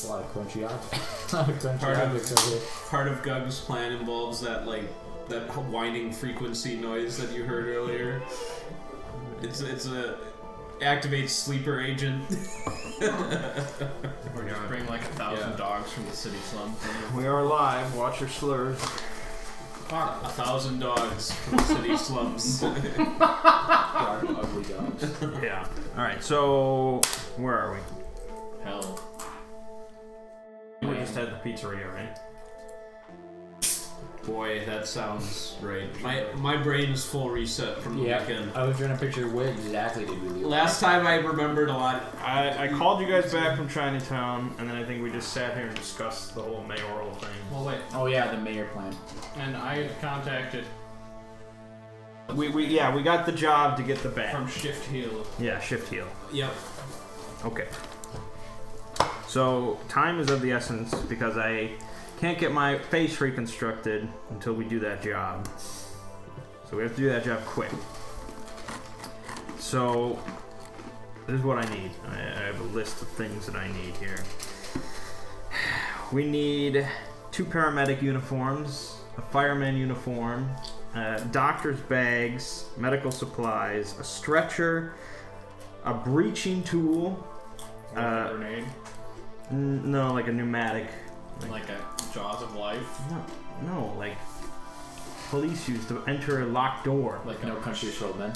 A lot of crunchy objects. A lot of crunchy objects over here. Part of Gug's plan involves that that whining frequency noise that you heard earlier. It's a activates sleeper agent. Or just bring like 1,000 dogs from the city slum. We are live. Watch your slurs. 1,000 dogs from the city slums. Dark, ugly dogs. Yeah. All right. So where are we? Hell. We just had the pizzeria, right? Boy, that sounds right. My brain is full reset from the weekend. I was trying to picture where exactly did we leave. Last time I remembered a lot. I called you guys back from Chinatown, and then I think we just sat here and discussed the whole mayoral thing. Well, wait. Oh yeah, the mayor plan. And I contacted We got the job to get the badge. from Shift Heel. Yeah, Shift Heel. Yep. Okay. So time is of the essence because I can't get my face reconstructed until we do that job. So we have to do that job quick. So this is what I need. I have a list of things that I need here. We need 2 paramedic uniforms, a fireman uniform, doctor's bags, medical supplies, a stretcher, a breaching tool. A grenade. No, like a pneumatic. Like a Jaws of Life. No, like police use to enter a locked door. Like No Country for Old Men.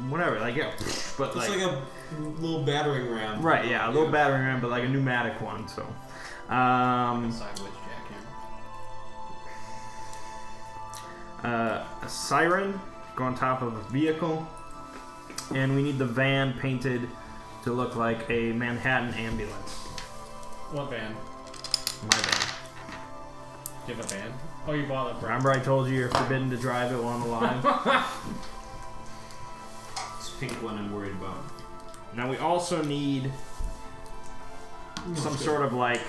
Whatever, like yeah, but It's like a little battering ram. right, yeah, a little battering ram, but like a pneumatic one. So, Sideways jackhammer. a siren go on top of a vehicle, and we need the van painted to look like a Manhattan ambulance. What van? My van. Do you have a van? Oh, you bought it. Remember I told you you're forbidden to drive it while I'm alive? It's pink one I'm worried about. Now we also need some sort of like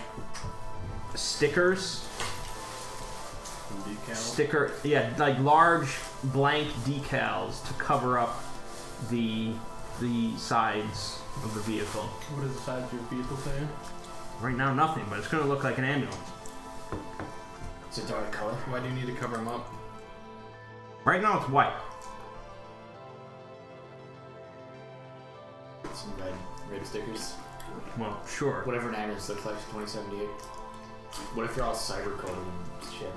stickers. Decal. Like large blank decals to cover up the sides of the vehicle. What does the size of your vehicle say? Right now, nothing, but it's going to look like an ambulance. It's a dark color. Why do you need to cover them up? Right now, it's white. Some red stickers. Well, sure. Whatever an ambulance looks like, 2078. What if they're all cyber coded and shit?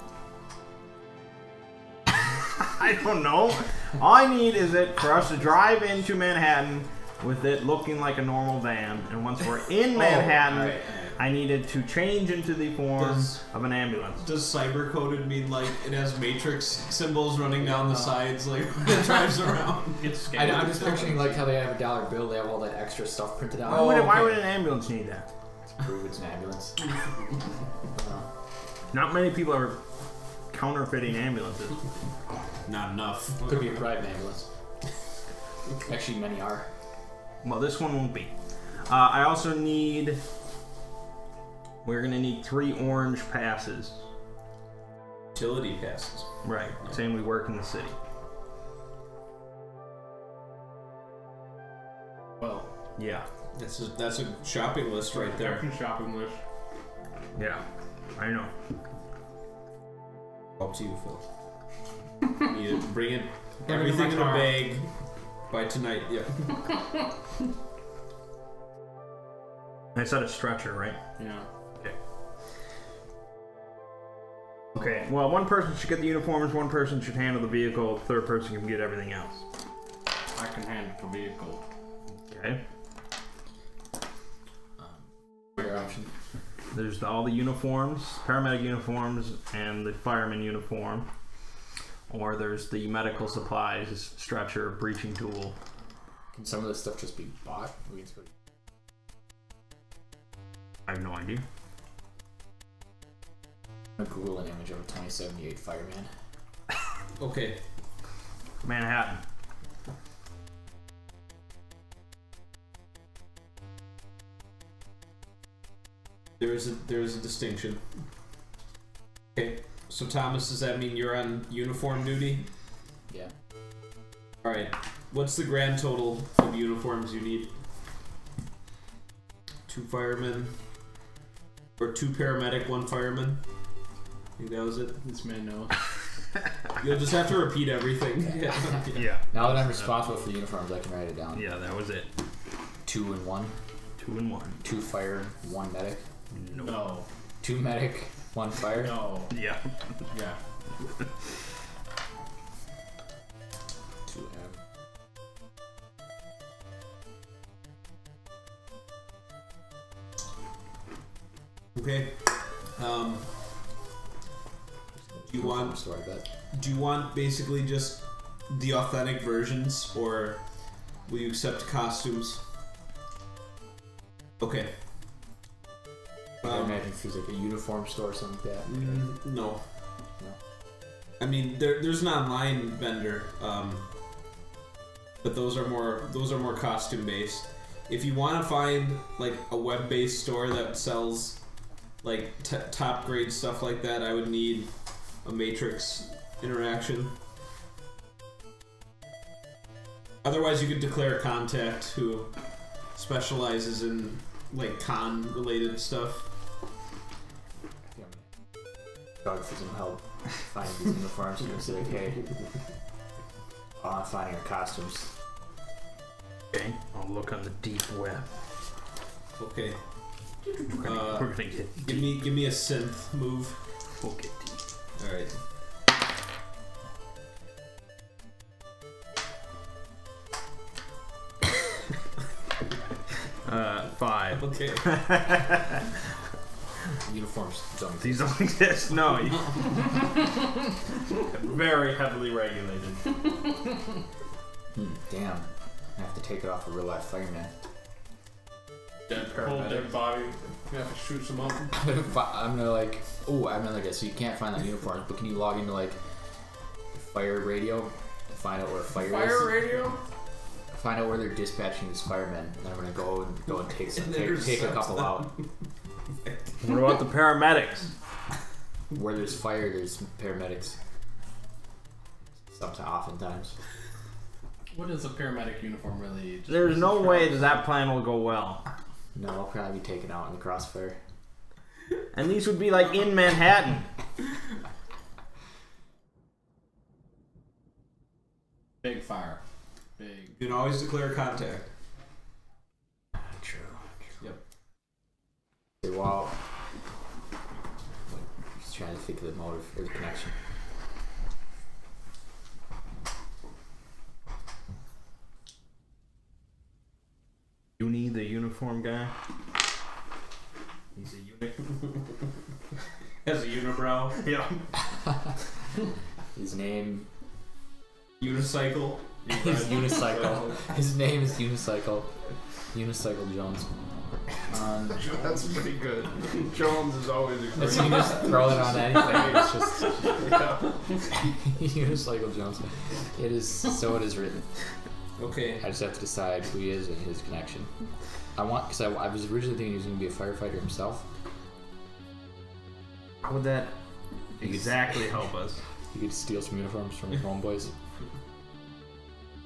I don't know. All I need is it for us to drive into Manhattan with it looking like a normal van, and once we're in Manhattan, all right. I needed to change into the form of an ambulance. Does cyber coded mean like it has matrix symbols running down the sides like when it drives around? It's I'm just picturing like how they have a $1 bill, they have all that extra stuff printed out. Why would an ambulance need that? To prove it's an ambulance. Not many people are counterfeiting ambulances. Not enough. Could be a private ambulance. Actually, many are. Well, this one won't be. I also need... We're going to need 3 orange passes. Utility passes. Right. Saying we work in the city. Well, Yeah. That's a shopping list right there. Shopping list. Yeah. I know. Up to you, Phil. You need to bring it Bring it in everything my in a car. bag by tonight. Yeah. I said a stretcher, right? Yeah. Okay. Okay. Well, one person should get the uniforms, one person should handle the vehicle, the third person can get everything else. I can handle the vehicle. Okay. Your option. There's all the uniforms, paramedic uniforms, and the fireman uniform. Or there's the medical supplies, stretcher, breaching tool. Can some of this stuff just be bought? We can just go. I have no idea. I'm gonna Google an image of a 2078 fireman. Okay. Manhattan. There is a distinction. Okay. So Thomas, does that mean you're on uniform duty? Yeah. All right. What's the grand total of uniforms you need? 2 firemen, Or 2 paramedic, 1 fireman. I think that was it. This man knows. You'll just have to repeat everything. Yeah. Now that I'm responsible for the uniforms, I can write it down. Yeah, that was it. 2 and 1. 2 and 1. 2 fire, 1 medic. Nope. No. 2 medic, 1 fire. No. Yeah. Yeah. 2 M. Okay. Do you want? Store, I bet. Do you want basically just the authentic versions, or will you accept costumes? Okay. I imagine if there's like a uniform store or something like that. No. No. I mean, there's an online vendor, but those are more costume based. If you want to find like a web based store that sells like top grade stuff like that, I would need a Matrix interaction. Otherwise, you could declare a contact who specializes in like con related stuff. Dog for some help finding these uniforms. You're gonna say, okay, I'm finding our costumes. Okay. I'll look on the deep web. Okay. We're gonna get deep. Give me a synth move. We'll get deep. All right. Five. Okay. Uniforms don't. These don't exist. No. Very heavily regulated. Damn. I have to take it off a real life fireman. Dead Whole dead body. You have to shoot some up. I'm gonna like, oh, I'm gonna like, so you can't find that uniform, but can you log into like fire radio and find out where fire is? Radio? Find out where they're dispatching these firemen, and then I'm gonna go and take some, take a couple out. What about the paramedics? Where there's fire, there's paramedics. Sometimes, oftentimes. What is a paramedic uniform really? Just There's no way that plan will go well. No, I'll probably be taken out in the crossfire. And these would be like in Manhattan. Big fire. Big. You can always declare contact. True. Yep. Okay, well, just trying to think of the motive or the connection. Uni, the uniform guy. He's a eunuch. Has a unibrow. Yeah. His name Unicycle. is Unicycle. His name is Unicycle. Unicycle Jones. That's pretty good. Jones is always a That's, you can just throw it on anything. It's just Unicycle Jones. It is so. It is written. Okay. I just have to decide who he is and his connection. I want because I was originally thinking he was going to be a firefighter himself. How would that exactly help us? He could steal some uniforms from his homeboys.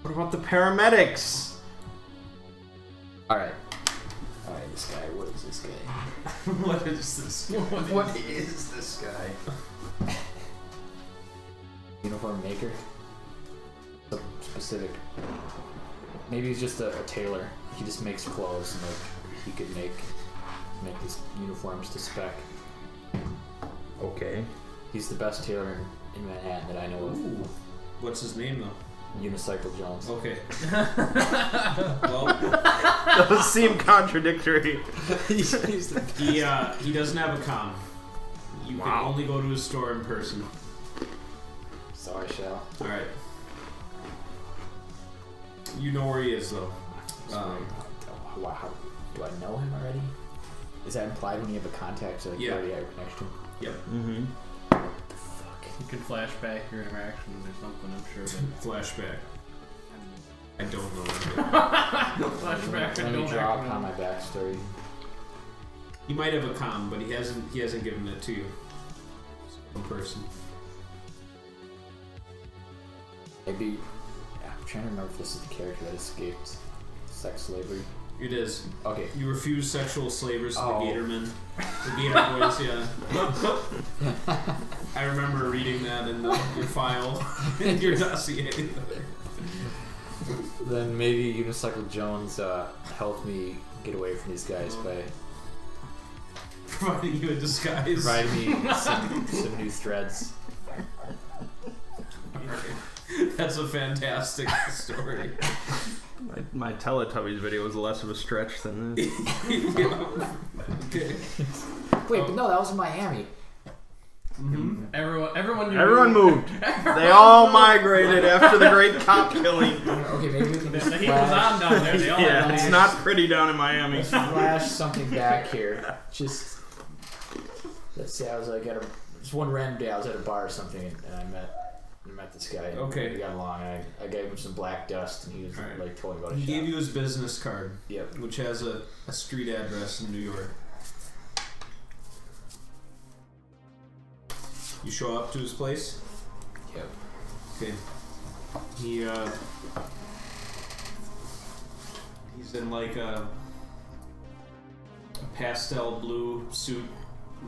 What about the paramedics? All right, this guy. What is this guy? What is this? What is this guy? Uniform maker. So specific. Maybe he's just a tailor. He just makes clothes, and like he could make these uniforms to spec. Okay. He's the best tailor in Manhattan that I know of. Ooh. What's his name though? Unicycle Jones. Okay. Well, Those seem contradictory. he doesn't have a com. You can only go to his store in person. So I shall. All right. You know where he is though. How do I know him already? Is that implied when you have a contact? So like you already have a connection. Yep. Mm-hmm. Fuck. You can flash back your interactions or something, I'm sure. But Flashback. I don't know. flashback. Let me draw upon my backstory. He might have a com, but he hasn't given it to you. In person. Maybe. I'm trying to remember if this is the character that escaped sex slavery. It is. Okay. You refuse sexual slavers to Oh. the Gatormen. The Gator Boys, yeah. I remember reading that in your file, in your dossier. Then maybe Unicycle Jones helped me get away from these guys by Providing you a disguise. providing me some new threads. That's a fantastic story. My Teletubbies video was less of a stretch than this. Okay. Wait, but no, that was in Miami. Mm-hmm. Everyone moved. They all migrated after the great cop killing. Okay, maybe we can The just heat was on down there. They all Yeah, had it's not pretty down in Miami. flash something back here. Just let's say I was like at just one random day I was at a bar or something and I met this guy. Okay. We got along and I gave him some black dust and he was Alright. like told me about his He shop. gave you his business card, Yep. which has a street address in New York. You show up to his place? Yep. Okay. He's in like a pastel blue suit.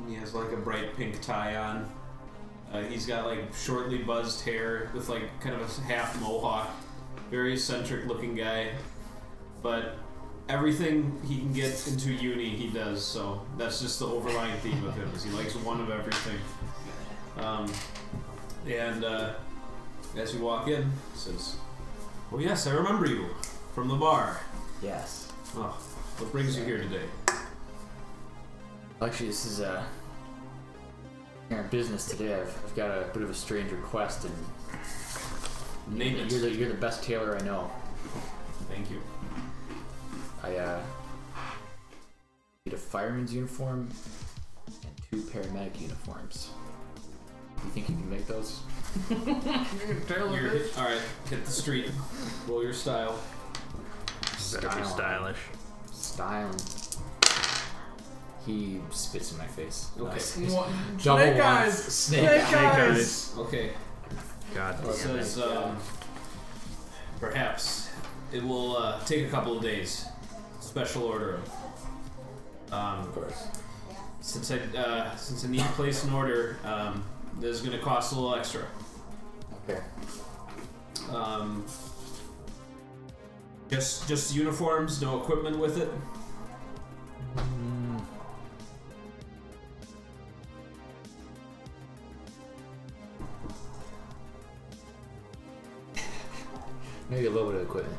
He has like a bright pink tie on. He's got like shortly buzzed hair with like kind of a half mohawk. Very eccentric looking guy. But everything he can get into uni, he does. So that's just the overlying theme of him. Is he likes one of everything. As you walk in, he says, "Oh yes, I remember you from the bar. Yes. Oh, what brings you here today?" Actually, this is our business today. I've got a bit of a strange request, and Name it. you're the best tailor I know. Thank you. I need a fireman's uniform and 2 paramedic uniforms. Do you think you can make those? Alright, hit the street. Roll your style. Better be stylish. Styling. He spits in my face. Okay. What? Double Snake ones. eyes. Snake eyes. eyes. Okay. God It damn it. says, perhaps it will take a couple of days. Special order. Of course. Since I need to place an order, this is going to cost a little extra. Okay. Just uniforms, no equipment with it. Maybe a little bit of equipment.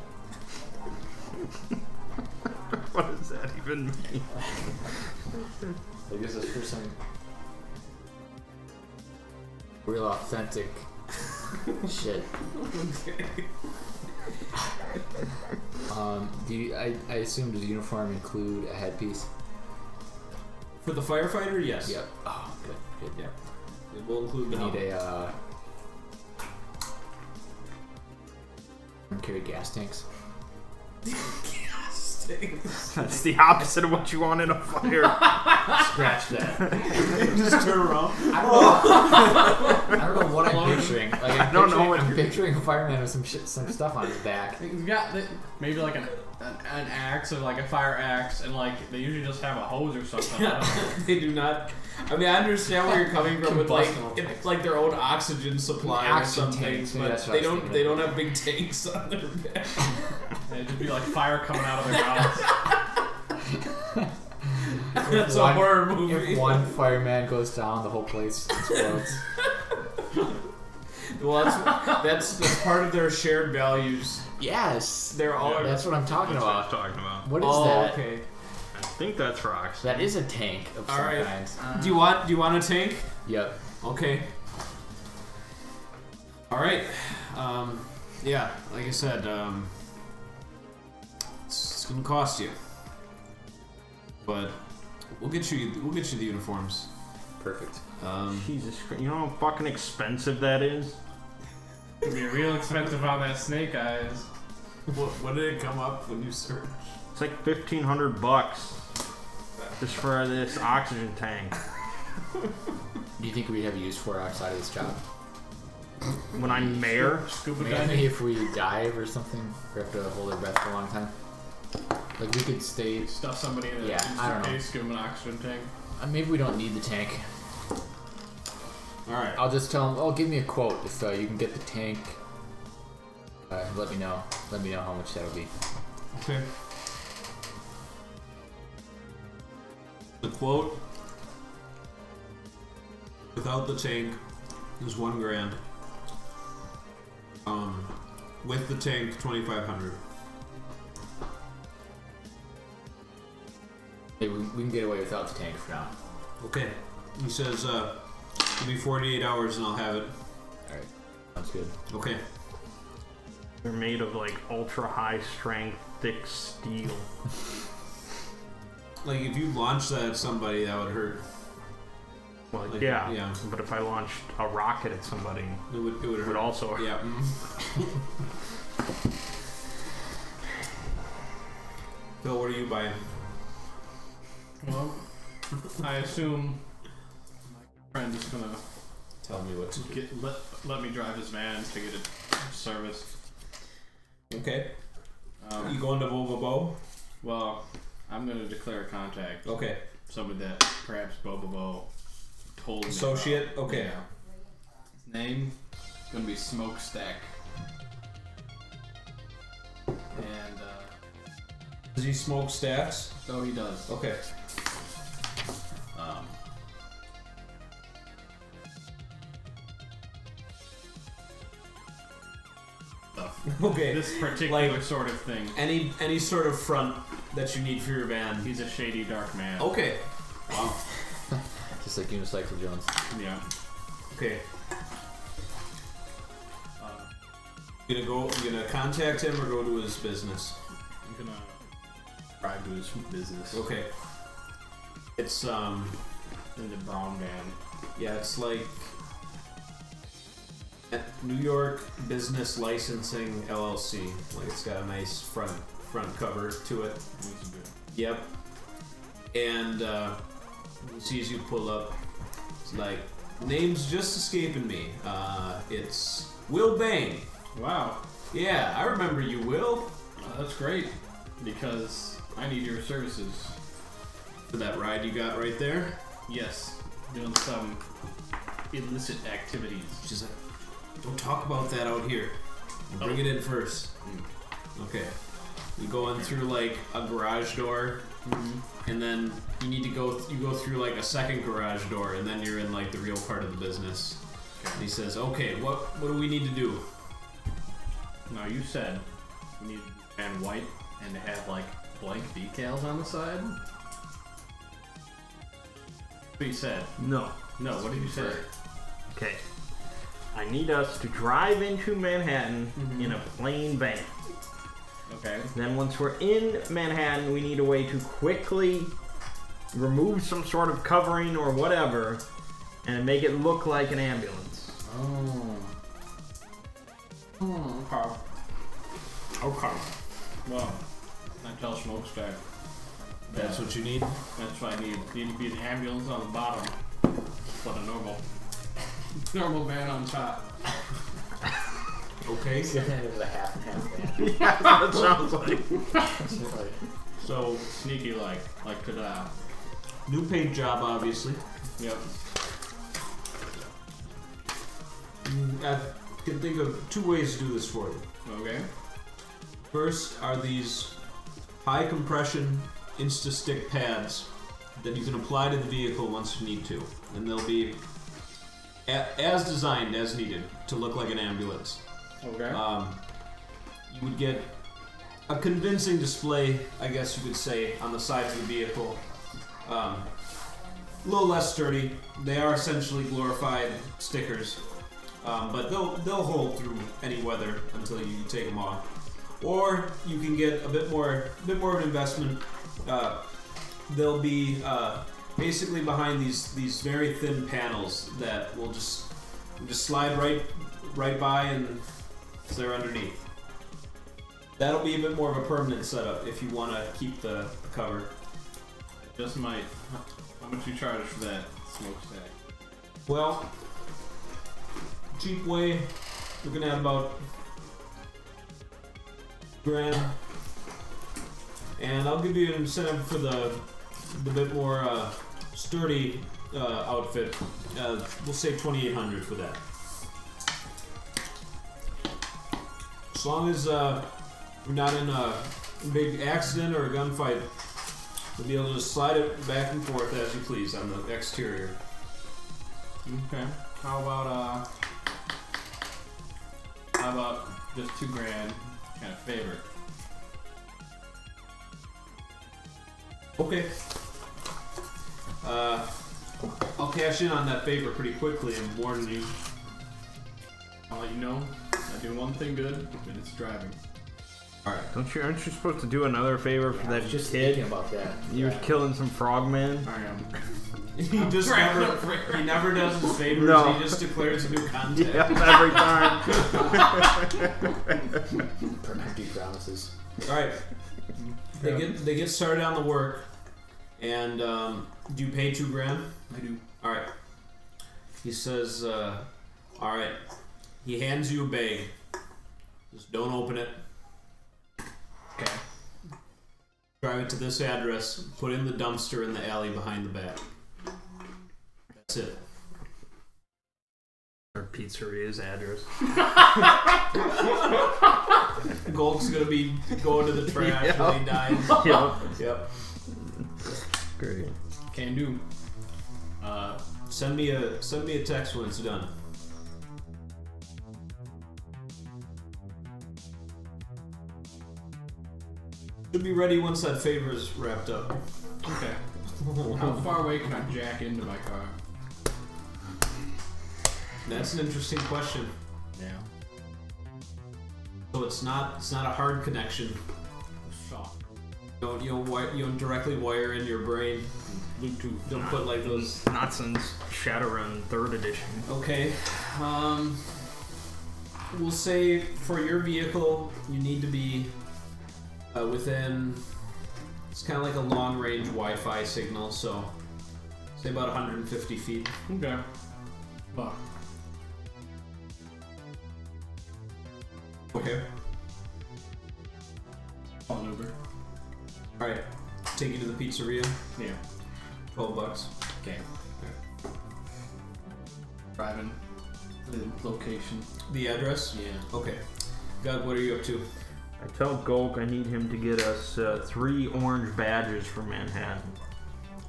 What does that even mean? I guess it's for some real authentic shit. Do you, I assume does the uniform include a headpiece? For the firefighter, yes. Yep. Oh, good. Yeah. It will include the We need helmet. carry gas tanks. That's the opposite of what you want in a fire. Scratch that. Just turn around. I don't know what I'm picturing. Like, I don't know what I'm you're- picturing a fireman with some stuff on his back. He's got maybe like an axe or like a fire axe, and like they usually just have a hose or something. They do not. I mean, I understand where you're coming from with like Combustion. it's like their own oxygen supply or Oxygen something, tanks, maybe but that's what they I was don't. thinking They of. don't have big tanks on their back. It'd just be like fire coming out of their mouths. That's a horror movie. If one fireman goes down, the whole place explodes. Well, that's part of their shared values. Yes, They're all. that's what I'm talking That's what I'm about. talking about. What is Oh, that? okay. I think that's rocks. That is a tank of some Alright. kind. Do you want a tank? Yep. Okay. All right. Yeah, like I said, it's gonna cost you, but we'll get you the uniforms. Perfect. Jesus Christ. You know how fucking expensive that is? It'd be real expensive on that snake eyes. What did it come up when you searched? It's like $1,500 just for this oxygen tank. Do you think we'd have use for it outside of this job? When I'm mayor, Scuba Maybe diving. if we dive or something, we have to hold our breath for a long time. Like we could stay. Stuff somebody in a Yeah, I don't know. case, give them an oxygen tank. Maybe we don't need the tank. All right. I'll just tell him. Oh, give me a quote if you can get the tank. Let me know. Let me know how much that'll be. Okay. The quote without the tank is $1 grand. With the tank, 2,500. Hey, we can get away without the tank for now. Okay. He says, give me 48 hours and I'll have it. All right. Sounds good. Okay. They're made of like ultra high strength, thick steel. Like if you launch that at somebody, that would hurt. Well, Like, yeah, yeah. but if I launched a rocket at somebody, It would it would hurt. also hurt. Yeah. Phil, what are you buying? Well, I assume my friend is gonna Tell me what to do. let me drive his van to get it serviced. Okay. You going to Bobo? Well, I'm gonna declare a contact. Okay. Somebody that perhaps Bobo told me Associate? about. Okay. Yeah. His name is gonna be Smokestack. And Does he smoke stacks? oh, he does. Okay. Um, Okay. this particular Like- sort of thing. Any sort of front that you need for your van. He's a shady, dark man. Okay. Wow. Just like Unicycle Jones. Yeah. Okay. Uh, You gonna contact him or go to his business? I'm gonna drive to his business Okay. It's in the brown van. yeah, it's like New York Business Licensing LLC. Like it's got a nice front cover to it. He's good. Yep. And he sees you pull up. It's like name's just escaping me. It's Will Bain. Wow. Yeah, I remember you, Will. That's great because I need your services. For that ride you got right there. Yes, doing some illicit activities. She's like, don't talk about that out here. Bring it in first. Okay. You go in through like a garage door, and then you need to go through like a second garage door, and then you're in like the real part of the business. And he says, okay, what do we need to do? Now you said we need to ban white and to have like blank decals on the side. What you said? No. No, what did you say? Okay. I need us to drive into Manhattan in a plain van. Okay. Then once we're in Manhattan, we need a way to quickly remove some sort of covering or whatever and make it look like an ambulance. Oh. Okay. Okay. Well, I tell Smokestack. That's what you need? That's what I need. Need to be the ambulance on the bottom, but a normal van on top. Okay. It was a half and half van. Yeah, that sounds like. So, Sneaky like ta-da. new paint job, obviously. Yep. I can think of two ways to do this for you. Okay. First are these high compression Insta-Stick pads that you can apply to the vehicle once you need to. And they'll be as designed as needed to look like an ambulance. Okay. You would get a convincing display, I guess you could say, on the side of the vehicle. A little less sturdy. They are essentially glorified stickers, but they'll hold through any weather until you take them off. Or you can get a bit more of an investment. They'll be basically behind these very thin panels that will just slide right by and they're underneath. That'll be a bit more of a permanent setup if you want to keep the cover. Just might. How much you charge for that Smokestack? Well, cheap way, looking at about grand. And I'll give you an incentive for the bit more sturdy outfit. We'll say 2,800 for that. As long as we're not in a big accident or a gunfight, we'll be able to slide it back and forth as you please on the exterior. Okay. How about just $2,000 kind of favor? Okay. I'll cash in on that favor pretty quickly and warn you. I'll let you know. I do one thing good, and it's driving. Alright. Aren't you supposed to do another favor for I that was just kid? thinking about that. You were killing some frogmen. I am. He just never does his favors. No. He just declares a new contact. Yeah, every time. Empty promises. All right. They get started on the work, and do you pay $2,000? I do. All right. He says, "All right." He hands you a bag. Just don't open it. Okay. Drive it to this address. Put it in the dumpster in the alley behind the back. That's it. Our pizzeria's address. Golk's gonna be going to the trash when he dies. Yep. Yep. Great. Can do. Send me a text when it's done. Should be ready once that favor's wrapped up. Okay. How far away can I jack into my car? That's an interesting question. Yeah. So it's not a hard connection. Soft. You don't directly wire in your brain. Bluetooth. Don't put like those. Not since Shadowrun 3rd edition. Okay. We'll say for your vehicle, you need to be within. It's kind of like a long-range Wi-Fi signal, so say about 150 feet. Okay. Fuck. Okay. Call an Uber. All right. Take you to the pizzeria. Yeah. $12. Okay. Driving to the location. The address. Yeah. Okay. God, what are you up to? I tell Golk I need him to get us 3 orange badges for Manhattan.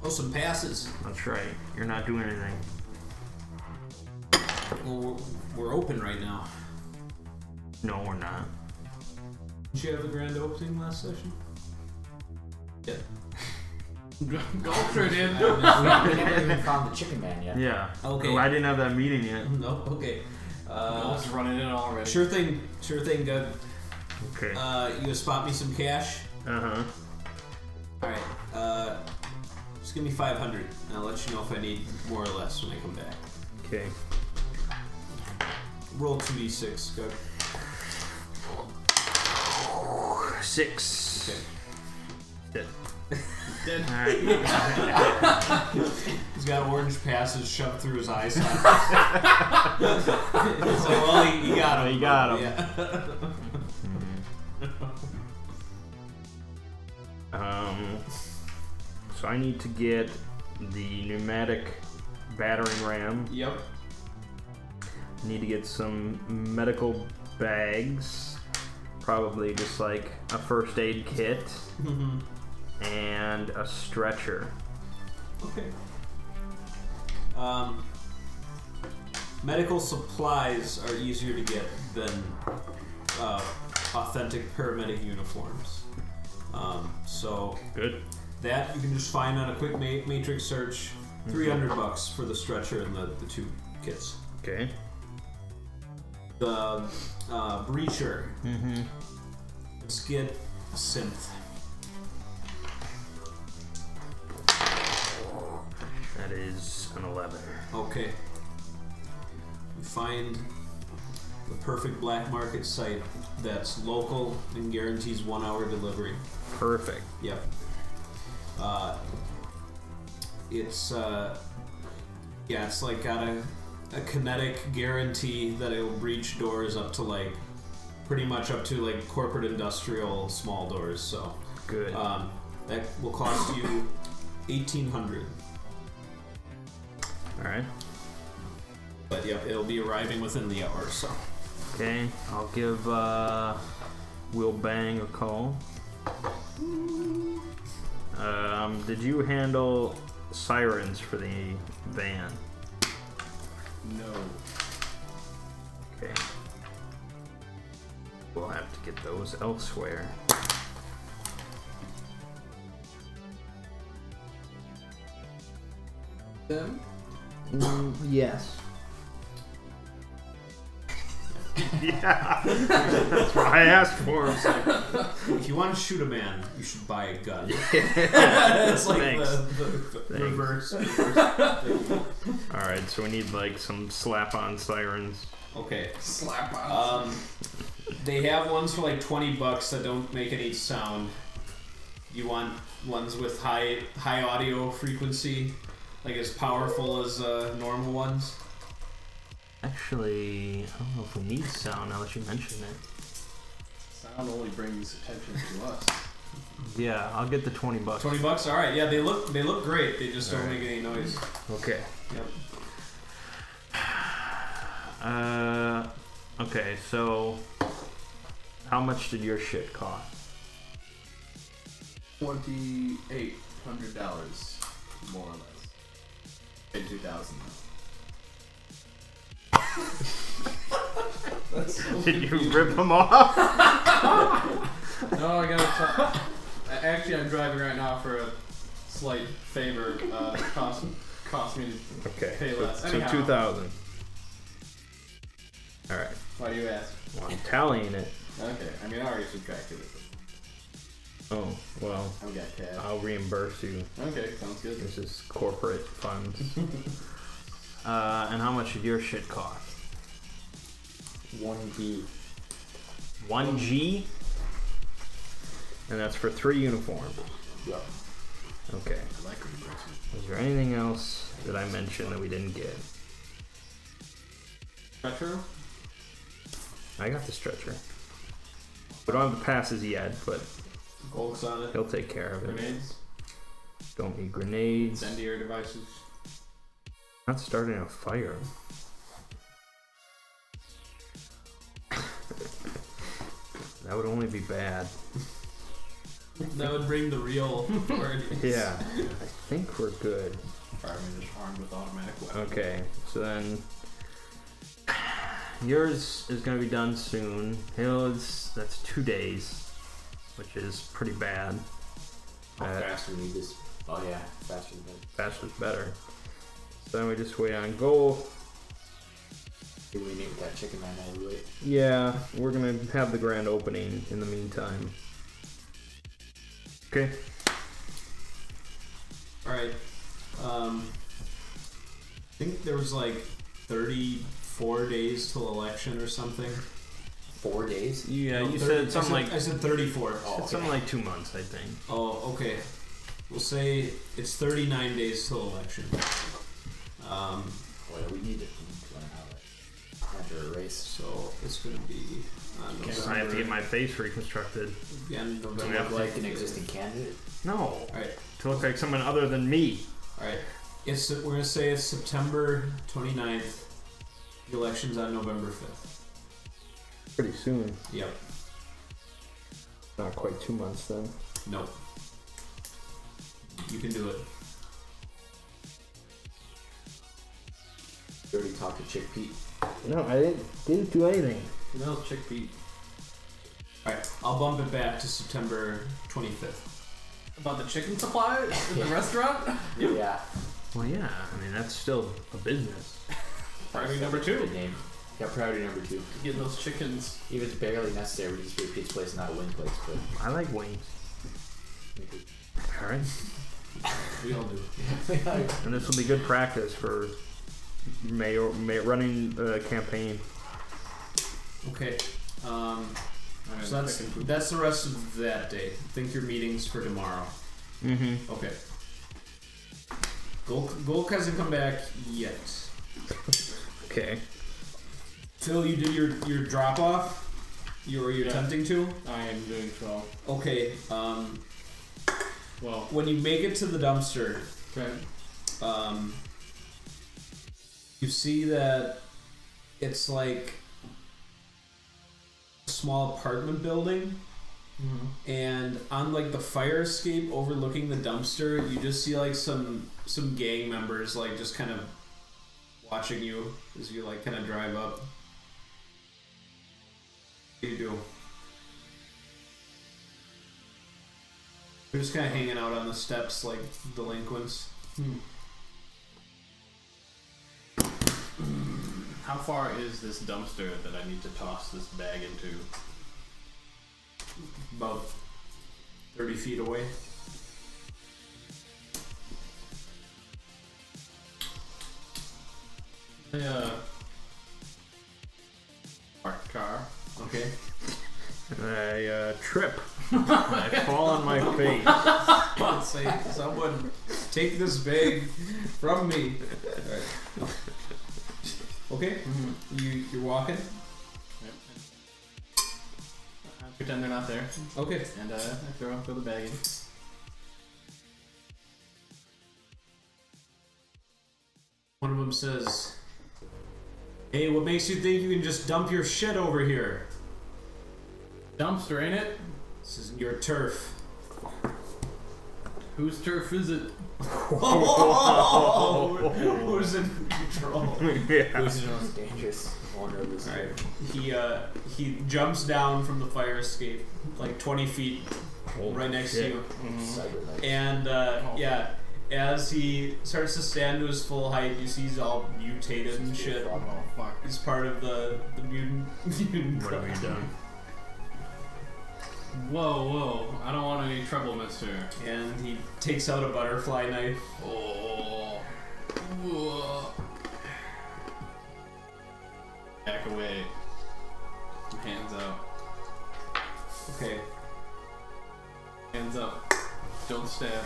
Oh, some passes. That's right. You're not doing anything. Well, we're open right now. No, we're not. Did you have the grand opening last session? Yeah. Go sure did. We haven't even found the chicken man yet. Yeah. Okay. Oh, I didn't have that meeting yet. No. Okay. Gulf's running in already. Sure thing. Good. Okay. You gonna spot me some cash? Uh-huh. All right. Just give me 500, and I'll let you know if I need more or less when I come back. Okay. Roll 2d6. Go. 6. Okay. Dead. Dead. Alright. He's got orange passes shoved through his eyes. So, well, he got him. He got him. Yeah. So I need to get the pneumatic battering ram. Yep. I need to get some medical bags. Probably just like a first aid kit. And a stretcher. Okay. Medical supplies are easier to get than authentic paramedic uniforms. So Good. that you can just find on a quick matrix search. $300 for the stretcher and the 2 kits. Okay. The breacher. Mm-hmm. Let's get a synth. That is an 11. Okay. We find the perfect black market site that's local and guarantees 1 hour delivery. Perfect. Yep. It's it's like got a kinetic guarantee that it will breach doors up to like pretty much up to like corporate industrial small doors. So Good. That will cost you 1,800. All right. But yeah, it'll be arriving within the hour. So. Okay. I'll give Will Bang a call. Did you handle sirens for the van? No. Okay. We'll have to get those elsewhere. Them? Yes. Yeah. That's what I asked for. If you want to shoot a man, you should buy a gun. It's like Thanks. the reverse. Alright, so we need like some slap-on sirens. Okay. Slap on. They have ones for like $20 that don't make any sound. You want ones with high audio frequency, like as powerful as normal ones? Actually, I don't know if we need sound now that you mention it. Sound only brings attention to us. Yeah, I'll get the $20. $20? Alright, yeah, they look great. They just don't make any noise. Okay. Yep. Okay, so how much did your shit cost? $2,800, more or less. Paid $2,000. Did you rip them off? No, I gotta. Actually, I'm driving right now for a slight favor. Cost me to Okay, pay so, less. so Anyhow. 2,000. All right. Why do you ask? Well, I'm tallying it. Okay, I mean I already subtracted it. Oh well, I've got cash. I'll reimburse you. Okay, sounds good. This is corporate funds. And how much did your shit cost? 1G. 1G? And that's for 3 uniforms. Yep. Okay. I like reimbursement. Is there anything else that I mentioned that we didn't get? Retro? I got the stretcher. We don't have the passes yet, but Golks on it. he'll take care of it. Grenades? Don't need grenades. Incendiary devices? Not starting a fire. That would only be bad. That would bring the real party. Yeah, I think we're good. Fireman is armed with automatic weapons. Okay, so then yours is gonna be done soon. His, that's 2 days, which is pretty bad. How fast do we need this? Oh yeah, faster than that. Faster's better. So then we just wait on goal. Do we need that chicken man while we wait? Yeah, we're gonna have the grand opening in the meantime. Okay. Alright. I think there was like 34 days till election or something. 4 days? Yeah, No, you 30 said something I like said 34. Oh, okay. something like 2 months, I think. Oh, okay. We'll say it's 39 days till election. Well, we need it. We need to learn how to race. So it's gonna be on So I have to get my face reconstructed. again Do you November. look like an existing candidate? No, Alright, to look like someone other than me. alright. We're gonna say it's September 29th. The election's on November 5th. Pretty soon. Yep. Not quite 2 months then. Nope. You can do it. You already talked to Chick Pete. No, I didn't do anything. No, Chick Pete. Alright, I'll bump it back to September 25th. About the chicken supply at the restaurant? Yeah. Well, yeah. I mean, that's still a business. Priority number 2. Good name. Yeah, priority number 2. Getting those chickens. Even if it's barely necessary, we just be a Pete's place, not a wing place. But I like wings. All right. We all do. And this will be good practice for running the campaign. Okay. So that's the rest of that day. Think your meeting's for tomorrow. Mm-hmm. Okay. Golk hasn't come back yet. Okay. Phil, you did your drop off. You're attempting to. I am doing so. Okay. Well, when you make it to the dumpster, okay. You see that it's like a small apartment building, and on like the fire escape overlooking the dumpster, you just see like some gang members like just kind of watching you as you like kind of drive up. What do you do? They're just kind of hanging out on the steps like delinquents. How far is this dumpster that I need to toss this bag into? About 30 feet away. Parked car. Okay. I trip. I fall on my face. Say, someone take this bag from me. Alright. Okay. You're walking. Yep. I pretend they're not there, Okay. and I throw the bag in. One of them says, "Hey, what makes you think you can just dump your shit over here? Dumpster, ain't it? This isn't your turf." Whose turf is it? Who's in control? Yeah. Who's the most dangerous owner of this? Alright. He jumps down from the fire escape, like 20 feet, right next to you. Cyberknife. And as he starts to stand to his full height, you see he's all mutated and shit. Oh fuck. He's part of the mutant What have you done? Whoa. I don't want any trouble, mister. And he takes out a butterfly knife. Oh. Whoa. Back away. Hands out. Okay. Hands up. Don't stab.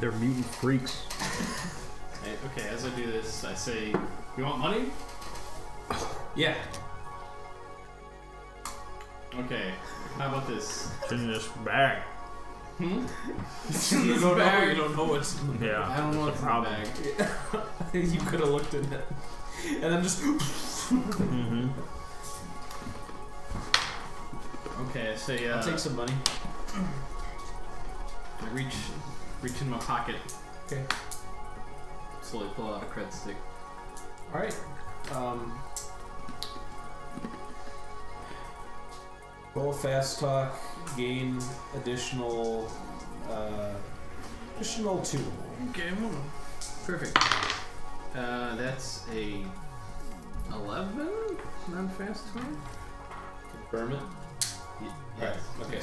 They're mutant freaks. Okay, as I do this, I say, "You want money?" Yeah. Okay. How about this? It's in this bag. You don't know what's in the Yeah. I don't know what's in the problem. bag. You could have looked in it. And then just Mm-hmm. Okay, I say, I'll take some money. I reach in my pocket. Okay. Slowly pull out a cred stick. Alright. Roll fast talk, gain additional 2. Okay, perfect. That's a 11 non-fast talk. Confirm it. Yes. Okay.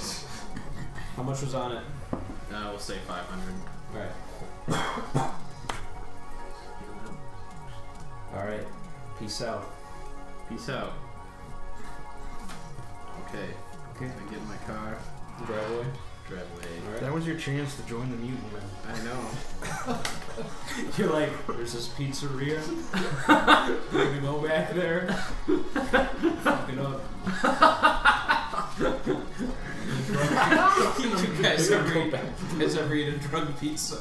How much was on it? We'll say 500. Alright. Alright. Peace out. Peace out. Okay. Okay. I get in my car, Drive away. drive away. Alright. That was your chance to join the mutant men. I know. You're like, there's this pizzeria. We're gonna go back there. Fuck it up. You guys ever eat a drug pizza?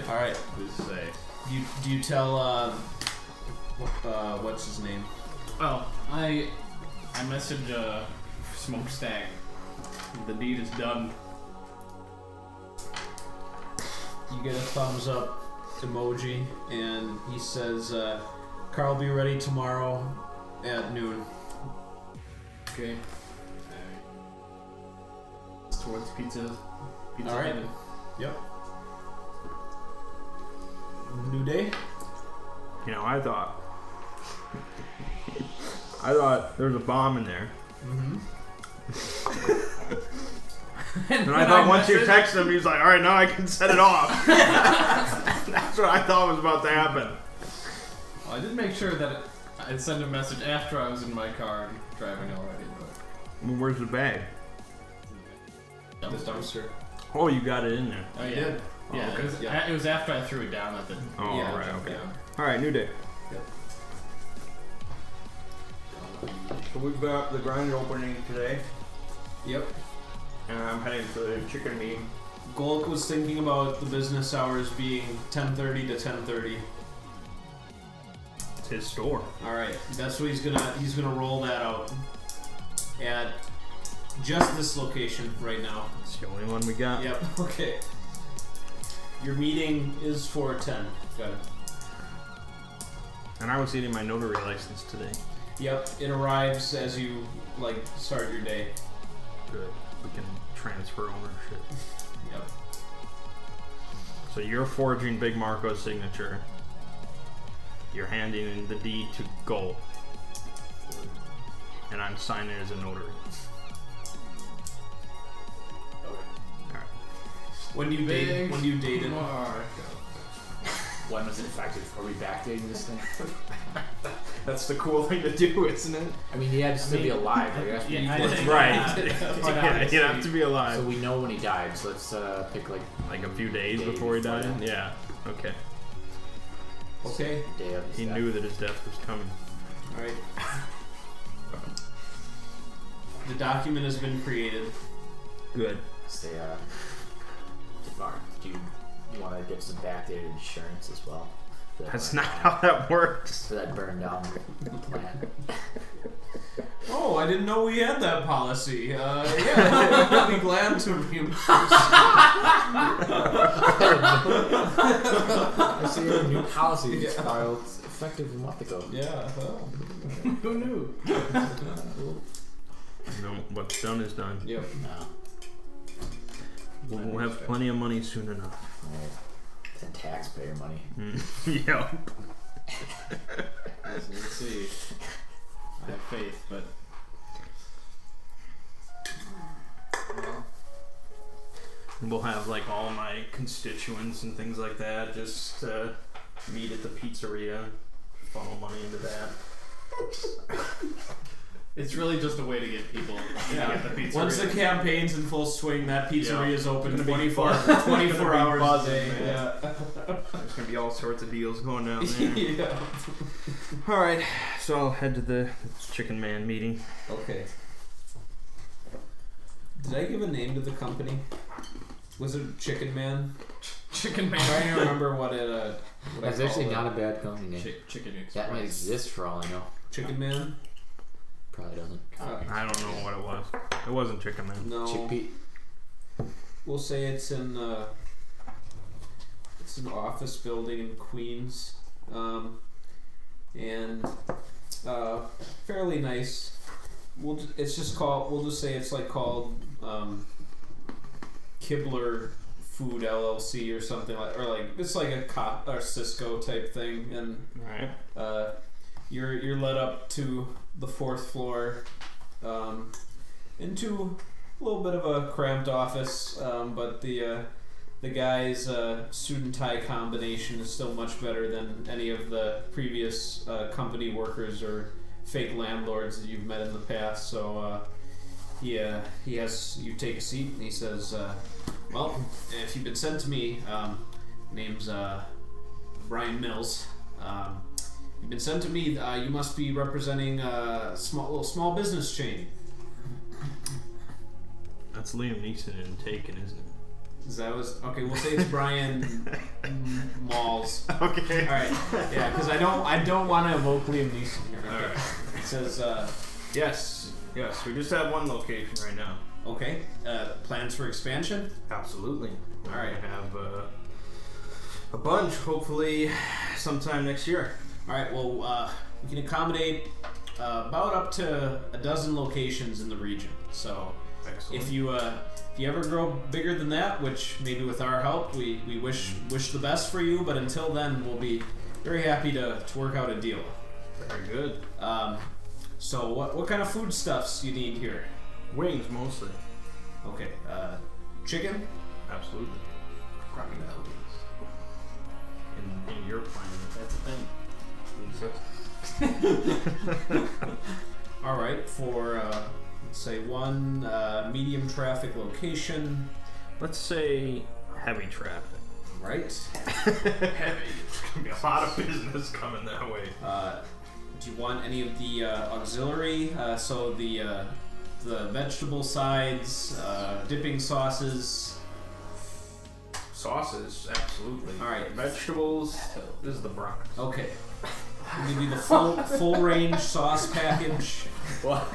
Alright. Who's to say? Do you tell what's his name? Well, I message Smokestack. The deed is done. You get a thumbs up emoji, and he says, "Carl, be ready tomorrow at noon." Okay. It's towards pizza. Pizza All right. heaven. Yep. New day. You know, I thought there was a bomb in there. Mm-hmm. And I thought once you text him, he's like, all right, now I can set it off. That's what I thought was about to happen. Well, I did make sure that I'd send a message after I was in my car and driving already, but Well, where's the bag? The dumpster. Oh, you got it in there. Oh yeah, did? yeah. okay. It was after I threw it down at the. Oh, Yeah, right, okay. Yeah. All right, new day. Yep. So we've got the grind opening today. Yep. And I'm heading to the chicken meat. Golk was thinking about the business hours being 10:30 to 10:30. It's his store. All right, that's what he's gonna roll that out at just this location right now. It's the only one we got. Yep. Okay. Your meeting is for 10. Got it. And I was getting my notary license today. Yep. It arrives as you start your day. Good. We can transfer ownership. Yep. So you're forging Big Marco's signature. You're handing in the deed to Gold. And I'm signing as a notary. Alright. When do you date it? When was it effective? Are we backdating this thing? That's the cool thing to do, isn't it? I mean, he had to still be alive. Like, that's Yeah, I before- think- Right. Yeah, He'd have to be alive. So we know when he died. So let's pick like Like a few days Day before he before died? that. Yeah. Okay. Okay. day of his He death. knew that his death was coming. All right. The document has been created. Good. Say, Mark, do you want to get some backdated insurance as well? For that That's burned not down- how that works. For that burned down plant. Oh, I didn't know we had that policy. Yeah, I'll be glad to reimburse. I see a new policy just filed effective a month ago. Yeah, well, who knew? No, what's done is done. Yep. No. We'll have plenty of money soon enough. Right. And taxpayer money. Yep. Let's see. I have faith, but We'll have like all my constituents and things like that just meet at the pizzeria, funnel money into that. it's really just a way to get people. Yeah. At the pizzeria. Once the campaign's in full swing, that pizzeria Yeah. is open It's gonna be 24 gonna be hours buzzing, a day. man. Yeah. There's gonna be all sorts of deals going down there. Yeah. All right, so I'll head to the Chicken Man meeting. Okay. Did I give a name to the company? Was it Chicken Man? Chicken I'm man. trying to remember what it. What That's I actually called not a bad company name. Chicken Express. That might exist for all I know. Chicken Man. Probably doesn't. I don't know what it was. It wasn't Chicken Man. No. Chickpea. We'll say it's in. It's an office building in Queens, and fairly nice. We'll just say it's called Kibler Food LLC or something it's like a or Cisco type thing, and All right. you're led up to the 4th floor, into a little bit of a cramped office, but the guy's suit and tie combination is still much better than any of the previous company workers or fake landlords that you've met in the past. So he has you take a seat, and he says, "Well, if you've been sent to me, name's Brian Mills. You've been sent to me. You must be representing a small business chain." That's Liam Neeson in Taken, isn't it? Okay? We'll say it's Brian Malls. Okay. All right, yeah, because I don't want to evoke Liam Neeson here. All right. It says, Yes. We just have one location right now. okay, plans for expansion. Absolutely. All right. I have a bunch. Hopefully, sometime next year. All right, well, we can accommodate about up to a dozen locations in the region. So Excellent. if you ever grow bigger than that, which maybe with our help, we wish the best for you. But until then, we'll be very happy to work out a deal. Very good. So what kind of foodstuffs you need here? Wings mostly. Okay, chicken. Absolutely. Crocodile wings. In your planet, That's a thing. All right, for let's say one medium traffic location. let's say heavy traffic. Right. Heavy. There's gonna be a lot of business coming that way. Do you want any of the auxiliary? So the the vegetable sides, dipping sauces. Sauces, absolutely. All right. Vegetables. This is the Bronx. Okay. I'll give you the full range sauce package. What?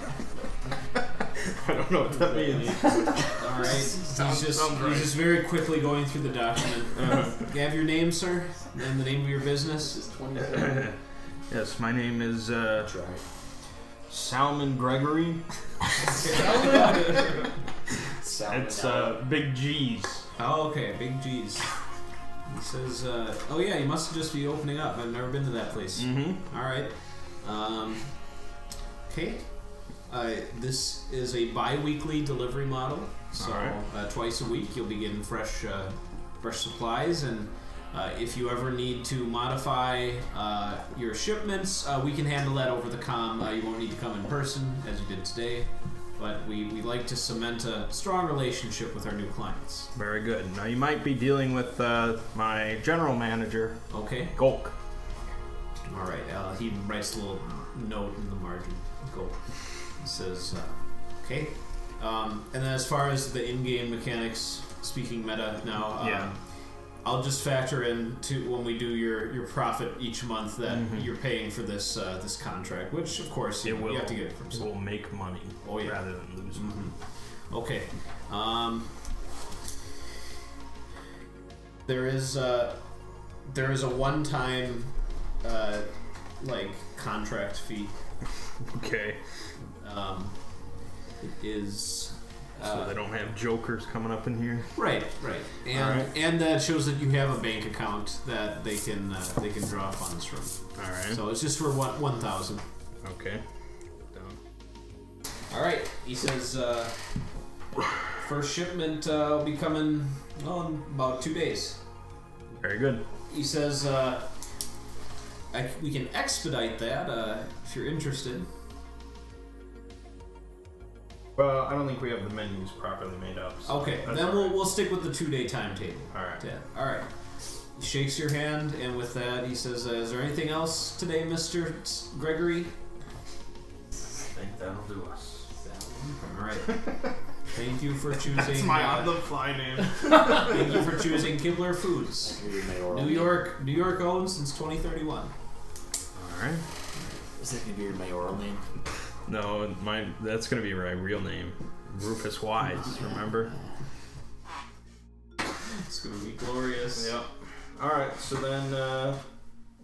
I don't know what that means. All right. He's just very quickly going through the document. You have your name, sir, and the name of your business. Yes, my name is Salmon Gregory. It's Big G's. Oh, okay, Big G's. He says, oh yeah, you must just be opening up. I've never been to that place. Mm-hmm. All right. Okay. This is a bi-weekly delivery model. So twice a week you'll be getting fresh supplies, and if you ever need to modify your shipments, we can handle that over the comm. You won't need to come in person as you did today. But we like to cement a strong relationship with our new clients. Very good. Now you might be dealing with my general manager. Okay. Gulk. All right. He writes a little note in the margin. Gulk. He says, okay. And then as far as the in-game mechanics, speaking meta now, I'll just factor in to when we do your profit each month that you're paying for this this contract, which of course you have to get it from someone. It will make money rather than lose money. Okay. There is a one-time like contract fee. Okay. It is. So they don't have jokers coming up in here. Right, and that shows that you have a bank account that they can draw funds from. All right. So it's just for 1,000. Okay. Done. All right. He says first shipment will be coming in about 2 days. Very good. He says we can expedite that if you're interested. Well, I don't think we have the menus properly made up. So okay, then we'll stick with the 2-day timetable. All right. Yeah. All right. He shakes your hand, and with that, he says, "Is there anything else today, Mr. Gregory?" I think that'll do us. All right. Thank you for choosing. That's my on-the-fly name. Thank you for choosing Kibler Foods. New York owned since 2031. All right. Is that gonna be your mayoral name? No, that's gonna be my real name, Rufus Wise. Remember? It's gonna be glorious. Yep. All right. So then,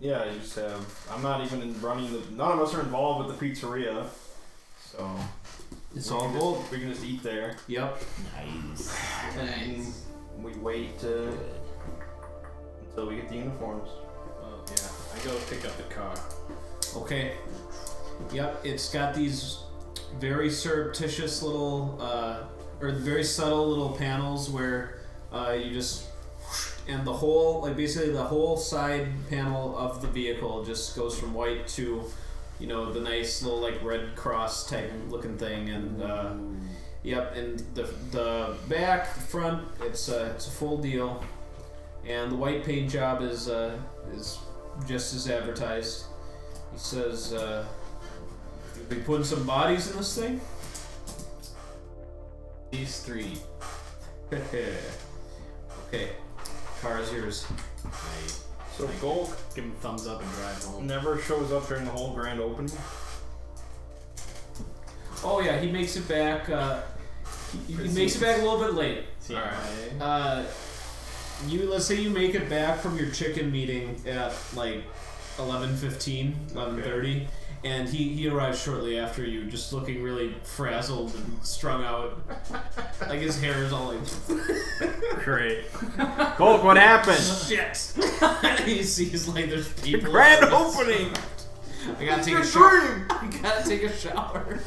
you just have. I'm not even running the. None of us are involved with the pizzeria, so it's all gold. We can just eat there. Yep. Nice. And we wait until we get the uniforms. I go pick up the car. Okay. Yep, it's got these very surreptitious little, or very subtle little panels where you just, and the whole, basically the whole side panel of the vehicle just goes from white to, the nice little Red Cross type looking thing, and yep, and the back, the front, it's a full deal, and the white paint job is just as advertised. He says, we putting some bodies in this thing? These 3. Okay. Car is yours. So Gulk Give him a thumbs up and drive home. never shows up during the whole grand opening. Oh yeah, he makes it back. He makes it back a little bit late. Alright. Let's say you make it back from your chicken meeting at 11:15, 11:30. And he arrives shortly after you, just looking really frazzled and strung out. His hair is all Great. Gulk, what happened? shit. He sees there's people. Grand opening. I gotta take a shower. I gotta take a shower.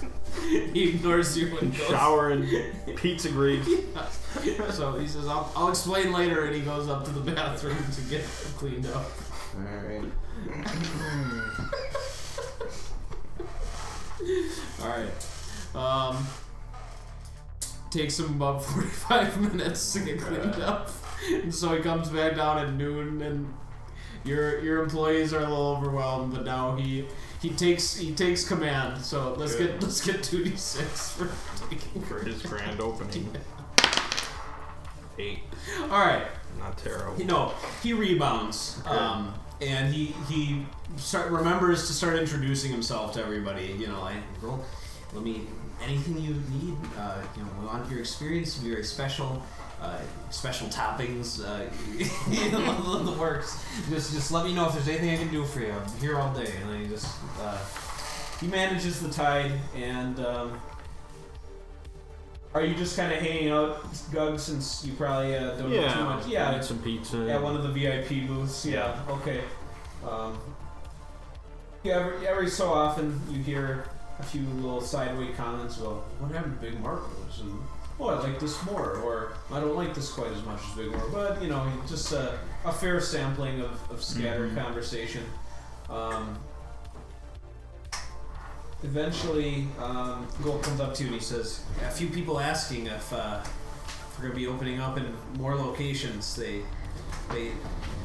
He ignores you and goes. Shower and pizza grease. So he says, I'll explain later, and he goes up to the bathroom to get cleaned up. Alright. Alright. Takes him about 45 minutes to get cleaned up. And so he comes back down at noon, and your employees are a little overwhelmed, but now he takes command. So let's get 2d6 for taking For his grand opening. 8. All right. Not terrible. He rebounds, and he remembers to start introducing himself to everybody. Well, let me anything you need. We want your experience to be very special. Special toppings, the works. Just let me know if there's anything I can do for you. I'm here all day, and then he manages the tide. And are you just kind of hanging out, Gug? Since you probably don't do too much. Yeah, eat some pizza. At one of the VIP booths. Yeah. Okay. Every so often you hear a few little sideway comments. Well, what happened to Big Marcos? And I like this more, or I don't like this quite as much as Big More. But just a fair sampling of scattered conversation. Eventually, Gold comes up to you and he says, "A few people asking if we're going to be opening up in more locations.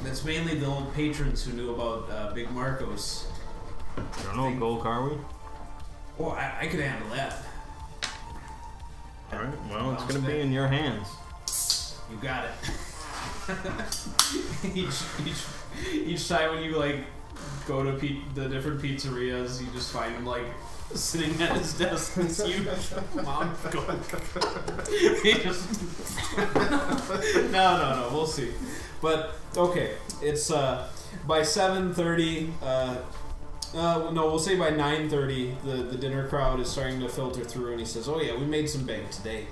That's mainly the old patrons who knew about Big Marcos." I don't know, Gold, are we? Oh, I could handle that. Alright, well, it's going to be in your hands. You got it. each time when you go to the different pizzerias, you just find him sitting at his desk and see you mom going. No, we'll see. But okay, it's by 7:30. No, we'll say by 9:30, the dinner crowd is starting to filter through, and he says, "Oh yeah, we made some bank today."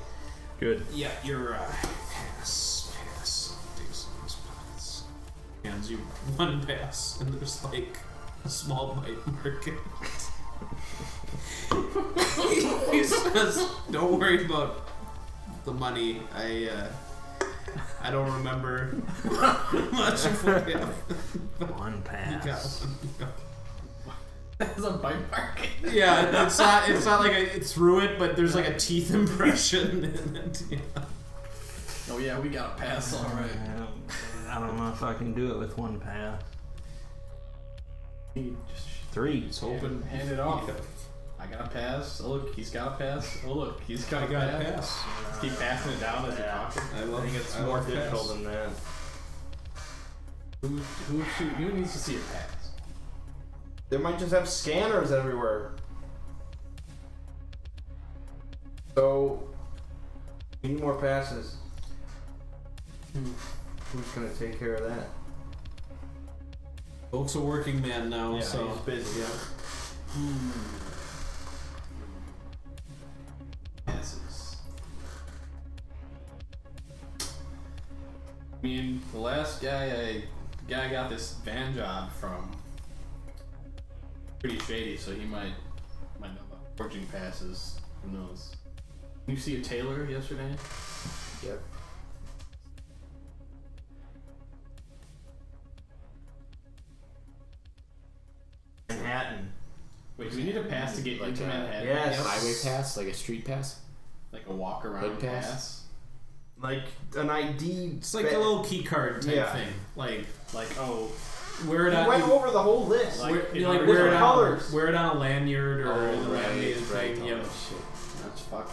Good. Yeah, your pass. Digs in his pockets. Hands you one pass, and there's a small bite market. He says, "Don't worry about the money. I don't remember much of what you have." One pass. That's a bite market. Yeah, it's not like it through it, but there's a teeth impression in it. Yeah. Oh yeah, we got a pass, all right. I don't know if I can do it with one pass. 3. He's hoping. Hand it off. I got a pass. Oh look, he's got a pass. Oh look, he's got a pass. Just keep passing it down as you're talking. I think it's more difficult than that. Who needs to see a pass? They might just have scanners everywhere. So, we need more passes. Who's gonna take care of that? Oak's a working man now, Yeah, so he's busy. Yeah. Passes. I mean, the last guy I got this van job from. Pretty shady, so he might know about forging passes. Who knows? Did you see a tailor yesterday? Yep. Manhattan. Wait, do we need a pass to get into Manhattan? Yes. Highway pass, like a street pass. Like a walk around Hood pass? pass? Like an ID. it's like a little key card type Yeah. thing. Like oh, wear it We on. went over the whole list. Like, wear it different on, colors. wear it on a lanyard or Oh, the right, laminated right. thing. Oh, Yep. shit. that's fuck.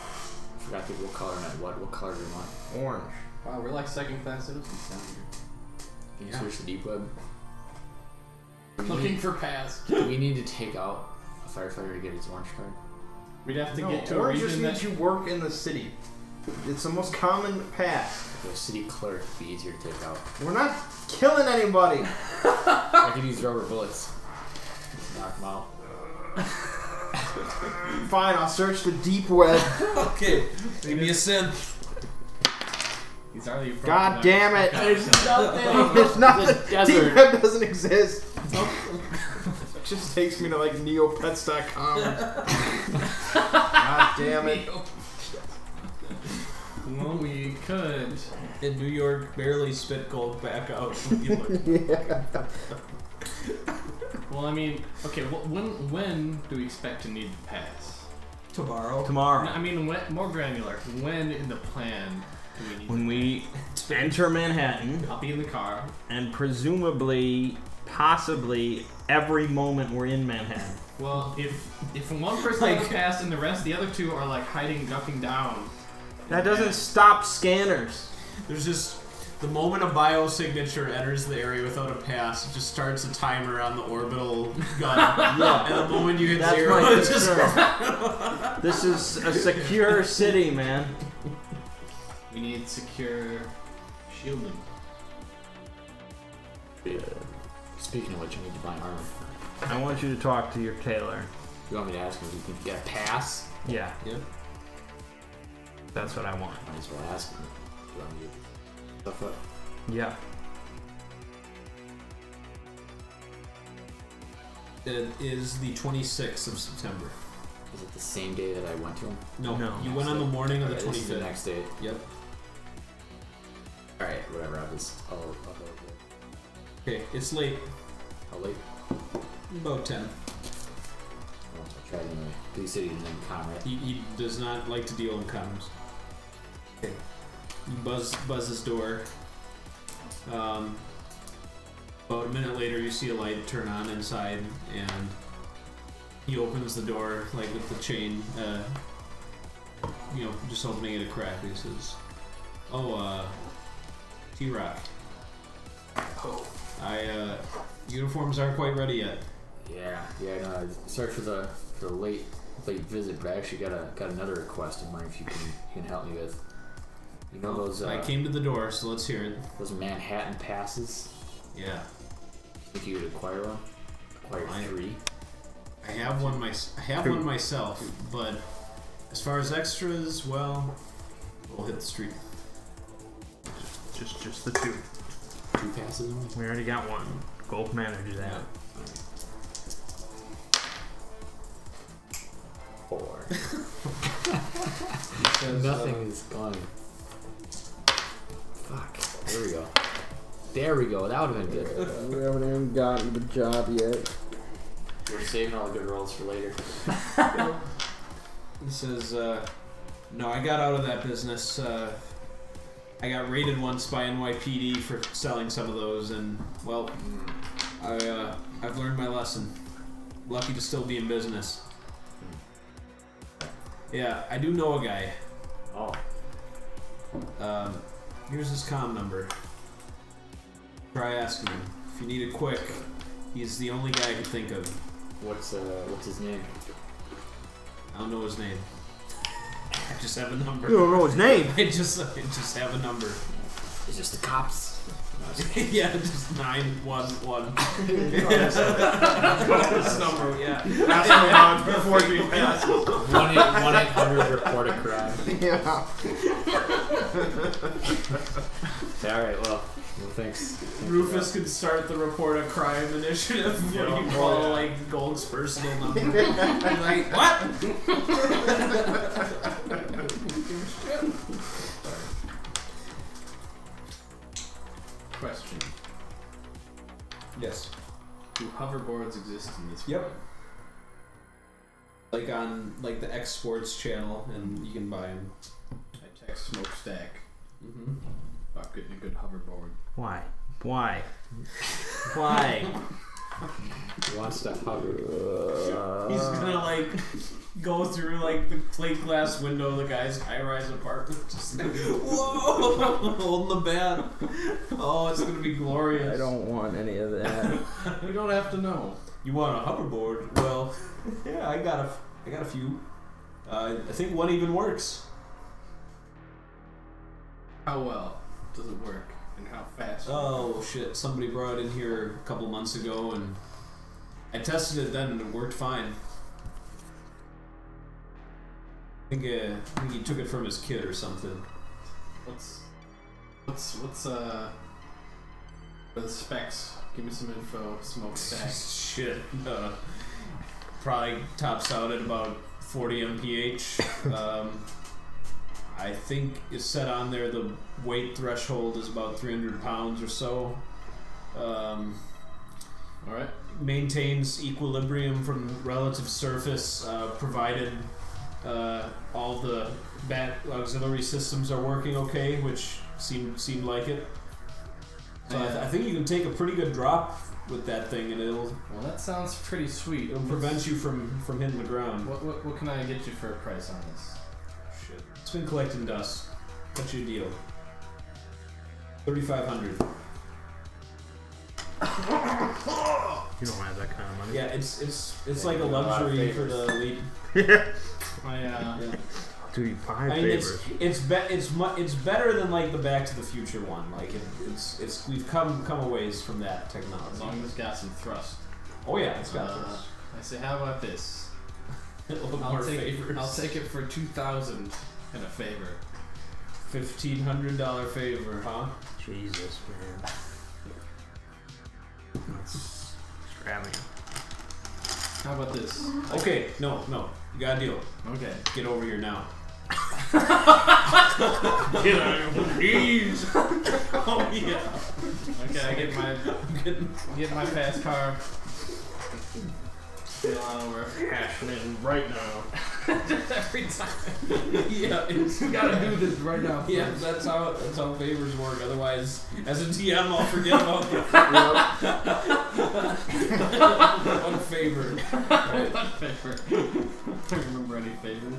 Forgot to what color not what color do we want? Orange. Wow, we're like second class citizens down here. Can you Yeah. search the deep web? Looking for pass. Do we need to take out a firefighter to get his orange card? We'd have to No, get to a orange just region means that. you work in the city. It's the most common pass. Like a city clerk would be easier to take out. We're not killing anybody. I could use rubber bullets. Just knock them out. Fine, I'll search the deep web. Okay, give me a synth. He's already. God damn it! There's There's nothing. The desert. Deep web doesn't exist. It just takes me to like neopets.com. God damn it. Well, we could. In New York, barely spit gold back out. Well, I mean, okay. Well, when do we expect to need the pass? Tomorrow. Tomorrow. No, I mean, when, more granular. When in the plan do we need? When we enter Manhattan, I'll be in the car. and presumably, possibly, every moment we're in Manhattan. Well, if one person has a pass and the rest, the other two are like hiding, ducking down. That doesn't stop scanners. There's just the moment a biosignature enters the area without a pass, it just starts a timer on the orbital gun. Yeah. And the moment you hit That's 0, my it's just concern. This is a secure city, man. We need secure shielding. Speaking of which, I need to buy armor. I want you to talk to your tailor. You want me to ask him if he can get a pass? Yeah, Yep. that's what I want. Might as well ask him. Do you want me to stuff up? Yeah. It is the 26th of September. Is it the same day that I went to him? No, No. you went on the morning of the Alright, this is the 25th. next day. Yep. Alright, whatever. I'll go with it. Okay, it's late. How late? About 10. Well, I'll try it anyway. He said he didn't comment. He does not like to deal in comms. Okay. You buzz his door. About a minute later, you see a light turn on inside, and he opens the door like with the chain, just opening it a crack. He says, "Oh, T-Rock. Oh. Uniforms aren't quite ready yet." Yeah. No, sorry for the late visit, but I actually got another request in mind. If you can help me with. You know those? I came to the door, so let's hear it. Those Manhattan passes. Yeah. Think you would acquire one? Acquire Mine. 3. I have one myself, but as far as extras, well, we'll hit the street. Just the two. 2 passes only. We already got one. Golf manages that. Yeah. 4. Says, Nothing is going. Fuck. There we go. That would have been good. We haven't even gotten the job yet. We're saving all the good rolls for later. He says, "No, I got out of that business. I got raided once by NYPD for selling some of those, and well, I've learned my lesson. Lucky to still be in business. Yeah, I do know a guy. Oh. Here's his comm number. Try asking him. If you need it quick, he's the only guy I can think of. What's his name? I don't know his name. I just have a number. You don't know his name. I just have a number." It's just the cops. Yeah, just 911. This number, yeah. Pass me on before you pass. 1-800 report a crime. Yeah. Alright, well, thanks. Rufus could start the report a crime initiative where you call like Gold's personal number. He's like, what? Question: Yes. do hoverboards exist in this? Yep. Like on the X Sports channel, and you can buy them. I text Smokestack Mm-hmm. about getting a good hoverboard. Why? He wants to hover. He's gonna go through the plate glass window of the guy's high-rise apartment, just whoa, holding the bat. Oh, it's gonna be glorious. I don't want any of that. You don't have to know. You want a hoverboard? Well, yeah, I got a few. I think one even works. How well does it work, and how fast? Oh shit! Somebody brought it in here a couple months ago, and I tested it then, and it worked fine. I think he took it from his kid or something. What's the specs? Give me some info, Smokestack. Shit. Probably tops out at about 40 mph. I think it's set on there. The weight threshold is about 300 pounds or so. All right. Maintains equilibrium from relative surface, provided all the bat auxiliary systems are working okay, which seemed like it. So I think you can take a pretty good drop with that thing, and it'll Well, that sounds pretty sweet. prevent you from hitting the ground. What can I get you for a price on this? Shit. It's been collecting dust. Cut you a deal. 3,500. You don't have that kind of money. Yeah, it's like a luxury for the elite. Yeah. Do you I 5 mean, favors? it's better than like the Back to the Future one. Like it's we've come a ways from that technology. As long as it's got some thrust. Oh yeah, it's got this. I say, how about this? A little I'll more take favors. I'll take it for 2,000 and a favor. $1,500 favor, huh? Jesus, man. That's extravagant. How about this? Okay, no, you got a deal. Okay. Get over here now. Get out of please. Oh yeah. Okay, I get my fast car. Get on over. Happening right now. Every time. Yeah, it's You gotta do this right now. yeah. That's how favors work. Otherwise, as a DM, I'll forget about the one favor. Right. What favor? I don't remember any favors.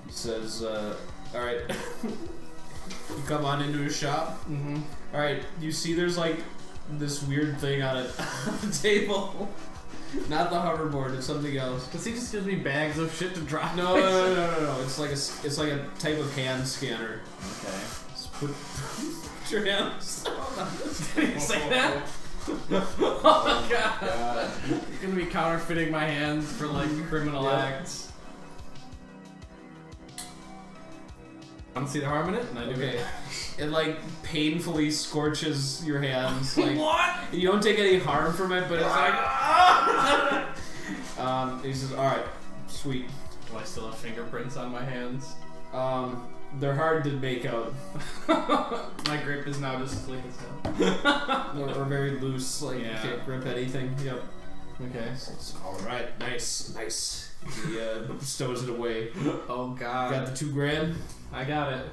He says, "All right." You come on into his shop. Mm-hmm. All right, you see, there's like this weird thing on the table. Not the hoverboard. It's something else. Cause he just gives me bags of shit to drop. No. It's like a type of hand scanner. Okay. Just put your hands. Did he say that? Oh god. You're gonna be counterfeiting my hands for like criminal acts. I don't see the harm in it, and I do Okay. it. It like painfully scorches your hands. Like, What? you don't take any harm from it, but it's like. He says, "All right, sweet. Do I still have fingerprints on my hands? They're hard to make out. My grip is now just like it's Or very loose. Like Yeah. you can't grip anything. Yep. Okay. All right, nice. He stows it away. Oh god. Got the $2,000. I got it.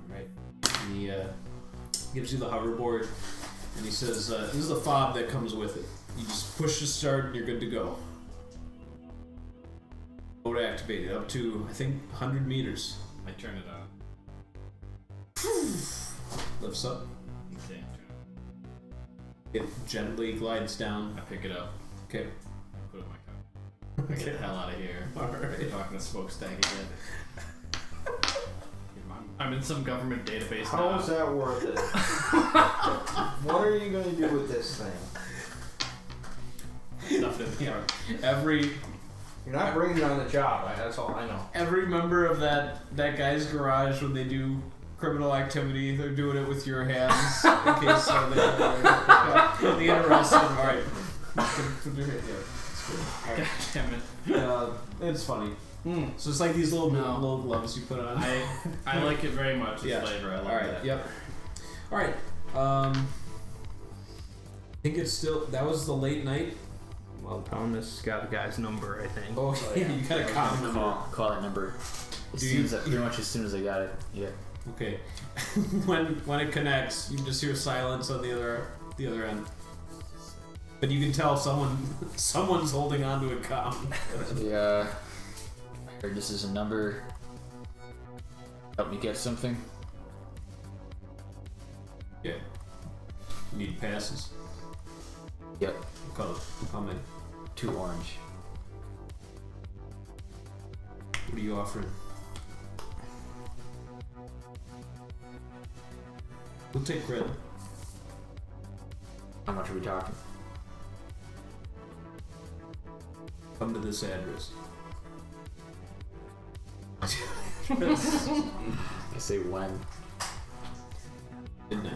Right. And he gives you the hoverboard, and he says, "This is the fob that comes with it. You just push the start, and you're good to go. Mode activated up to I think 100 meters. I turn it on. Lifts up. Okay. It gently glides down. I pick it up. Okay. Put it in my car. I get the hell out of here. Alright. Talking to smokestack again. I'm in some government database How now. is that worth it? What are you gonna do with this thing? Stuff in the car. Every You're not bringing it on the job. That's all I know. every member of that guy's garage, when they do criminal activity, they're doing it with your hands in case they get arrested. All right. Put your hand. Yeah. God damn it. It's funny. Mm. So it's like these little No. little gloves you put on. I like it very much. The Yeah. flavor. I love All right. that. Yep. All right. I think it's still that was the late night. Well, Thomas got the guy's number, I think. Oh, yeah. You got a common number. Call that number. Pretty much as soon as I got it. Yeah. Okay. when it connects, you just hear silence on the other end. But you can tell someone's holding on to a comm. Yeah. I heard this is a number. Help me get something. Yeah. Need passes. Yep. How many? 2 orange. What are you offering? We'll take credit. How much are we talking? Come to this address. I say when. Midnight.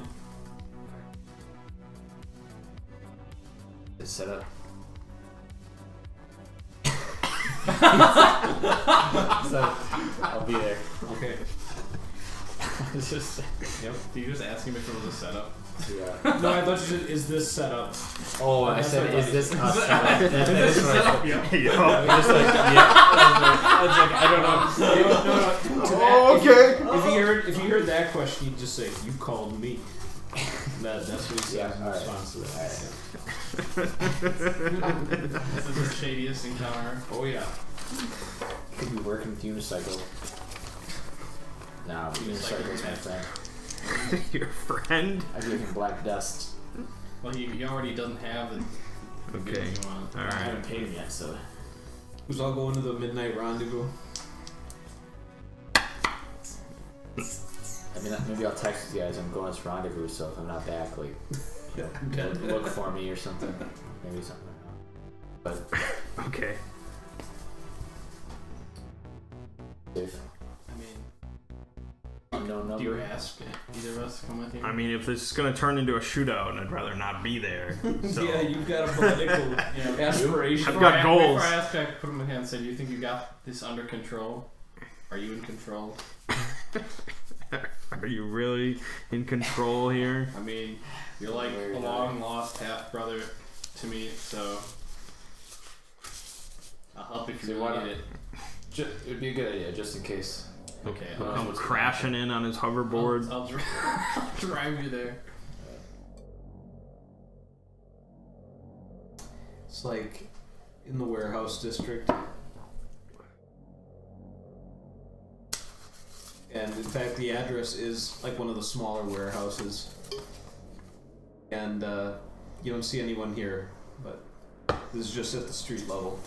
It's set up. So I'll be there. Okay. It's just Yep. Do you just ask him if it was a setup? Yeah. No, I thought you said, is this set up? Oh, I That's said, what I is this thought. us? That is what I said. Yeah. I was like, yeah. I was like, I don't know. No. To that, Oh, okay. If you heard that question, you'd just say, "You called me." That's what he said in alright. response to that. This is the shadiest encounter. Oh yeah. Could be working with unicycle. Nah, unicycle's my friend. Your friend? I give him black dust. Well, he already doesn't have the Okay. goods you want. I Alright. haven't paid him yet, so. Who's all going to the midnight rendezvous? I mean, maybe I'll text you guys. I'm going to this rendezvous, so if I'm not back, like, look for me or something. Maybe something like that. But Okay. if I mean, unknown do you number. ask either of us to come with you? I mean, if this is gonna turn into a shootout, I'd rather not be there. So. Yeah, you've got a political aspiration. I've got goals. Before I ask, I put him in hand and say, "Do you think you got this under control? Are you in control?" Are you really in control here? I mean, you're like Very a long lost half brother to me, so I'll help if So you why really not- need it. It would be a good idea, just in case. Okay, Who knows Come what's crashing in on his hoverboard. I'll drive you there. It's like in the warehouse district. And in fact, the address is like one of the smaller warehouses. And you don't see anyone here, but this is just at the street level.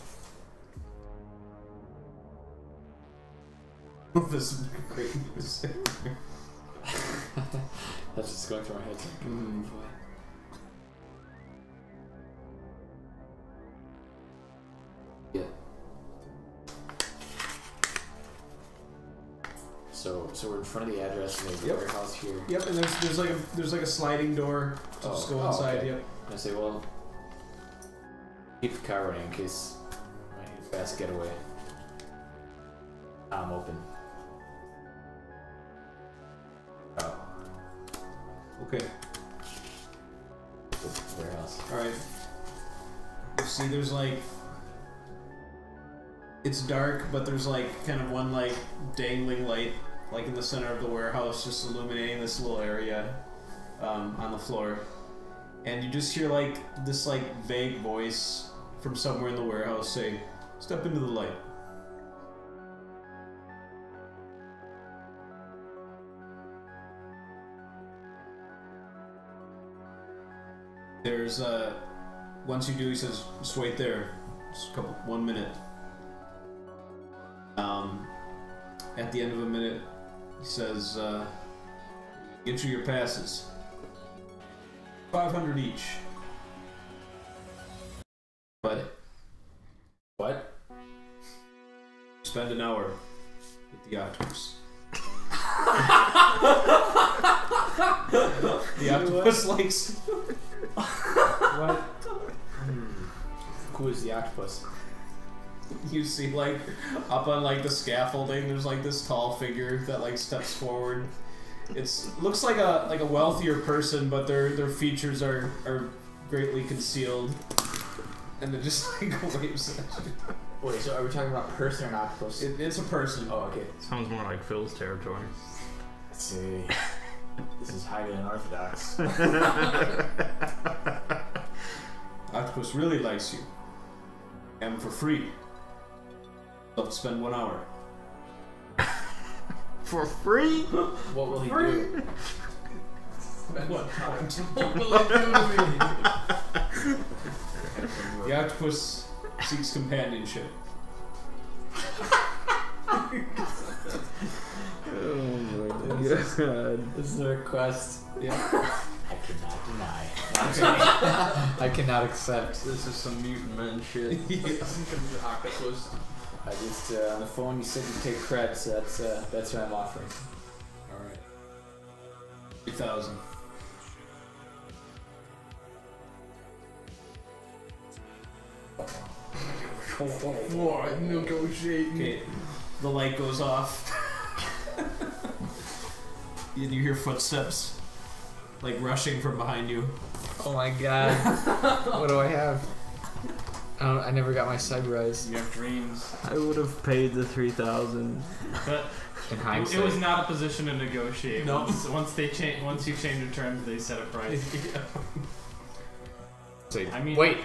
This is great news. That's just going through my head. It's like, boy. Yeah. So we're in front of the address and there's a Yep. warehouse here. Yep, and there's like a sliding door to just go inside. Okay. Yep. And I say, well, keep the car running in case I need a fast getaway. I'm open. Oh, Okay. the warehouse. All right. You see, there's like, it's dark, but there's like kind of one like dangling light, like in the center of the warehouse, just illuminating this little area on the floor, and you just hear like this like vague voice from somewhere in the warehouse say, "Step into the light." There's once you do, he says, "Just wait there, just 1 minute." At the end of a minute, he says, "Get you your passes. 500 each." But What? spend an hour with the octopus. The octopus likes. What? Who is the octopus? You see, like, up on like the scaffolding, there's like this tall figure that like steps forward. Looks like a wealthier person, but their features are greatly concealed, and it just like waves at you. Wait, so are we talking about person or an octopus? It's a person. Oh, okay. Sounds more like Phil's territory. Let's see. This is highly unorthodox. Octopus really likes you, and for free. They'll spend 1 hour. For free? What will he do? What will The octopus seeks companionship. Oh my god. This is a request. Yeah. I cannot deny. I cannot accept. This is some mutant man shit. Octopus. I just on the phone you said you take cred, so that's what I'm offering. All right. 3,000. What? Negotiate. Okay. The light goes off. And you hear footsteps, like rushing from behind you. Oh my god. What do I have? I never got my Cybereyes. You have dreams. I would have paid the 3,000. But In it hindsight. was not a position to negotiate. No. Once you change your terms, they set a price. Say, I mean- wait.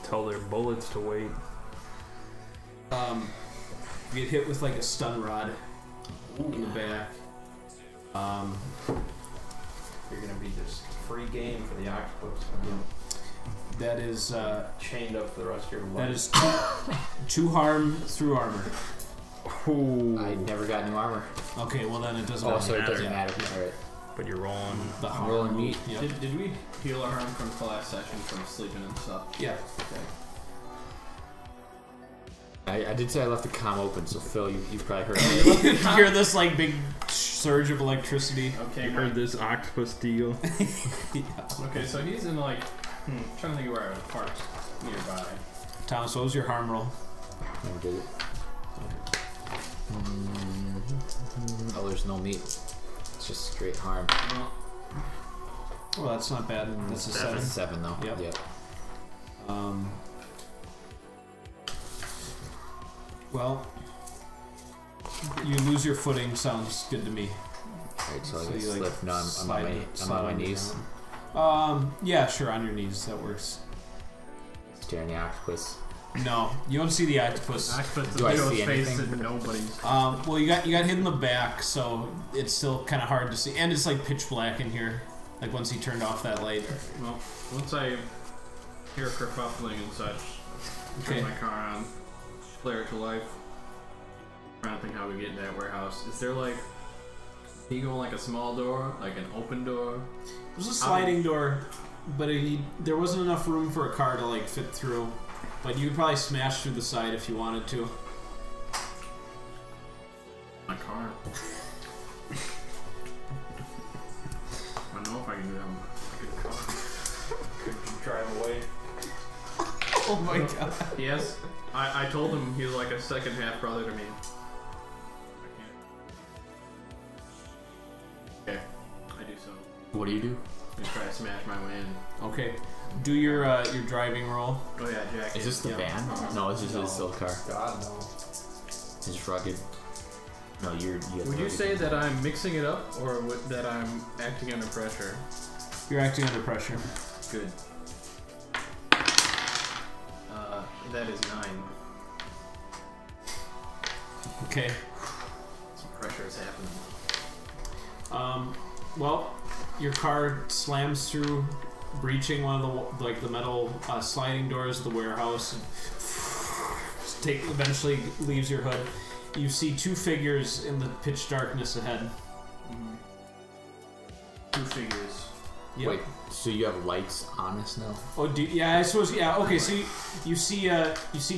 Tell their bullets to wait. You get hit with like a stun rod in the back. You're gonna be just free game for the octopus. That is Chained up for the rest of your life. that is two harm through armor. Ooh. I never got new armor. Okay, well then it doesn't. Oh, so it matter. doesn't matter. Alright. But you're rolling. The I'm harm rolling move. meat. Yep. Did we heal our harm from the last session from sleeping and stuff? Yeah. I did say I left the comm open, so Phil, you've probably heard You me. hear this like big surge of electricity. Okay, You heard this octopus deal. Okay, so he's in like trying to think of where I was parked nearby. Thomas, what was your harm roll? Never did it. Oh, there's no meat. It's just straight harm. Well, that's not bad. That's a Seven. 7. 7 though. Yep. Yep. Well, you lose your footing. Sounds good to me. Alright, so I So guess you, like, slip. No, I'm slide on my on the knees. ground. Yeah, sure, on your knees. That works. Staring the octopus. No, you don't see the octopus. Octopus Do I see face anything? and nobody's. Well, you got hit in the back, so it's still kind of hard to see, and it's like pitch black in here. Like once he turned off that light. Well, once I hear kerfuffling and such, Okay. turn my car on, flare it to life. Trying to think how we get into that warehouse. Is there like, can you go like a small door, like an open door? There's a sliding door, but there wasn't enough room for a car to like fit through. But you could probably smash through the side if you wanted to. My car. I don't know if I can do that with a car. Could you drive away? Oh my god. Yes, I told him he was like a second half brother to me. I can't. Okay, I do so. What do you do? I try to smash my way in. Okay. Do your driving roll. Oh yeah, Jack. Is this the van? No, it's just a still car. God, no. It's just rugged. No, you have Would you rugged. say that I'm mixing it up, or that I'm acting under pressure? You're acting under pressure. Good. That is 9. Okay. Some pressure is happening. Well, your car slams through, breaching one of the metal sliding doors of the warehouse. And eventually leaves your hood. You see 2 figures in the pitch darkness ahead. 2 figures. Yep. Wait, so you have lights on us now? Oh, yeah, I suppose. Yeah. Okay. So you see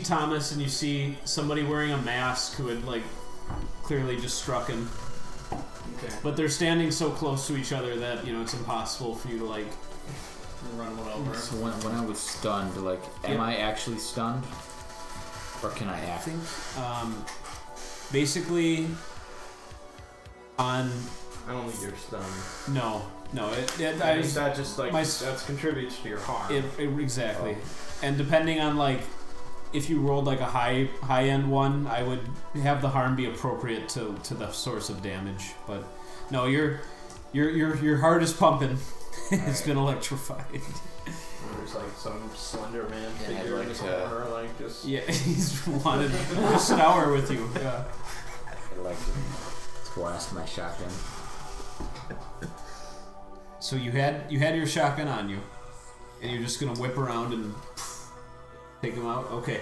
Thomas, and you see somebody wearing a mask who had like clearly just struck him. Okay. But they're standing so close to each other that it's impossible for you to like. Run one over. So when I was stunned, like, am I actually stunned? Or can I act? Basically, on I don't think you're stunned. no. I think that just like that contributes to your harm. Exactly. And depending on like if you rolled like a high end one, I would have the harm be appropriate to the source of damage. But no, your heart is pumping. It's been electrified. There's like some Slender Man Yeah, I'd figure like in the to- corner, like just. Yeah, he's wanted just an hour with you. Yeah. I'd like to blast my shotgun. So you had your shotgun on you, and you're just gonna whip around and take him out. Okay.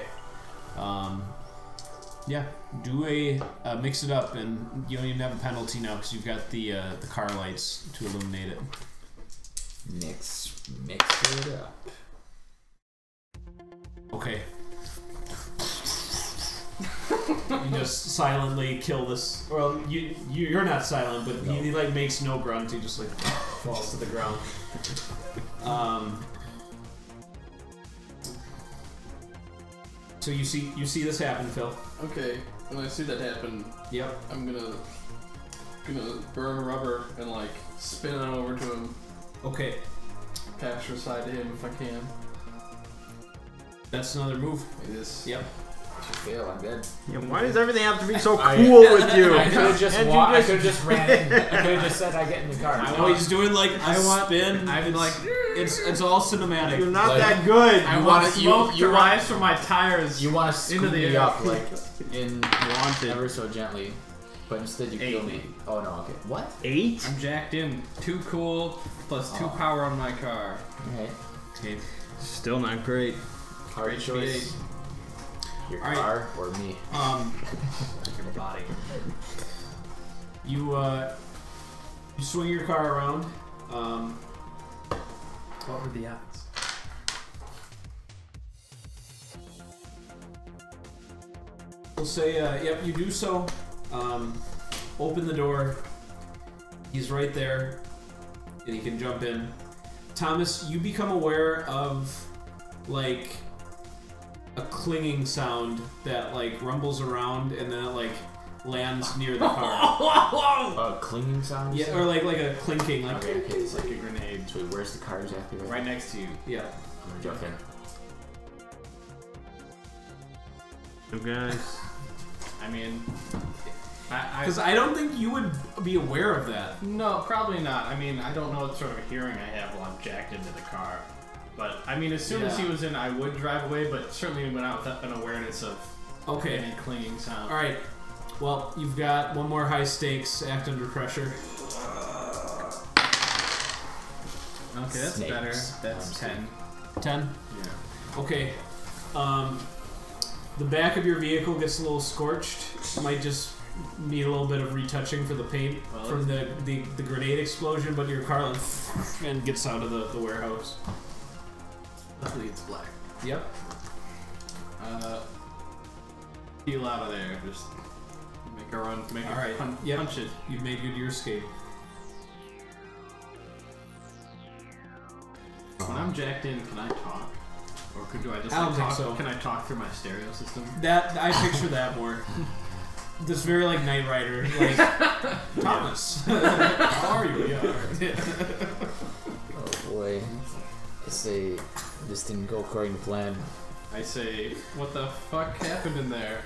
Yeah. Do a mix it up, and you don't even have a penalty now because you've got the car lights to illuminate it. Mix it up. Okay. You just silently kill this. Well, you're not silent, but he like makes no grunt. He just like falls to the ground. So you see this happen, Phil. Okay, when I see that happen, Yep. I'm gonna gonna burn rubber and like spin on over to him. Okay, Pasture side to him if I can. that's another move. Like this. Yep. If you fail, I'm dead. Yeah, why does everything have to be so I- cool with you? I could have just And you walked. I just- could have just ran in. I could have just said I get in the car. No, he's doing like a spin. I'm like, It's all cinematic. You're not Like- that good. I You want wanna- smoke you to want- rise from my tires. You want to scoop Into the me air. up like in Wanted. ever so gently, but instead you kill me. Oh no. Okay. What? 8? I'm jacked in. 2 cool plus 2 Oh. power on my car. Okay. Okay. Still not great. Hard HB8. choice. Your All right. car or me? Your body. You swing your car around. What were the odds? We'll say, yep, you do so. Open the door. He's right there, and he can jump in. Thomas, you become aware of, like, a clinging sound that, like, rumbles around, and then it, like, lands near the car. Clinging sound? you Yeah, said? or, like a clinking, like, Okay, okay. It's like a grenade. So where's the car exactly? Right next to you. yeah. I'm gonna jump in. So guys, I mean, Because I don't think you would be aware of that. no, probably not. I mean, I don't know what sort of hearing I have while I'm jacked into the car. But, I mean, as soon as he Yeah. was in, I would drive away, but certainly went out with an awareness of Okay. any clinging sound. Alright. Well, you've got one more high stakes, act under pressure. Okay, that's Snakes. better. That's 10. 10? Yeah. Okay. The back of your vehicle gets a little scorched. Might just need a little bit of retouching for the paint Well, from the grenade explosion, but your car like, and gets out of the warehouse. Luckily it's black. Yep. Peel out of there. Just make a run. Make All right. a Yep. punch it. You've made good your escape. When I'm jacked in, can I talk? Or do I just I don't like, think talk? so. Can I talk through my stereo system? That I picture that more. This very like Knight Rider, like Thomas. How are you? Yeah. Oh boy. I say this didn't go according to plan. I say, what the fuck happened in there?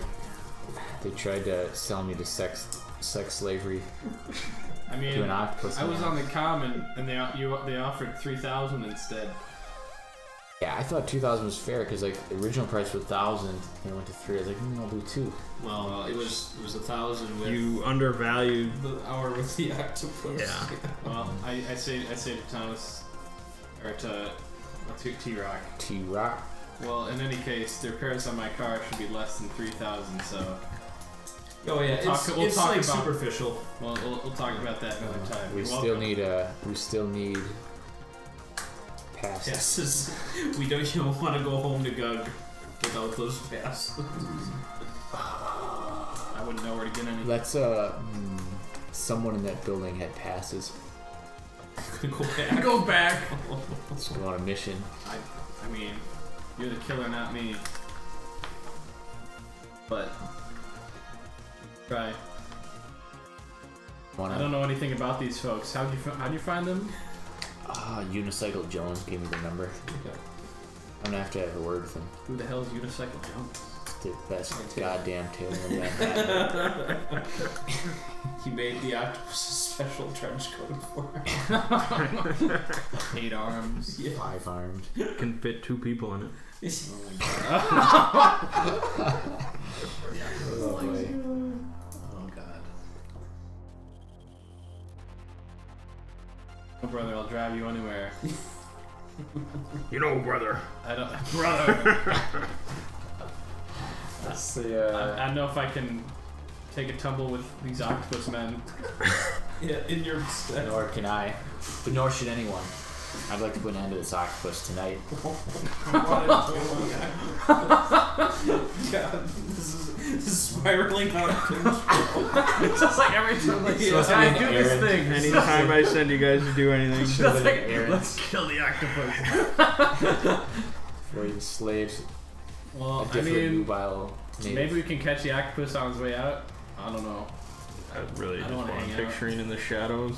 They tried to sell me to sex slavery I to mean, an octopus. I was man. on the comm and they offered 3,000 instead. Yeah, I thought 2,000 was fair because like the original price was 1,000 and it went to 3. I was like, I'll do 2. Well, it was 1,000 with you undervalued. the hour with the octopus. Yeah. Well, I say to Thomas, or to T-Rock. T-Rock. Well, in any case, the repairs on my car should be less than 3,000. So, Oh yeah, We'll it's talk like about- superficial. well, we'll talk about that another time. We You're still welcome. need passes. Passes. You don't want to go home to Gug without those passes. I wouldn't know where to get any. Let's someone in that building had passes. Gonna go back. Go back. Let's go on a mission. I mean, you're the killer, not me. But try. I don't know anything about these folks. How'd you find them? Unicycle Jones gave me the number. I'm gonna have to have a word with him. Who the hell is Unicycle Jones? The best goddamn tailor I've had. He made the octopus special trench coat for him. 8 arms. Yeah. 5 armed. Can fit 2 people in it. Oh my god. Oh boy. Oh god. Oh brother, I'll drive you anywhere. You know, brother. I don't, brother. That's the I know if I can take a tumble with these octopus men. Yeah, in your stead. nor can I. But nor should anyone. I'd like to put an end to this octopus tonight. God, this is spiraling out of control. It's just like every time, like, Supposed to I be do an this errand. thing. Anytime I send you guys to do anything. Should've Just been like, an errand. let's kill the octopus. For you slaves. Well, A I different mean, nubile native. maybe we can catch the octopus on his way out. I don't know. I really I just don't want wanna hang out. picturing in the shadows.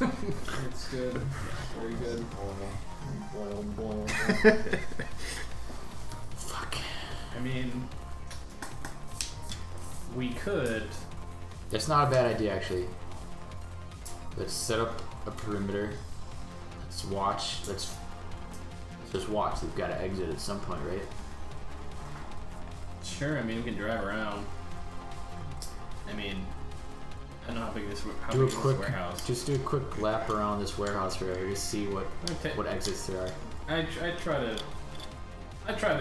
It's good. Very good. Fuck. I mean, we could. That's not a bad idea, actually. Let's set up a perimeter. Let's watch. Let's just watch. They've got to exit at some point, right? Sure. I mean, we can drive around. I mean, I don't know how big this Do a this quick, warehouse. just do a quick lap around this warehouse here, just see what Okay. exits there are. I try to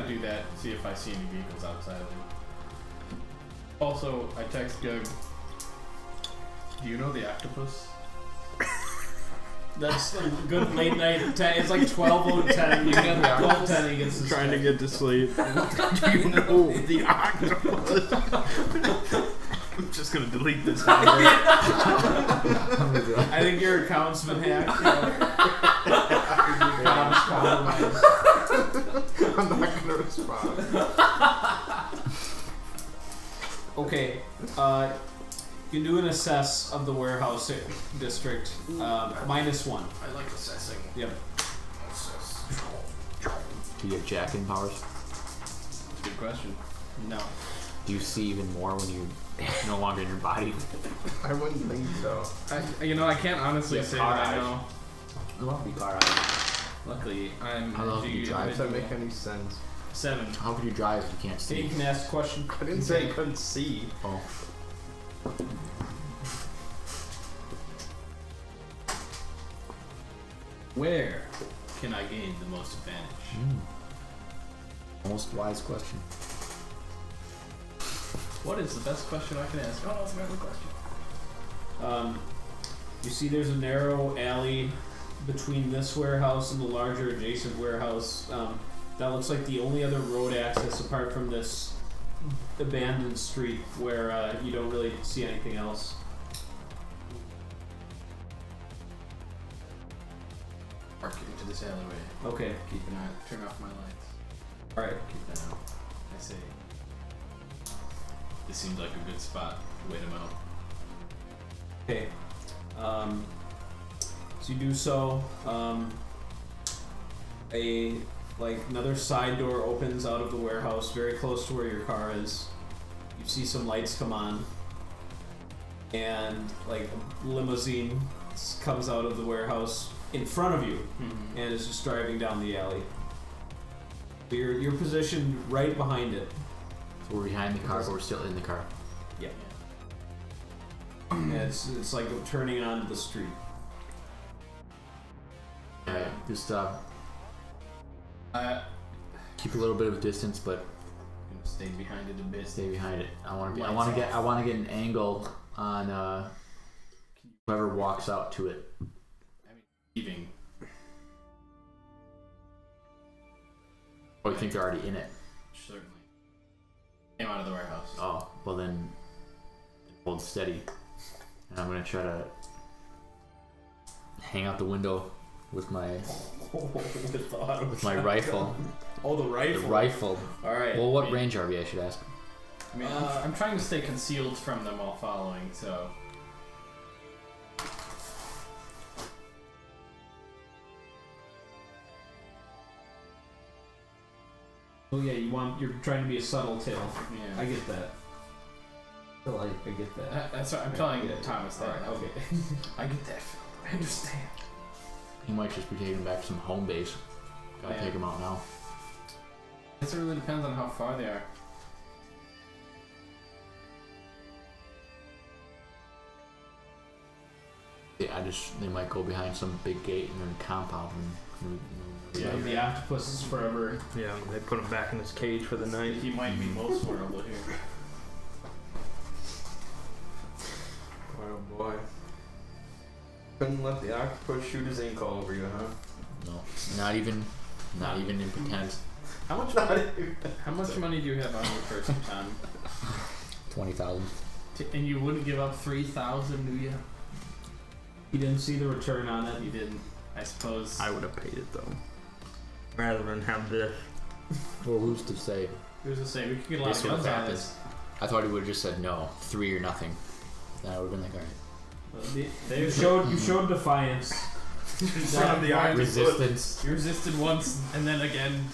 do that. See if I see any vehicles outside of it. Also, I text Gug. Do you know the octopus? That's a good late night. It's like 12:10. You get 12:10. He gets his Trying to text. get to sleep. Do you know the octopus? I'm just gonna delete this number. I think your account's been hacked. Your account's compromised. I'm not gonna respond. Okay. You can do an assess of the warehouse district. -1. I like assessing. Yep. Do you have jacking powers? Good question. No. Do you see even more when you're no longer in your body? I wouldn't think so. I can't honestly say car that I eyes. know. I won't be car eyes. Luckily, I'm. How long do you drive? Does that make any sense? 7. How could you drive if you can't Okay, you see? can ask a question. I didn't say I couldn't see. Oh. Where can I gain the most advantage? Most wise question. What is the best question I can ask? Oh, no, it's a good question. You see there's a narrow alley between this warehouse and the larger adjacent warehouse. That looks like the only other road access apart from this abandoned street where you don't really see anything else. Park into this alleyway. Okay. Keep an eye. Turn off my lights. Alright. Keep that out. I say. This seems like a good spot. Wait them out. Okay. So you do so. Another side door opens out of the warehouse, very close to where your car is. You see some lights come on, and like a limousine comes out of the warehouse in front of you, and is just driving down the alley. You're positioned right behind it. So we're behind the car, but we're still in the car. Yeah. And it's like turning onto the street. Yeah, just I keep a little bit of a distance, but stay behind it a bit. stay behind it. I want to Lights get off. an angle on whoever walks out to it. I mean, leaving. Oh, you think they're already in it? Certainly. Came out of the warehouse. Oh, well then hold steady. And I'm gonna try to hang out the window with my rifle. Oh, the The rifle. rifle. All right. Well, what range are we? I should ask. I mean, I'm trying to stay concealed from them while following, so. Oh yeah, you're trying to be a subtle tail. Yeah. I get that. I get that. That's what I'm telling Yeah, Thomas that. alright, okay. I get that, Phil. I understand. He might just be taking back some home base. Gotta Yeah. take him out now. I guess it really depends on how far they are. Yeah, they might go behind some big gate and then compound and Yeah, the octopus is forever. Yeah, they put him back in his cage for the night. He might be most vulnerable here. Oh boy. Couldn't let the octopus shoot his ink all over you, huh? no, not even in pretend. How much? How much money do you have on your person, Tom? 20,000. And you wouldn't give up 3,000, do you? You didn't see the return on it. You didn't, I suppose. I would have paid it though, rather than have this. Well, who's to say? Who's to say we could get a lot This of would guns out of happen. this? I thought he would have just said no, 3 or nothing. Then I would have been like, alright. You showed defiance. Resistance. You resisted once and then again.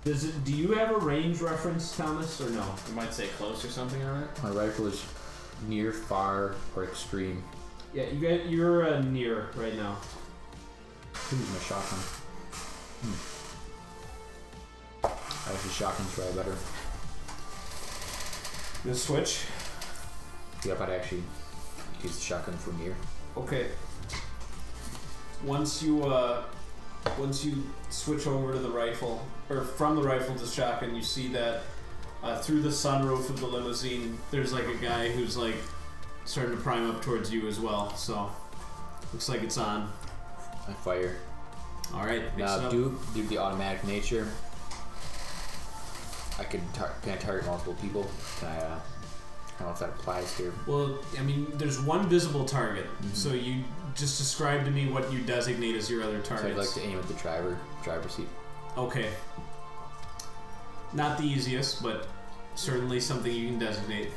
Do you have a range reference, Thomas, or no? You might say close or something on it. My rifle is near, far, or extreme. Yeah, you're near right now. Use my shotgun. I wish the shotgun's probably better. The switch. Yep, I'd actually use the shotgun for near. Okay. Once you switch over to the rifle, or from the rifle to shotgun, you see that through the sunroof of the limousine, there's like a guy who's like starting to prime up towards you as well. So looks like it's on. I fire. All right. Mix it Now, up. due to the automatic nature, can I target multiple people? Can I? I don't know if that applies here. Well, I mean, there's one visible target, so you just describe to me what you designate as your other So I'd targets. like to aim at the driver's seat. Okay. Not the easiest, but certainly something you can designate.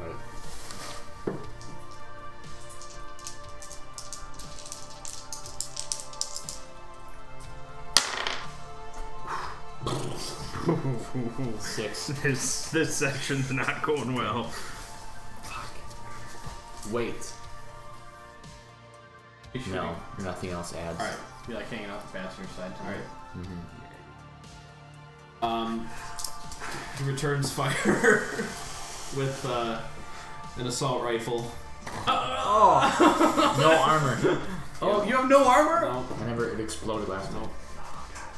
Alright. Six. This section's not going well. Wait. You should No, nothing else adds. Alright. Be like hanging off the passenger side. Alright. Mm-hmm. He returns fire with an assault rifle. No armor. Oh, you have no armor? No. It exploded last night.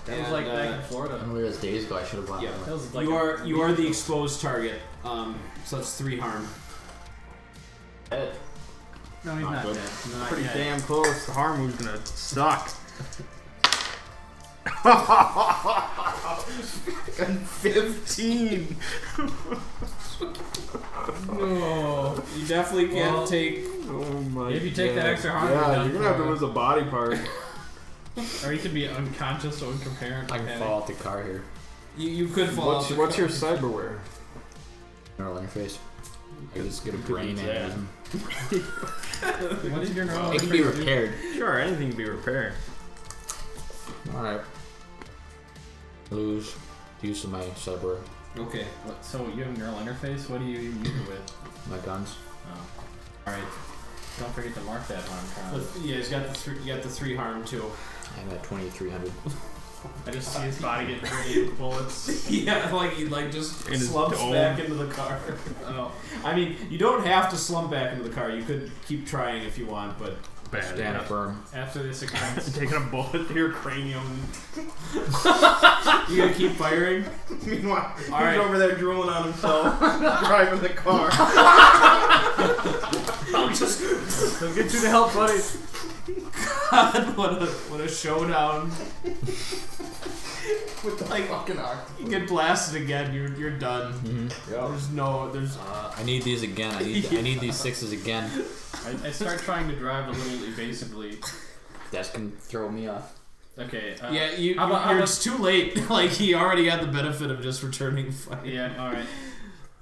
That was And, like back in I Florida. remember it was days ago. I should have bought Yeah. armor. That was like You are the exposed target. So that's 3 harm. No, he's Not not good. dead. Not Pretty yet. damn close. The Harmu's gonna suck. 15. No. You definitely can't Well, take. Oh my. If you take that extra harm, Yeah, you're gonna have to lose a body part. Or you could be unconscious or incoherent. I can panic. fall out the car here. You could fall What's off. what's your cyberware? Neural interface. I just get a brain do that. aneurysm. What did your neural It can be interface do? repaired. Sure, anything can be repaired. Alright. Lose use of my cyberware. Okay. What, so you have a neural interface? What do you use it with? My guns. Oh. All right. Don't forget to mark that harm count. Yeah, he's got the 3. You got the 3 harm too. I'm at 2300. I just see his body get grenaded with bullets. Yeah, like he just In his slumps dome. back into the car. Oh. I mean, you don't have to slump back into the car. You could keep trying if you want, but Bad. Stand Yeah. firm. After this occurrence, Taking a bullet to your cranium. you gotta keep firing. Meanwhile, he's right. over there drooling on himself, driving the car. I'll just He'll get you to help, buddy. God, what a showdown. With the Like, fucking you get blasted again, you're done. Mm-hmm. There's I need these again. I need these 6s again. I start trying to drive a little evasively. That's gonna throw me off. Okay. yeah, it's too late. Like he already had the benefit of just returning fire. Yeah. All right.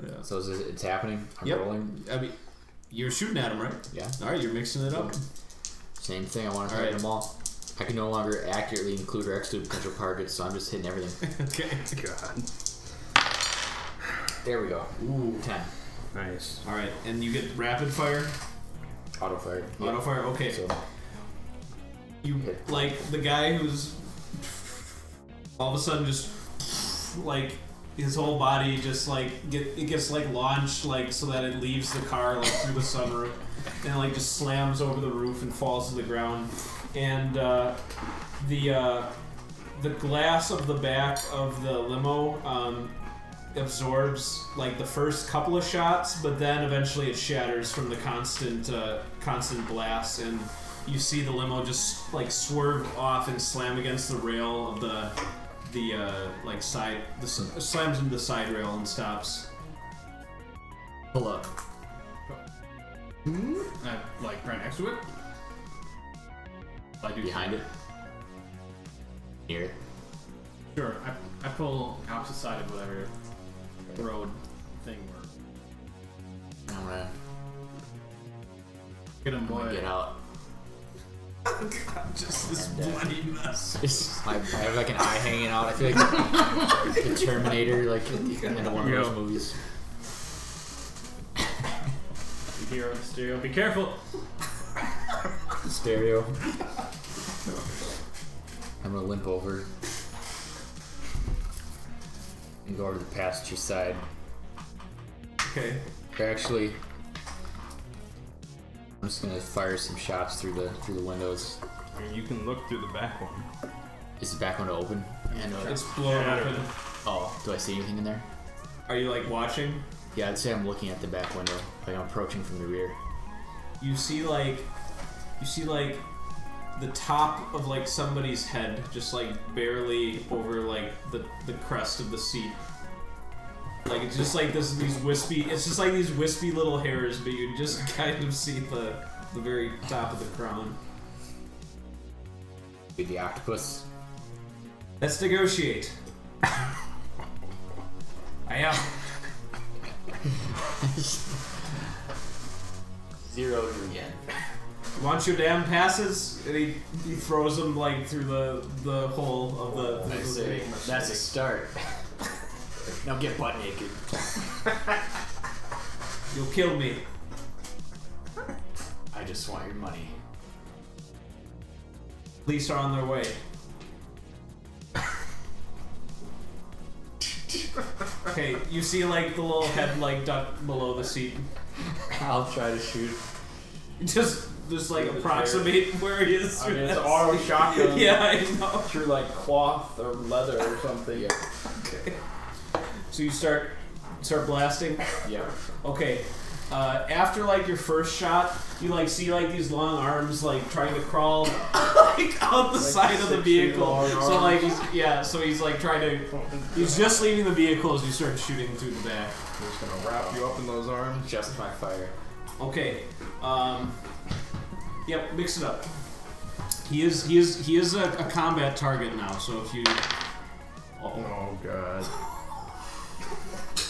Yeah. So it's happening. I'm Yep. rolling. I mean, you're shooting at him, right? Yeah. All right, you're mixing it up. Same thing. I want to All target right. them all. I can no longer accurately include or exclude potential targets, so I'm just hitting everything. Okay. God. There we go. Ooh. 10. Nice. All right, and you get rapid fire. Auto fire. Auto fire. Okay. So You like the guy who's all of a sudden just like his whole body just like gets like launched like so that it leaves the car like through the sunroof and like just slams over the roof and falls to the ground and the glass of the back of the limo absorbs like the first couple of shots, but then eventually it shatters from the constant blast, and you see the limo just like swerve off and slam against the rail of the like side. Slams into the side rail and stops. pull up. Like right next to it. I do Behind it. Near it. Sure. I pull opposite side of whatever road thing we're Get him, boy. Get out. Just this And, bloody mess. I have like an eye hanging out. I feel like the Terminator, like in one of those movies. You hear the stereo. Be careful. Stereo. I'm gonna limp over and go over to the passenger side. Okay. Actually, I'm just gonna fire some shots through the windows. I mean, you can look through the back one. Is the back window open? And It's blown open. oh, do I see anything in there? Are you like watching? Yeah, I'd say I'm looking at the back window, like I'm approaching from the rear. You see like the top of like somebody's head, just like barely over like the crest of the seat. Like it's just like these wispy. It's just like these wispy little hairs, but you just kind of see the very top of the crown. Be the octopus. Let's negotiate. I am. 0 to yen. You want your damn passes? And he throws them like through the hole of the. I say that's a start. Now get butt naked. You'll kill me. I just want your money. Police are on their way. Okay, you see like the little head like duck below the seat. I'll try to shoot. Just like approximate where he is. I mean, through it's that auto seat. shotgun. Yeah, I know. Through like cloth or leather or something. Yeah. Okay. So you start blasting. Yeah. Okay. After like your first shot, you like see like these long arms like trying to crawl like out the side of the 6 feet vehicle. long So arms. like he's like trying to. He's just leaving the vehicle as you start shooting through the back. I'm just gonna wrap you up in those arms. Just my fire. Okay. Yep. Mix it up. He is a combat target now. So if you. Oh god.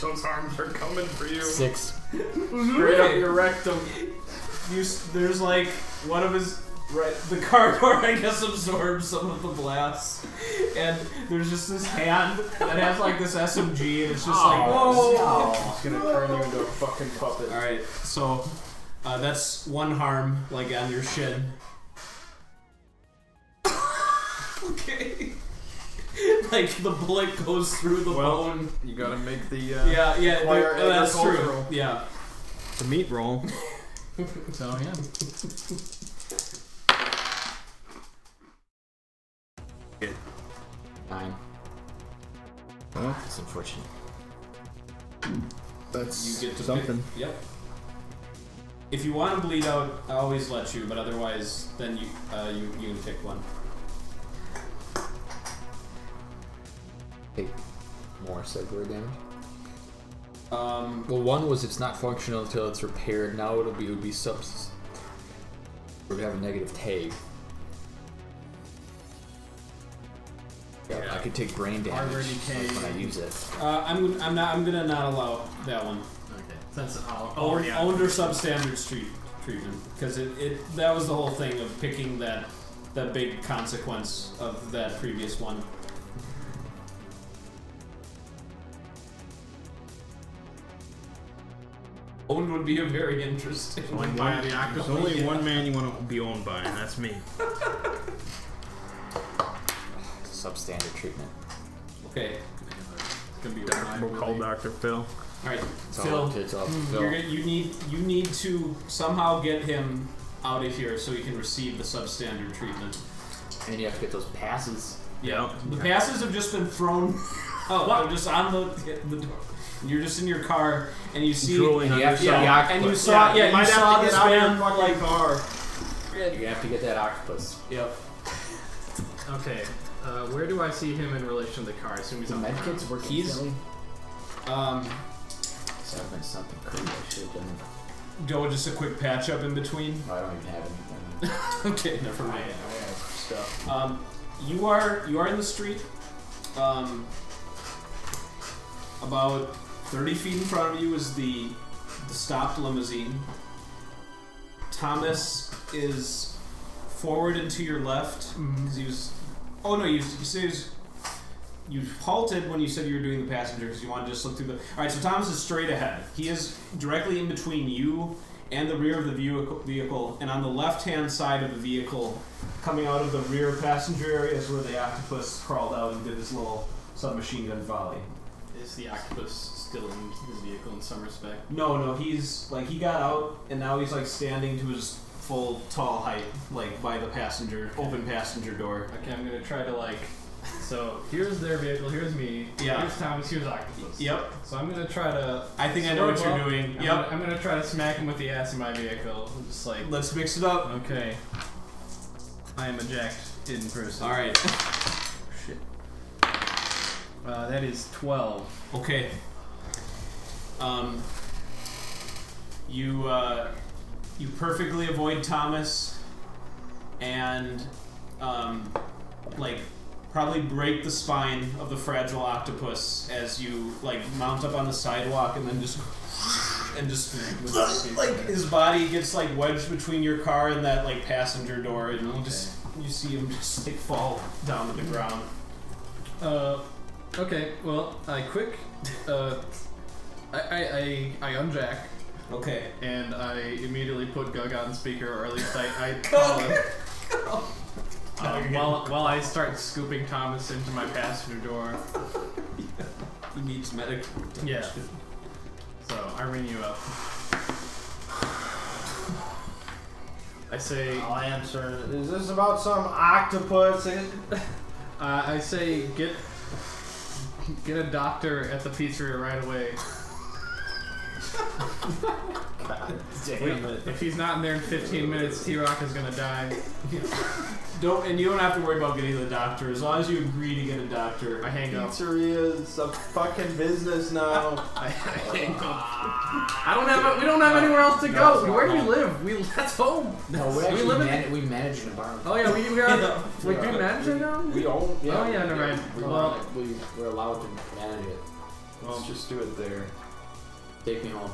Those arms are coming for you. 6. Straight up your rectum. There's like one of his the car door I guess absorbs some of the blasts, and there's just this hand that has like this SMG, and it's just like whoa. It's gonna turn you into a fucking puppet. All right, so that's one harm like on your shin. Okay. Like the bullet goes through the bone. You gotta make the Yeah, fire that's true. agricultural. Yeah. The meat roll. So yeah. Good. 9. Well, That's unfortunate. that's You get to something. Pick, yep. If you want to bleed out, I always let you, but otherwise, then you can pick one. Take more cyber damage. Um, Well, one was it's not functional until it's repaired. Now it would be subs. We're gonna have a negative tag. Yeah, I could take brain damage Already like, when I use it. I'm gonna not allow that one. Okay. Since I'll Owned already or substandard treatment, because that was the whole thing of picking that big consequence of that previous one. Owned would be a very interesting. Owned by the There's octopus. only one man you want to be owned by, and that's me. Substandard treatment. Okay. It's gonna be We'll call Dr. Phil. All right, It's all Phil. up to Phil. You need to somehow get him out of here so he can receive the substandard treatment. And then you have to get those passes. Yeah. The passes have just been thrown. Oh, they're just on the door. You're just in your car and you see. Drooling And you on have to yourself. get the octopus. And you saw. Yeah, you might you have saw to this get out of your man fucking like. car. You have to get that octopus. Yep. Okay. Where do I see him in relation to the car? I assume he's The on the medkits ground. work He's- instantly. So That been something crazy I should have done. go just a quick patch up in between. Oh, I don't even have anything. Okay, never mind. Stuff. You are in the street. About 30 feet in front of you is the stopped limousine. Thomas is forward and to your left because he was. Oh no, you said he was. You halted when you said you were doing the passenger because you wanted to just look through the. All right, so Thomas is straight ahead. He is directly in between you and the rear of the vehicle, and on the left-hand side of the vehicle, coming out of the rear passenger area, is where the octopus crawled out and did his little submachine gun volley. Is the octopus still in his vehicle in some respect? No, he's like he got out and now he's like standing to his full tall height, like by the open passenger door. Okay, I'm gonna try to like. So here's their vehicle. Here's me. Yeah. Here's Thomas. Here's octopus. Yep. So I'm gonna try to. I think I know what you're doing. I'm gonna try to smack him with the ass in my vehicle. I'm just like. Let's mix it up. Okay. I am a jacked in person. All right. Shit. That is 12. Okay. You perfectly avoid Thomas, and like probably break the spine of the fragile octopus as you like mount up on the sidewalk, and then just like his body gets like wedged between your car and that like passenger door, and you see him just like fall down to the ground. Okay. Well, I unjack. Okay. And I immediately put Gug on speaker, or at least I call him. While I start scooping Thomas into my passenger door. He needs medical attention. Yeah. So I ring you up. I say. I'll answer. Is this about some octopus? I say get a doctor at the pizzeria right away. God damn it. If he's not in there in 15 minutes, T-Rock is gonna die. You don't have to worry about getting the doctor as long as you agree to get a doctor. I hang up. Pizzeria is a fucking business now. I hang up. We don't have anywhere else to go. Where do we live? That's home. No, we actually we manage an environment. Oh yeah, we are the. Wait, do you manage it now? We own. Yeah, Oh yeah, never mind. Well, We're allowed to manage it. let's just do it there. Take me home.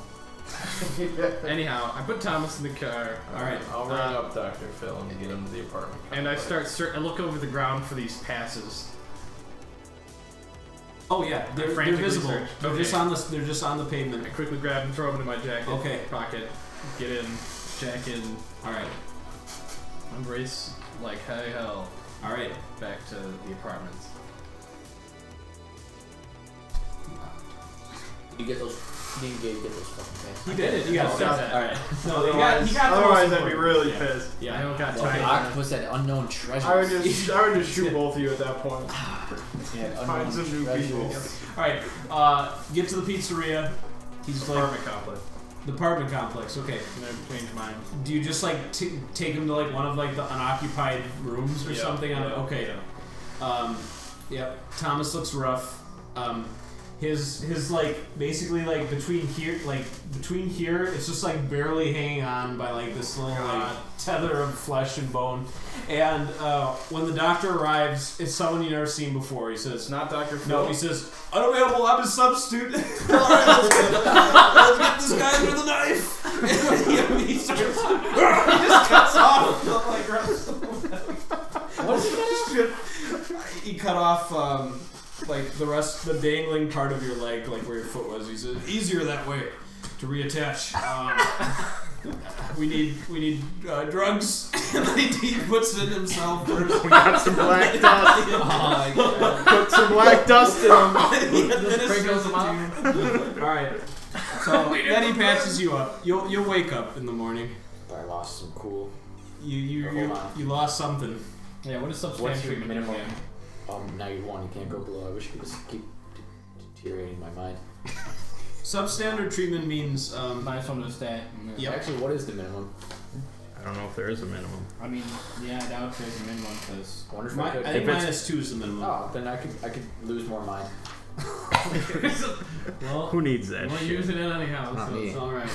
anyhow, I put Thomas in the car. All right, I'll ring up Dr. Phil and get him to the apartment. And I start. I look over the ground for these passes. Oh yeah, they're frantically visible. search. They're Okay. just on the I pavement. quickly grab and throw them in my jacket. Okay. Pocket. Get in. Jack in. All right. Embrace like hell. All right. Back to the apartments. You get those. You didn't get those fucking passes. He did it. You got Oh, stuff. okay. All right. No, he got. Otherwise, the I'd most be really important. pissed. I don't got Well, the time. octopus had unknown treasures. I would just shoot both of you at that point. Yeah, Find some new people. All right. Get to the pizzeria. He's like Apartment complex. the apartment complex. Okay. I'm gonna change mine. Do you just like take him to like one of like the unoccupied rooms or Yeah, something? yeah, Okay. yeah. Yep. Thomas looks rough. His like basically like between here it's just like barely hanging on by like this little like tether of flesh and bone. And when the doctor arrives, it's someone you've never seen before. He says, It's not Dr. Phil. "No," he says, "Unavailable. I'm his substitute." All right, let's get this guy with a knife. And he starts. He just cuts off. What is it? He cut off like the dangling part of your leg, like where your foot was. He said, "Easier that way to reattach. We need drugs." And then he puts it in himself first. We got some black dust. Put some black dust in him. Sprinkles them up. All right. So then he patches you up. You'll wake up in the morning. I lost some cool. You Hold on. lost something. Yeah, what is substandard What's your treatment minimum? again? Now you're one. You can't go below. I wish you could just keep deteriorating my mind. Substandard treatment means Minus one to the stat. Yep. Actually, what is the minimum? I don't know if there is a minimum. I mean, yeah, I doubt there's a minimum because. I wonder if I I could. think it's- -2 is the minimum. Oh, then I could lose more mind. Well, Who needs that we're shit? using it anyhow, Not so me. it's all right.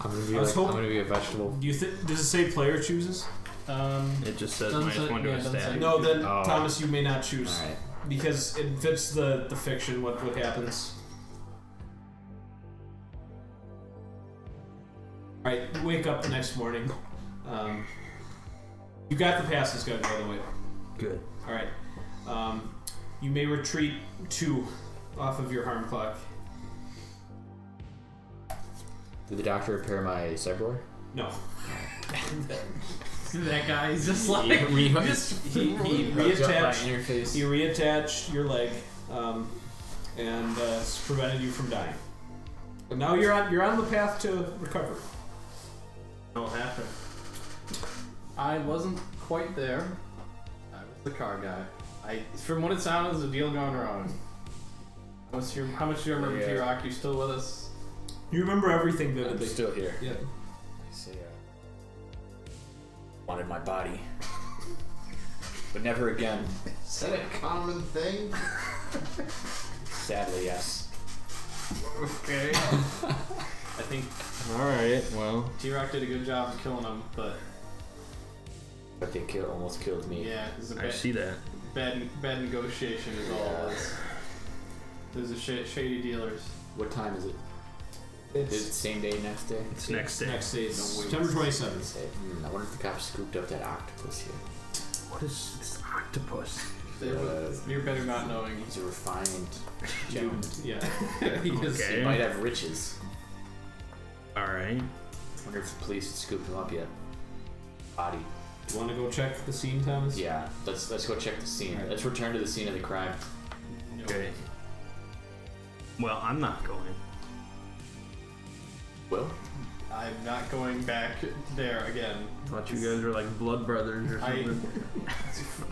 I'm gonna be I was hoping- I'm gonna be a vegetable. Do you does it say player chooses? It just says Doesn't minus say- 1 to yeah, a doesn't stat. say- No, then Oh. Thomas, you may not choose All right. because it fits the fiction. What happens? Alright, you wake up the next morning. You got the passes gun, by the way. Good. Alright. You may retreat 2 off of your harm clock. Did the doctor repair my cyborg? No. That guy is just like He Hooked up my reattached. interface. He reattached your leg, and it's prevented you from dying. But now you're on the path to recovery. Don't happen. I wasn't quite there. I was the car guy. From what it sounds, there's a deal gone wrong. How much do you remember, T-Rock? You still with us? You remember everything I'm vividly. still here. Yeah. I say, wanted my body. But never again. Is that a common thing? Sadly, yes. Okay. I think Alright, well. T-Rock did a good job of killing him, but But they almost killed me. yeah, it's a I bad, see that. bad negotiation is all it is. There's a shady dealers. What time is it? Is it It's same day, next day? It's next day. next day. It's No, wait. September 27th. Say, I wonder if the cops scooped up that octopus here. What is this octopus? You're better not knowing. He's a refined Dude, gentleman. yeah. He is. Okay. He might have riches. Alright. I wonder if the police had scooped him up yet. Body. You want to go check the scene, Thomas? Yeah, let's go check the scene. Alright. Let's return to the scene of the crime. Okay. Well, I'm not going. Will? I'm not going back there again. Thought you guys were like blood brothers or something.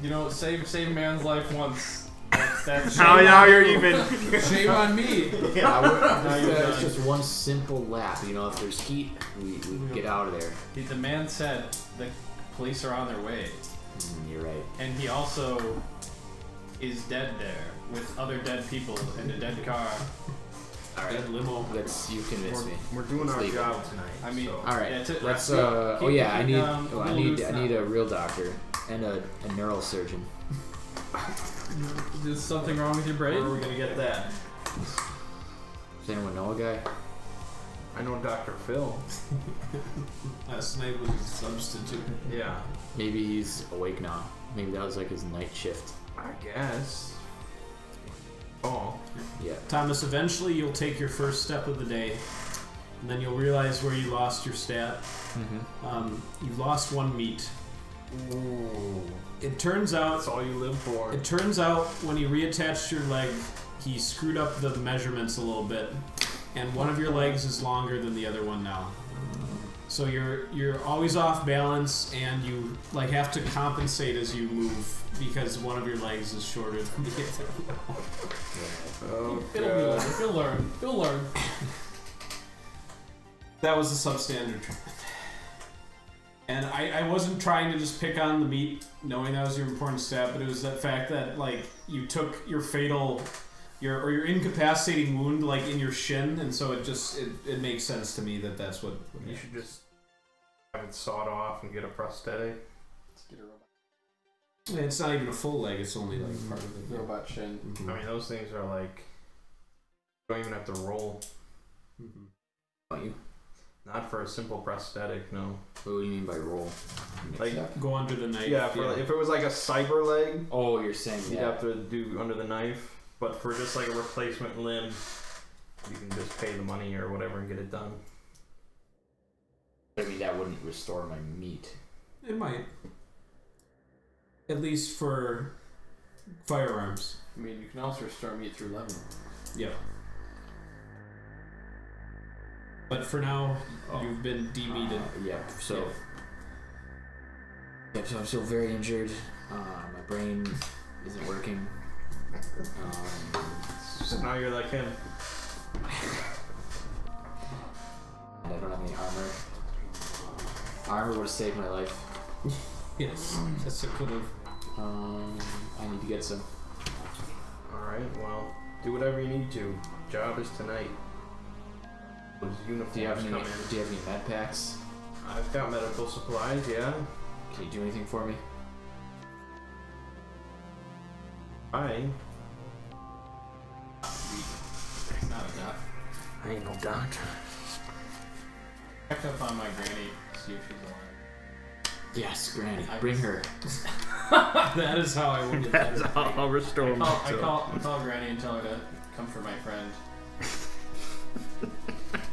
You know, save a man's life once. That's Now you're even. shame on me. Now you're it's done. just one simple lap. You know, if there's heat, we get out of there. The man said the police are on their way, You're right. and he also is dead there with other dead people in a dead car. Dead limo. You convince me. We're doing Let's our leave it. job tonight. I mean, so. All right. Yeah, Let's. keep- Oh yeah, I keep need. it, Oh, I a need. little I need a real doctor and a neurosurgeon. Is something wrong with your Where are brain? we gonna get that? Does anyone know a guy? I know Dr. Phil. Last night was a substitute. Yeah. Maybe he's awake now. Maybe that was like his night shift. I guess. Oh. Yeah. Thomas, eventually you'll take your first step of the day, and then you'll realize where you lost your stat. You lost 1 meat. Ooh. It turns out. That's all you live for. It turns out when he reattached your leg, he screwed up the measurements a little bit, and one of your legs is longer than the other one now. So you're always off balance, and you like have to compensate as you move because one of your legs is shorter than the other. Oh, It'll be learned. You'll learn. You'll learn. That was the substandard. And I wasn't trying to just pick on the meat, knowing that was your important stat, but it was that fact that like you took your fatal, your incapacitating wound like in your shin, and so it makes sense to me that that's what. You should just have it sawed off and get a prosthetic. Let's get a robot. And it's not even a full leg; it's only like part of it. Robot shin. I mean, those things are like. You don't even have to roll. Don't you? Not for a simple prosthetic, no. What do you mean by roll? Like- Go under the knife. Yeah, for like, if it was like a cyber leg, Oh, you're saying you'd that. have to do under the knife. But for just like a replacement limb, you can just pay the money or whatever and get it done. I mean, that wouldn't restore my meat. It might. At least for firearms. I mean, you can also restore meat through lemon. Yeah. But for now, you've been demeated. Yep. So. Yeah. Yep. So I'm still very injured. My brain isn't working. So now you're like him. And I don't have any armor. Armor would have saved my life. Yes, that's a could have. I need to get some. Alright, well, do whatever you need to. Job is tonight. Those uniforms Do you have any? come in. Do you have any med packs? I've got medical supplies, yeah. Can you do anything for me? Fine. It's not a duck. I ain't no doctor. Check up on my granny, see if she's alive. Yes, Granny, bring her. That is how I will get That's better. how I'll restore I myself. call Granny and tell her to come for my friend.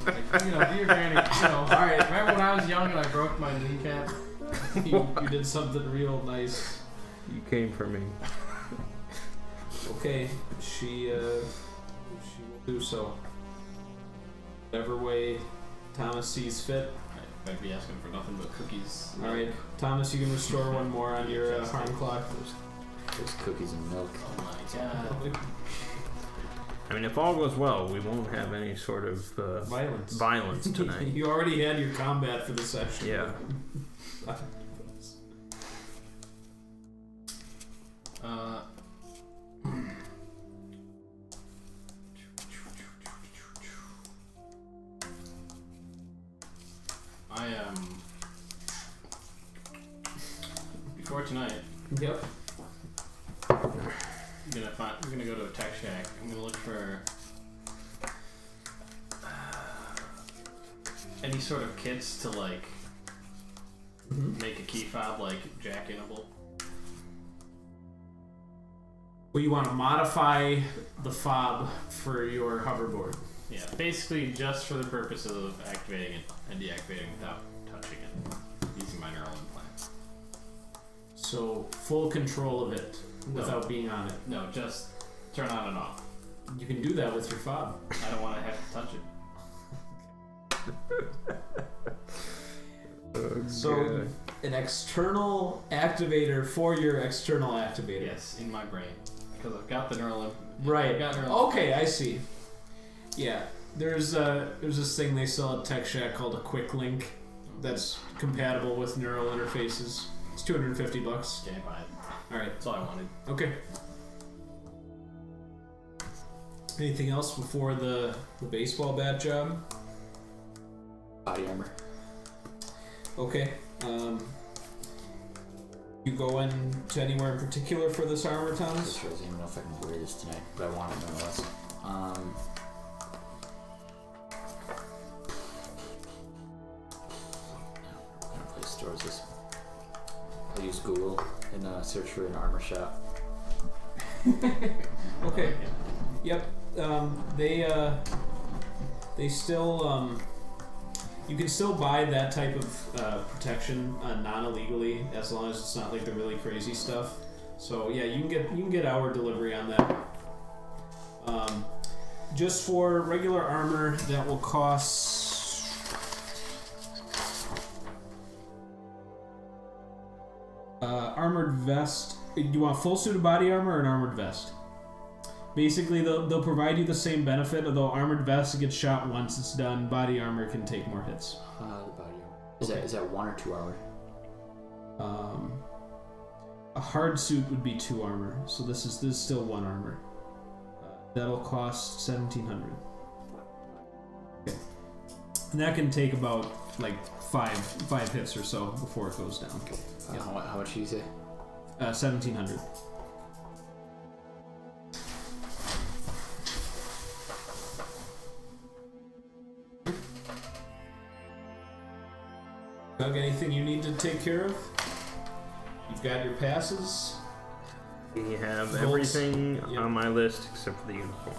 Like, dear Granny, alright, remember when I was young and I broke my kneecap? You did something real nice. You came for me. Okay, she will do so. Whatever way Thomas sees fit. I'd be asking for nothing but cookies. Alright, Thomas, you can restore one more on your harm clock. There's cookies and milk. Oh my god. I mean, if all goes well, we won't have any sort of violence tonight. You already had your combat for the session. Yeah. I am before tonight. Yep. I'm gonna go to a tech shack. I'm gonna look for any sort of kits to like make a key fob like jack-inable. Well, you want to modify the fob for your hoverboard. Yeah, basically just for the purpose of activating it and deactivating without touching it, using my neural implant. So full control of it without being on it. No, just turn on and off. You can do that with your fob. I don't want to have to touch it. So an external activator for your external activator. Yes, in my brain. Because I've got the neural Right. I've got neural Okay, I see. Yeah. There's this thing they sell at Tech Shack called a Quick Link that's compatible with neural interfaces. It's $250. Okay, buy it. Alright. That's all I wanted. Okay. Anything else before the baseball bat job? Body armor. Okay. You go into anywhere in particular for this armor, Thomas? Sure, I don't even know if I can wear this tonight, but I want it nonetheless. What kind of place stores this? I'll use Google and search for an armor shop. Okay. Yep. They still you can still buy that type of protection non-illegally as long as it's not like the really crazy stuff. So yeah, you can get hour delivery on that. Just for regular armor, that will cost armored vest. You want full suit of body armor or an armored vest? Basically, they'll provide you the same benefit, although armored vest gets shot once it's done. Body armor can take more hits. The body armor. Is that 1 or 2 armor? A hard suit would be 2 armor, so this is still 1 armor. That'll cost 1,700. Okay. And that can take about like five hits or so before it goes down. Yeah. How much do you say? 1,700. Doug, anything you need to take care of? You've got your passes. We have Golds. everything Yep. on my list except for the uniform.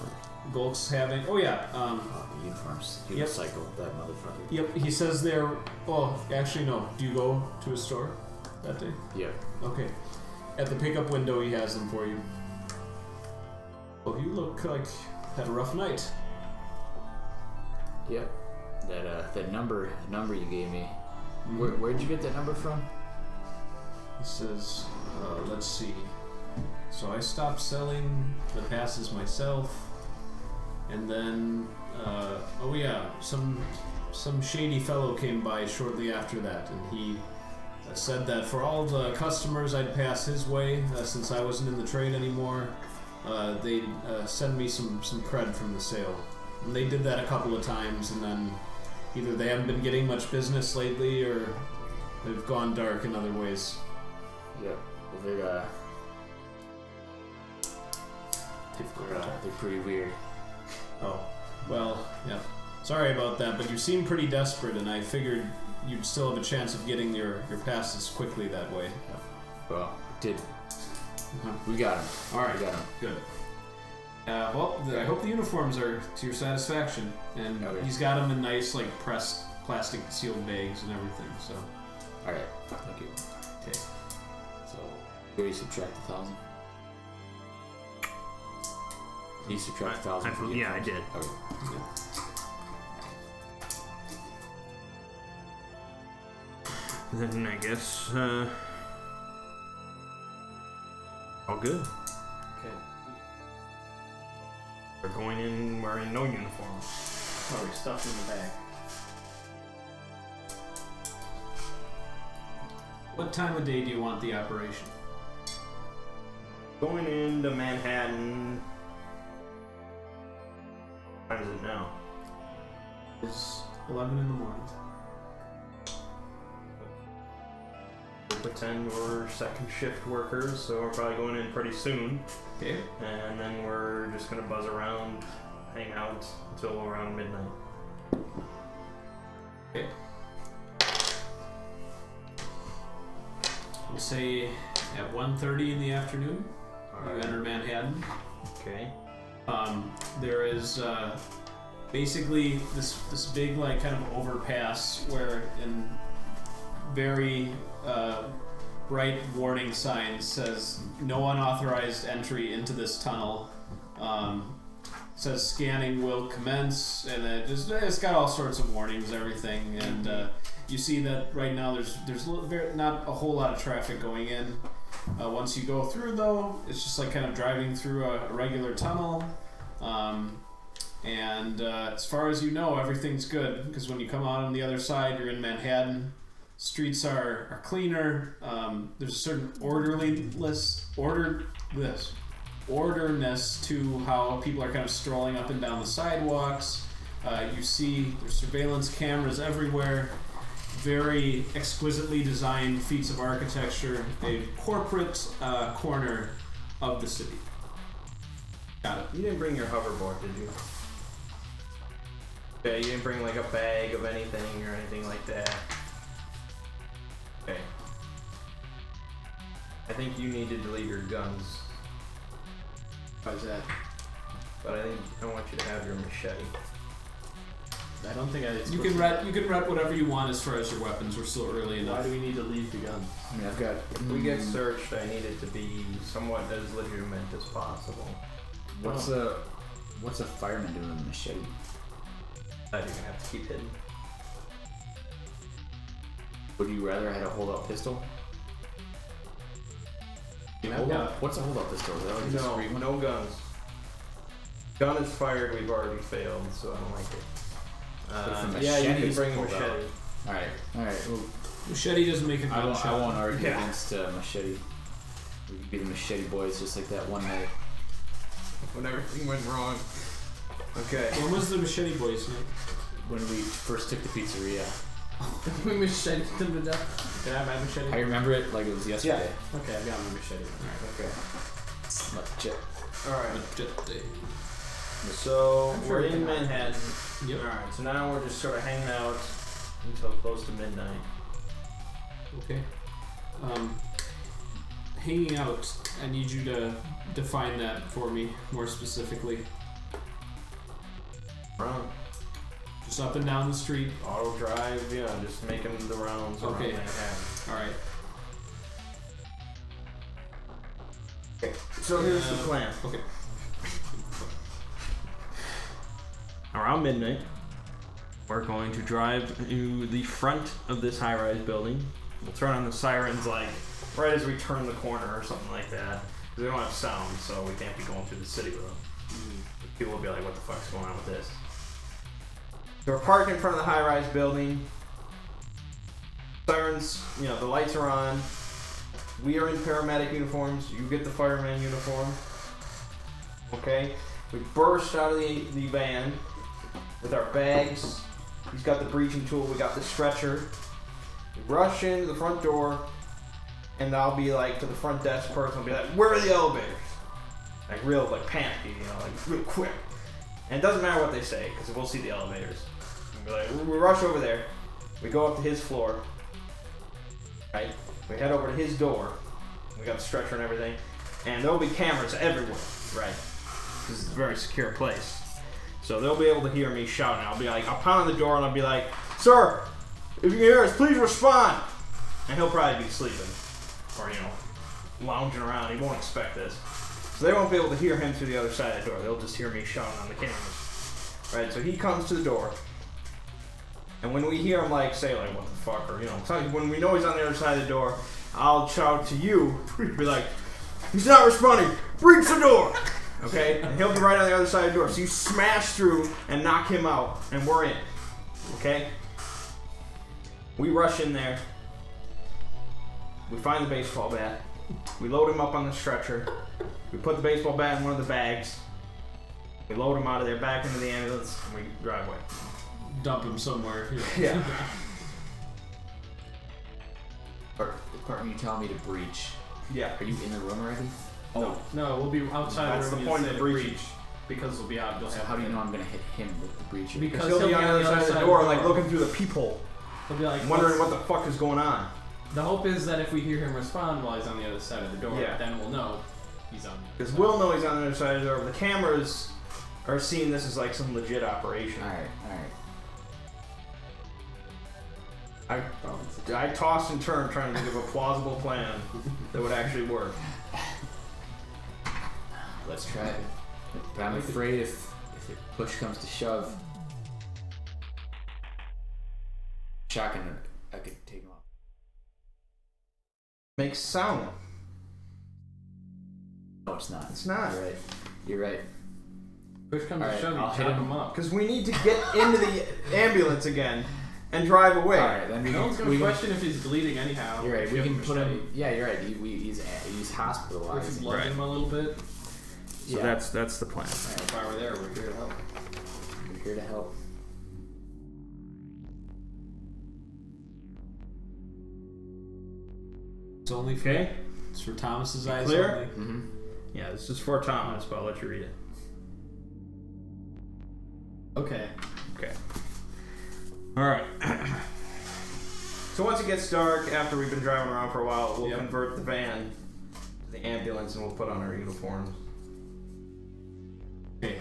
Golk's having. Oh yeah. The uniforms. Yep. Unicycle, that motherfucker. Yep. He says they're. Oh, actually no. Do you go to a store that day? Yeah. Okay. At the pickup window, he has them for you. Well, you look like had a rough night. Yep. That number you gave me. Where'd you get that number from? He says, let's see. So I stopped selling the passes myself, and then, oh yeah, some shady fellow came by shortly after that, and he said that for all the customers I'd pass his way, since I wasn't in the trade anymore, they'd send me some cred from the sale. And they did that a couple of times, and then either they haven't been getting much business lately, or they've gone dark in other ways. Yep. Well, they're pretty weird. Oh, well, yeah. Sorry about that, but you seem pretty desperate, and I figured you'd still have a chance of getting your passes quickly that way. Well, we got him. Alright, We got him. good. Well, I hope the uniforms are to your satisfaction, and Okay. he's got them in nice, like, pressed plastic sealed bags and everything, so... Alright, thank you. Okay. So, where you subtract 1,000? You subtract 1,000 from the Yeah, I did. Okay. Then I guess, all good. Okay. They're going in wearing no uniform. Probably stuffed in the bag. What time of day do you want the operation? Going into Manhattan. What time is it now? It's 11 in the morning. We'll pretend we're second shift workers, so we're probably going in pretty soon. Okay. And then we're just gonna buzz around, hang out until around midnight. Okay. We'll say at 1:30 in the afternoon, you enter Manhattan. Okay. There is basically this big like kind of overpass where in very bright warning signs says no unauthorized entry into this tunnel. Says scanning will commence, and then it's got all sorts of warnings, everything, and you see that right now there's not a whole lot of traffic going in. Once you go through, though, it's just like kind of driving through a regular tunnel. And as far as you know, everything's good, because when you come out on the other side, you're in Manhattan. Streets are cleaner. There's a certain orderness to how people are kind of strolling up and down the sidewalks. You see there's surveillance cameras everywhere. Very exquisitely designed feats of architecture. A corporate corner of the city. Got it. You didn't bring your hoverboard, did you? Okay, you didn't bring like a bag of anything or anything like that. Okay. I think you needed to leave your guns, Why's that? but I think I want you to have your machete. I don't think I. You can rep whatever you want as far as your weapons. We're still early Why enough. do we need to leave the gun? I mean, I've got. If we get searched, I need it to be somewhat as legitimate as possible. What's a fireman doing with a machete? That you're gonna have to keep hidden. Would you rather I had a hold-out pistol? What's a hold-out pistol? Is that like just No, free one? no guns. Gun is fired. We've already failed, so I don't like it. But if a Yeah, you machete can is bring a pulled out- machete. All right. Well, Machete doesn't make a I gunshot. won't argue Yeah. against machete. We could be the machete boys just like that one night. When everything went wrong. Okay. When was the Machete Boys night? When we first took the pizzeria. We macheted them to death. Can I have my machete? I remember it like it was yesterday. Okay, I've got my machete. Okay. Legit. Alright. So I'm sure we're we in can- Manhattan. Yep. Alright, so now we're just sort of hanging out until close to midnight. Okay. Hanging out. I need you to define that for me more specifically. Around Just up and down the street. auto drive, yeah, just making the rounds around Okay. Manhattan. All right. So here's the plan. Okay. Around midnight, we're going to drive to the front of this high-rise building. We'll turn on the sirens like Right as we turn the corner or something like that. 'Cause we don't have sound, so we can't be going through the city road. People will be like, what the fuck's going on with this? So we're parked in front of the high-rise building. Sirens, the lights are on. We are in paramedic uniforms. You get the fireman uniform. Okay? We burst out of the van with our bags. He's got the breaching tool. We got the stretcher. We rush into the front door, and I'll be like to the front desk person. I'll be like, "Where are the elevators?" Like real, like panicky, like real quick. And it doesn't matter what they say because we'll see the elevators. Be like, we rush over there. We go up to his floor. Right? We head over to his door. We got the stretcher and everything. And there'll be cameras everywhere. Right? This is a very secure place. So they'll be able to hear me shouting. I'll be like, I'll pound on the door and I'll be like, sir, if you can hear us, please respond. And he'll probably be sleeping. Or, lounging around. He won't expect this. So they won't be able to hear him through the other side of the door. They'll just hear me shouting on the cameras. Right, so he comes to the door. And when we hear him, say, what the fuck, or, when we know he's on the other side of the door, I'll shout to you, be like, he's not responding, breach the door! Okay? And he'll be right on the other side of the door. So you smash through and knock him out, and we're in. Okay? We rush in there. We find the baseball bat. We load him up on the stretcher. We put the baseball bat in one of the bags. We load him out of there, back into the ambulance, and we drive away. Dump him somewhere. Yeah. Are you telling me to breach? Yeah. Are you in the room already? No, we'll be outside That's the room. the point when of you the say breach. Because we'll be out. So how do you know I'm gonna hit him with the breacher? Because He'll be on the other side of the door, looking through the peephole, He'll be like, wondering what the fuck is going on. The hope is that if we hear him respond while he's on the other side of the door, Yeah. then we'll know he's on the other Because side. we'll know he's on the other side of the door, but the cameras are seeing this as some legit operation. Alright. I tossed and turned trying to think of a plausible plan that would actually work. Let's try it. But I'm afraid if push comes to shove, shotgun, I could take him off. Makes sound. No, it's not. It's not. You're right. Push comes to Alright, shove, you I'll hit chop him. him up. Because we need to get into the ambulance again and drive away. Alright, then No one's gonna question if he's bleeding anyhow. You're right. If We you can have a put him. machete. Yeah, you're right. He's If hospitalized. you bludgeon him a little bit. So that's the plan. If I were there, we're here to help. We're here to help. It's only for It's for Thomas's eyes Clear? only. Mm-hmm. Yeah, this is for Thomas, but I'll let you read it. Okay. Okay. Alright. So once it gets dark, after we've been driving around for a while, we'll convert the van to the ambulance and we'll put on our uniforms. Okay.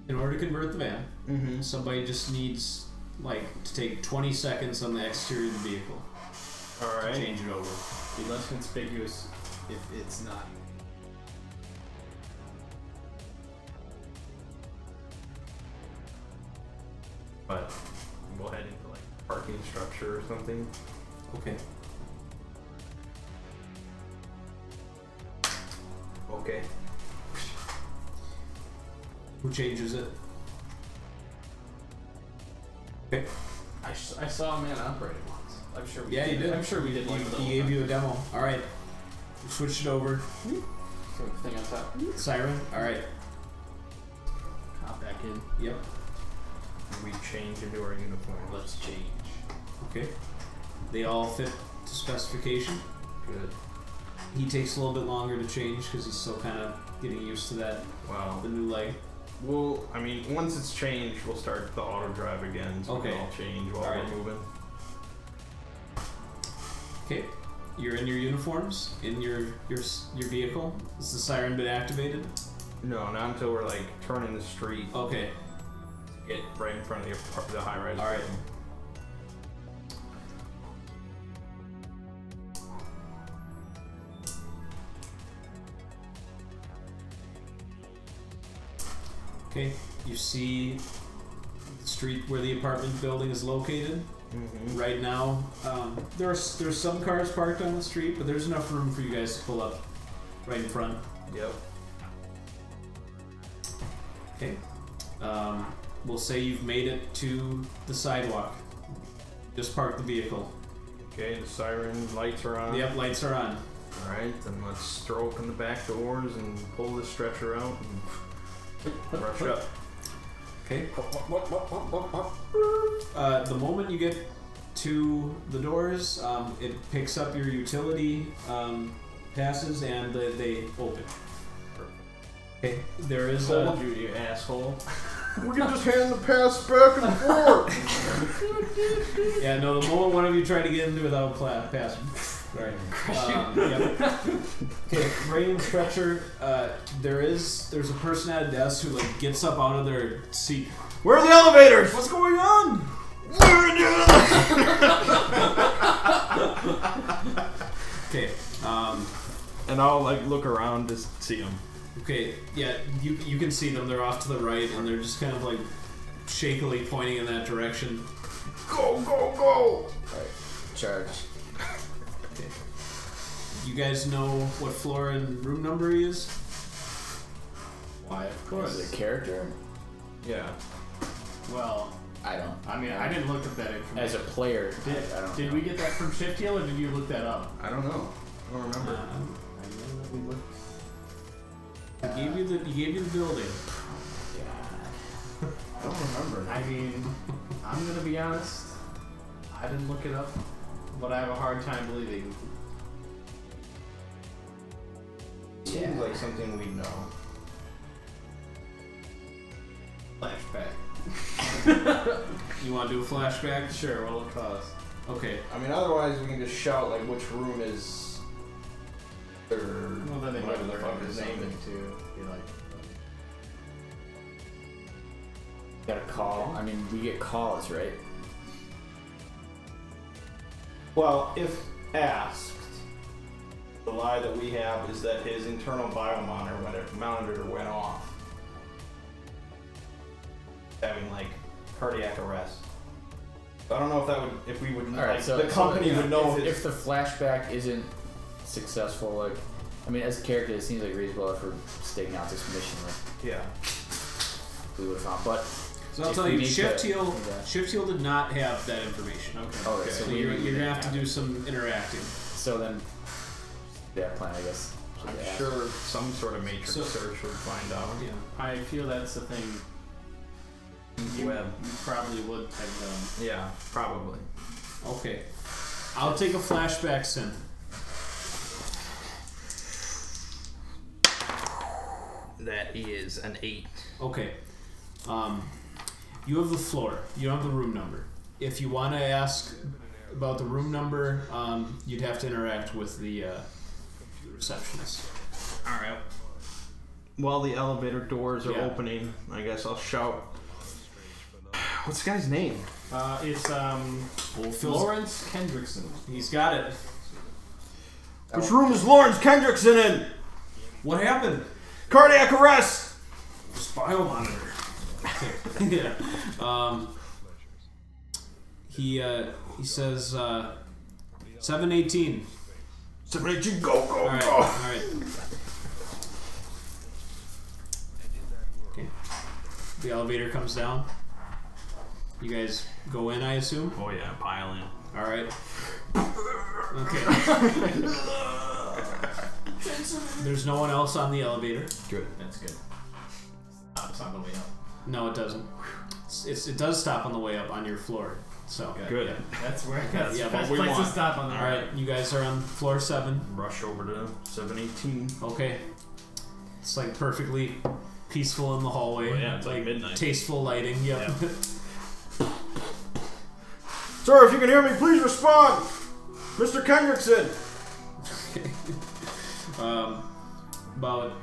In order to convert the van, Mm-hmm. somebody just needs to take 20 seconds on the exterior of the vehicle to Alright. change it over. Be less conspicuous if it's not. But we'll head into parking structure or something. Okay. Okay. Who changes it? Okay. I saw a man operate it once. I'm sure we Yeah, did. you did. I'm sure we did. He gave you a demo. All right. We switched it over. thing on top. Siren. All right. Hop back in. Yep. We change into our uniform. Let's change. Okay. They all fit to specification. Good. He takes a little bit longer to change because he's still kind of getting used to that, Wow. the new leg. Well, I mean, once it's changed, we'll start the auto drive again. So we Okay. can all change while Alright. we're moving. Okay. You're in your uniforms, in your vehicle. Has the siren been activated? No, not until we're turning the street. Okay. Get right in front of the high-rise. All right. building. Okay. You see the street where the apartment building is located. Mm-hmm. Right now, there's some cars parked on the street, but there's enough room for you guys to pull up right in front. Yep. Okay. We'll say you've made it to the sidewalk. Just park the vehicle. Okay, the siren lights are on. Yep, lights are on. Alright, then let's throw open the back doors and pull the stretcher out and rush up. Okay. The moment you get to the doors, it picks up your utility passes and they open. Perfect. Okay, there is Told you, you asshole. We can just hand the pass back and forth. Yeah, no, the moment one of you tried to get into without pass. Alright. Yep. Okay, Rain and Stretcher, there's a person at a desk who like gets up out of their seat. Where are the elevators? What's going on? Where are the Okay, And I'll like look around to see them. okay, yeah, you can see them, they're off to the right and they're just kind of like shakily pointing in that direction. Go, go, go! Alright, charge. Okay. You guys know what floor and room number he is? Why, of course. Is it a character? Yeah. Well, I don't. I mean, I didn't look at that information. As a player, I don't Did know. we get that from Shift Heal, or did you look that up? I don't know. I don't remember. I know that we looked. He gave you the building. I don't remember. I mean, I'm gonna be honest. I didn't look it up, but I have a hard time believing. Seems like something we know. Flashback. You want to do a flashback? Sure, what'll it cost? Okay. I mean, otherwise we can just shout like which room is. Or Well, then they might whatever the learn fuck his his name name is. too. Be like, Got a call. I mean, we get calls, right? Well, if asked, the lie that we have is that his internal monitor went off. Having like cardiac arrest. So I don't know if that would, if we would, All right, like, so the company so, would know if the flashback isn't successful. Like, I mean, as a character, it seems like reasonable if we're staking out this mission. Like, yeah. we would have found, but So I'll if tell we you, need Shift to- Heal. yeah. Shift Heal did not have that information. okay. Okay, So we you're need gonna have to do some interacting. So then, that plan, I guess. should I'm be asked. sure some sort of matrix So- search would find out. Yeah. I feel that's the thing you Web. probably would have done. Yeah, probably. Okay. I'll take a flashback synth. That is an 8. Okay. You have the floor. You don't have the room number. If you want to ask about the room number, you'd have to interact with the receptionist. Alright. While the elevator doors are Yeah. opening, I guess I'll shout. What's the guy's name? It's Well, Phil's, Lawrence Kendrickson. he's got it. Which room is Lawrence Kendrickson in? What happened? Cardiac arrest! Spinal monitor. Yeah. He says 718. 718, go, go, All right. go! All right. Okay. The elevator comes down. You guys go in, I assume. Oh yeah, pile in. All right. Okay. There's no one else on the elevator. Good. That's good. Stops on the way up. No, it doesn't. It does stop on the way up on your floor. So Good. Yeah. That's where that's Yeah, best what we place to want. stop on the All right, you guys are on floor 7. Rush over to 718. Okay. It's like perfectly peaceful in the hallway. Oh, yeah, it's like midnight. Tasteful lighting. Yep. Yeah. Sir, if you can hear me, please respond! Mr. Kendrickson! About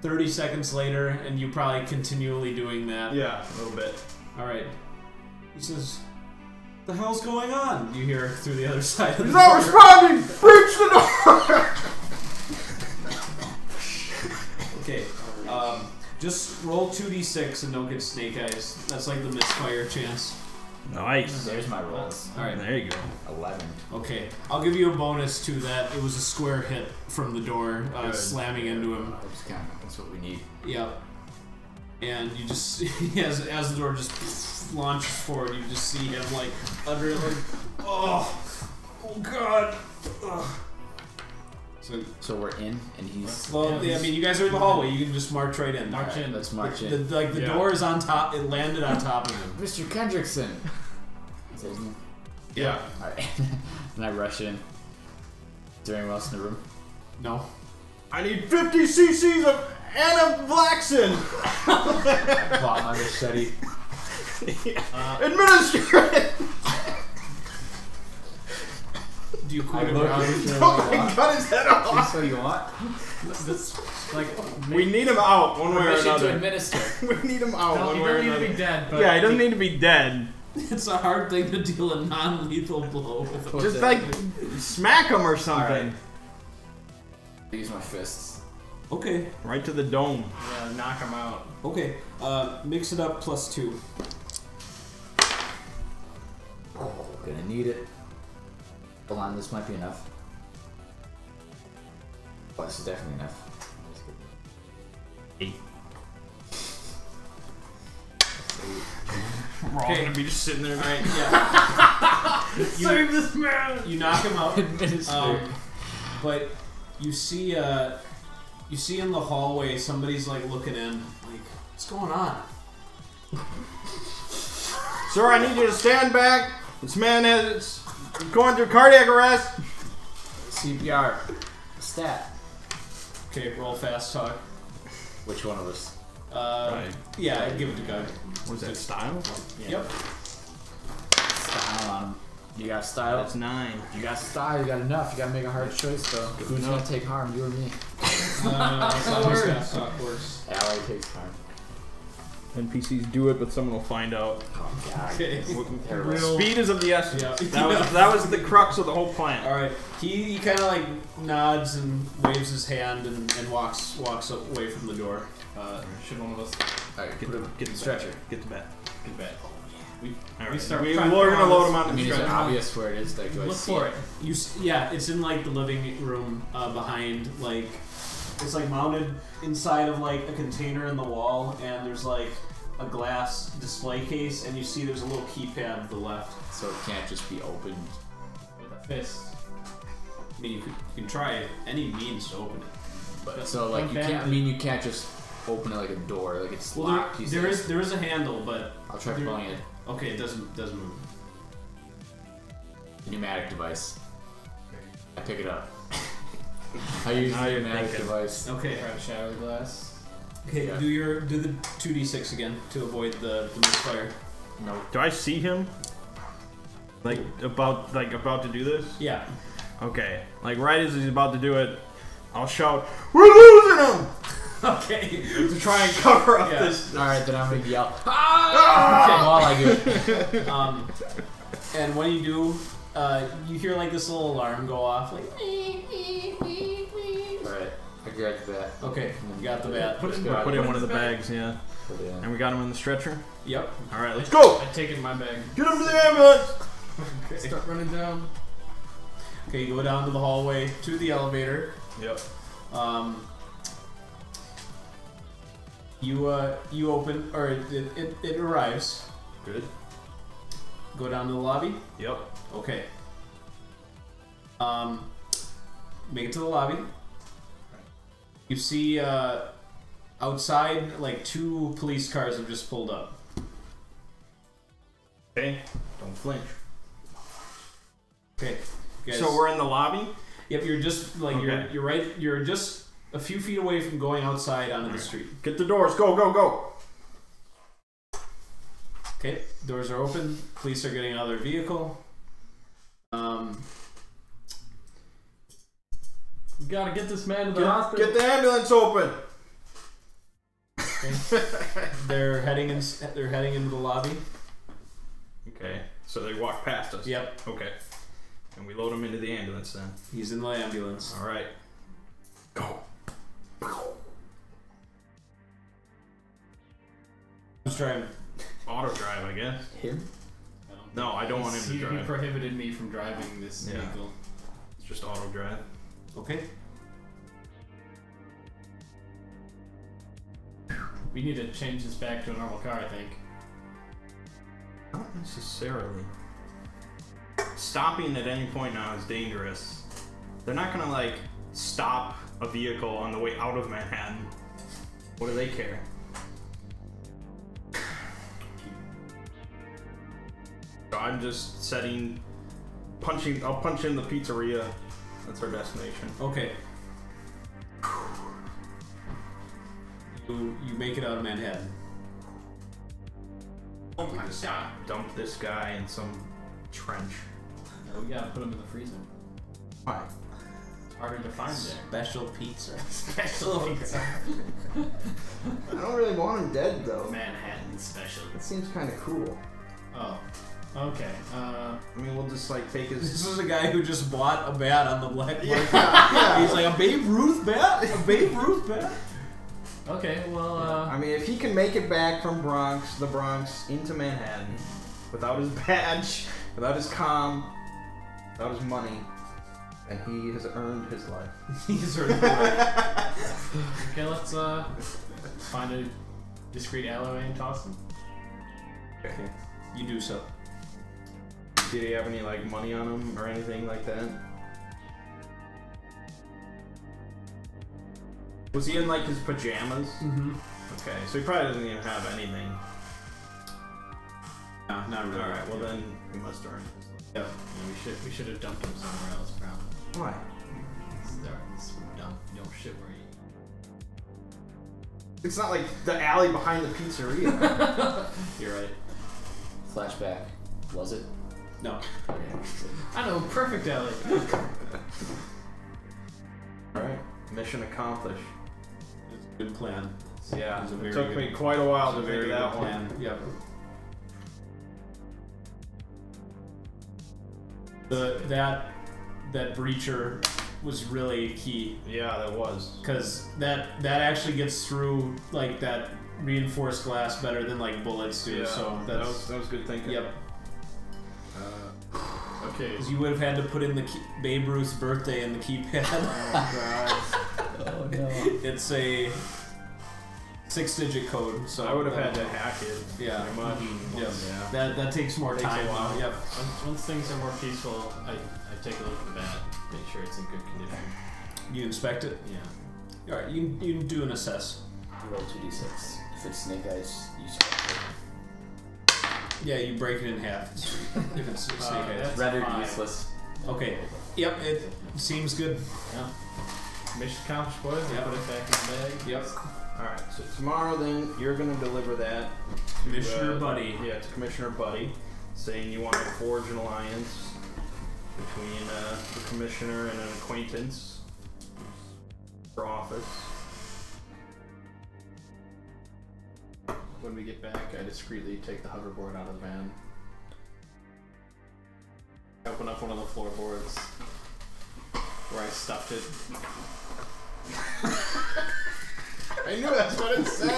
30 seconds later, and you probably continually doing that. Yeah, a little bit. All right. He says, "The hell's going on?" You hear through the other side of the He's not door. responding! Breach the door! Okay. Just roll 2d6 and don't get snake eyes. That's like the misfire chance. Nice. There's my rolls. All right. There you go. 11. Okay. I'll give you a bonus to that. It was a square hit from the door, slamming into him. That's what we need. Yep. And you just, as the door just launches forward, you just see him like under it, like, oh god. Ugh. So we're in, and he's. Well, I mean, you guys are in the hallway. You can just march right in. March in. Let's march The in. the door is on top. It landed on top of him. Mr. Kendrickson. Is that his name? Yeah. Alright. And I rush in. Is there anyone else in the room? No. I need 50 cc's of Anna Blackson. Plot my machete. Administrative. Do you quit I him look around? at Is you. Cut his head off. That's what you want? this like We need him out one way or Permission to another. administer. We need him out no, one he way or doesn't need another. to be dead, but Yeah, he doesn't need to be dead. It's a hard thing to deal a non-lethal blow with. Just like smack him or something. I use my fists. Okay, Right to the dome. yeah, knock him out. okay. Mix it up +2. Gonna need it. Hold on, this might be enough. Oh, this is definitely enough. We're all gonna be just sitting there. All right, yeah. Save this man! You knock him out. Administer. But you see in the hallway somebody's like looking in, like, what's going on? Sir, I need you to stand back. This man is going through cardiac arrest. CPR. Stat. Okay, roll fast talk. Which one of us? Yeah, give it to Gug. What is that, style? Yep. Style on him. You got style? That's 9. You got style, you got enough. You gotta make a hard choice though. Who's gonna take harm, you or me? That's not how fast talk works. Ally takes harm. NPCs do it, but someone will find out. Oh god. Okay. Terrible. Speed is of the essence. Yeah. That was the crux of the whole plan. All right. He kind of like nods and waves his hand and walks away from the door. Should one of us Alright, Get the stretcher. Get the bed. get back? We All we right. start. We're trying to gonna find load this- him I on the mean, is it stretcher. obvious where it is? Like, do I Look see for it? it. Yeah, it's in like the living room behind like it's like mounted inside of like a container in the wall, and there's like a glass display case, and you see there's a little keypad to the left. So it can't just be opened. With a fist. I mean, you can try any means to open it. But so like you can't. I mean, you can't just open it like a door. Like it's Well, locked. you there said. is a handle, but I'll try there- pulling it. okay, it doesn't move. Pneumatic device. I pick it up. I use the Now you're pneumatic thinking. device. Okay. Try to shatter the glass. Okay, Yeah. do the 2d6 again to avoid the misfire. No. Do I see him? Like about to do this? Yeah. Okay. Like right as he's about to do it, I'll shout, "We're losing him!" Okay. to try and cover up Yeah. this. All right, then I'm gonna yell. Ah! While I do it. And when you do, you hear like this little alarm go off, like. All right. I grab the bat. Okay, you got the bat. Put it in, Put Put it in one of the bags, yeah. Put it in. And we got him in the stretcher. Yep. All right, let's go. I take it in my bag. Get him to the ambulance. Start running down. Okay, you go down to the hallway to the elevator. Yep. You open, or it arrives. Good. Go down to the lobby. Yep. Okay. Make it to the lobby. You see outside, like 2 police cars have just pulled up. Okay. Don't flinch. Okay. Guys, So we're in the lobby. Yep, you're just like Okay. you're right. You're just a few feet away from going outside onto the street. Get the doors. Go, go, go. Okay, doors are open. Police are getting out of their vehicle. We gotta get this man to the hospital. Get the ambulance open. They're heading in. They're heading into the lobby. Okay. So they walk past us. Yep, Okay. And we load him into the ambulance then. he's in the ambulance. All right. Go. Who's driving? Auto drive, I guess. Him? No, I don't want him to He drive. prohibited me from driving this Yeah. vehicle. It's just auto drive. Okay. We need to change this back to a normal car, I think. Not necessarily. Stopping at any point now is dangerous. They're not gonna like stop a vehicle on the way out of Manhattan. What do they care? So I'm just setting, I'll punch in the pizzeria. That's our destination. Okay. You make it out of Manhattan. Oh my god. Dump this guy in some trench. No, we gotta put him in the freezer. Why? It's harder to find there. Special pizza. Special pizza. I don't really want him dead though. Manhattan special. It seems kind of cool. Oh. Okay. I mean, we'll just like take his. This is a guy who just bought a bat on the black market. Yeah. He's like, a Babe Ruth bat? A Babe Ruth bat? Okay, well, I mean, if he can make it back from the Bronx into Manhattan, without his badge, without his comm, without his money, then he has earned his life. He's sort of like, okay, let's find a discreet alleyway and toss him. okay, you do so. Did he have any like money on him or anything like that? Was he in like his pajamas? Mm-hmm. Okay, so he probably doesn't even have anything. No, not really. Alright, well then we must earn his life. Yep. Yeah, we should have dumped him somewhere else, probably. Why? This dump shit where you. It's not like the alley behind the pizzeria. You're right. Flashback. Was it? No. I know, perfect alley. Alright, mission accomplished. It's a good plan. Yeah, It's a it very took good- me quite a while It's to a very figure that good one. plan. Yep. That breacher was really key Yeah, that was. because that actually gets through like that reinforced glass better than like bullets do. Yeah, So that that's was good thinking. yep. Okay. Because you would have had to put in the Babe Ruth's birthday in the keypad. Oh no. It's a 6-digit code, so I would have had to hack it. Yeah. Pretty much. Yep. Yeah. That takes more Takes a time. while. Yep. Once things are more peaceful, I take a look at the bat, make sure it's in good condition. You inspect it. Yeah. All right. You can do an assess. You roll 2d6. If it's snake eyes, you scratch Yeah, you break it in half. If it's snake eyes. That's it. Rendered fine. useless. Okay. Yep. It seems good. Yeah. Mission accomplished, boys. Yeah. Put it back in the bag. Yep. Alright, so tomorrow then you're gonna deliver that to, Commissioner Buddy. Yeah, to Commissioner Buddy, saying you want to forge an alliance between the commissioner and an acquaintance for office. When we get back, I discreetly take the hoverboard out of the van. I open up one of the floorboards where I stuffed it. I knew that's what it said.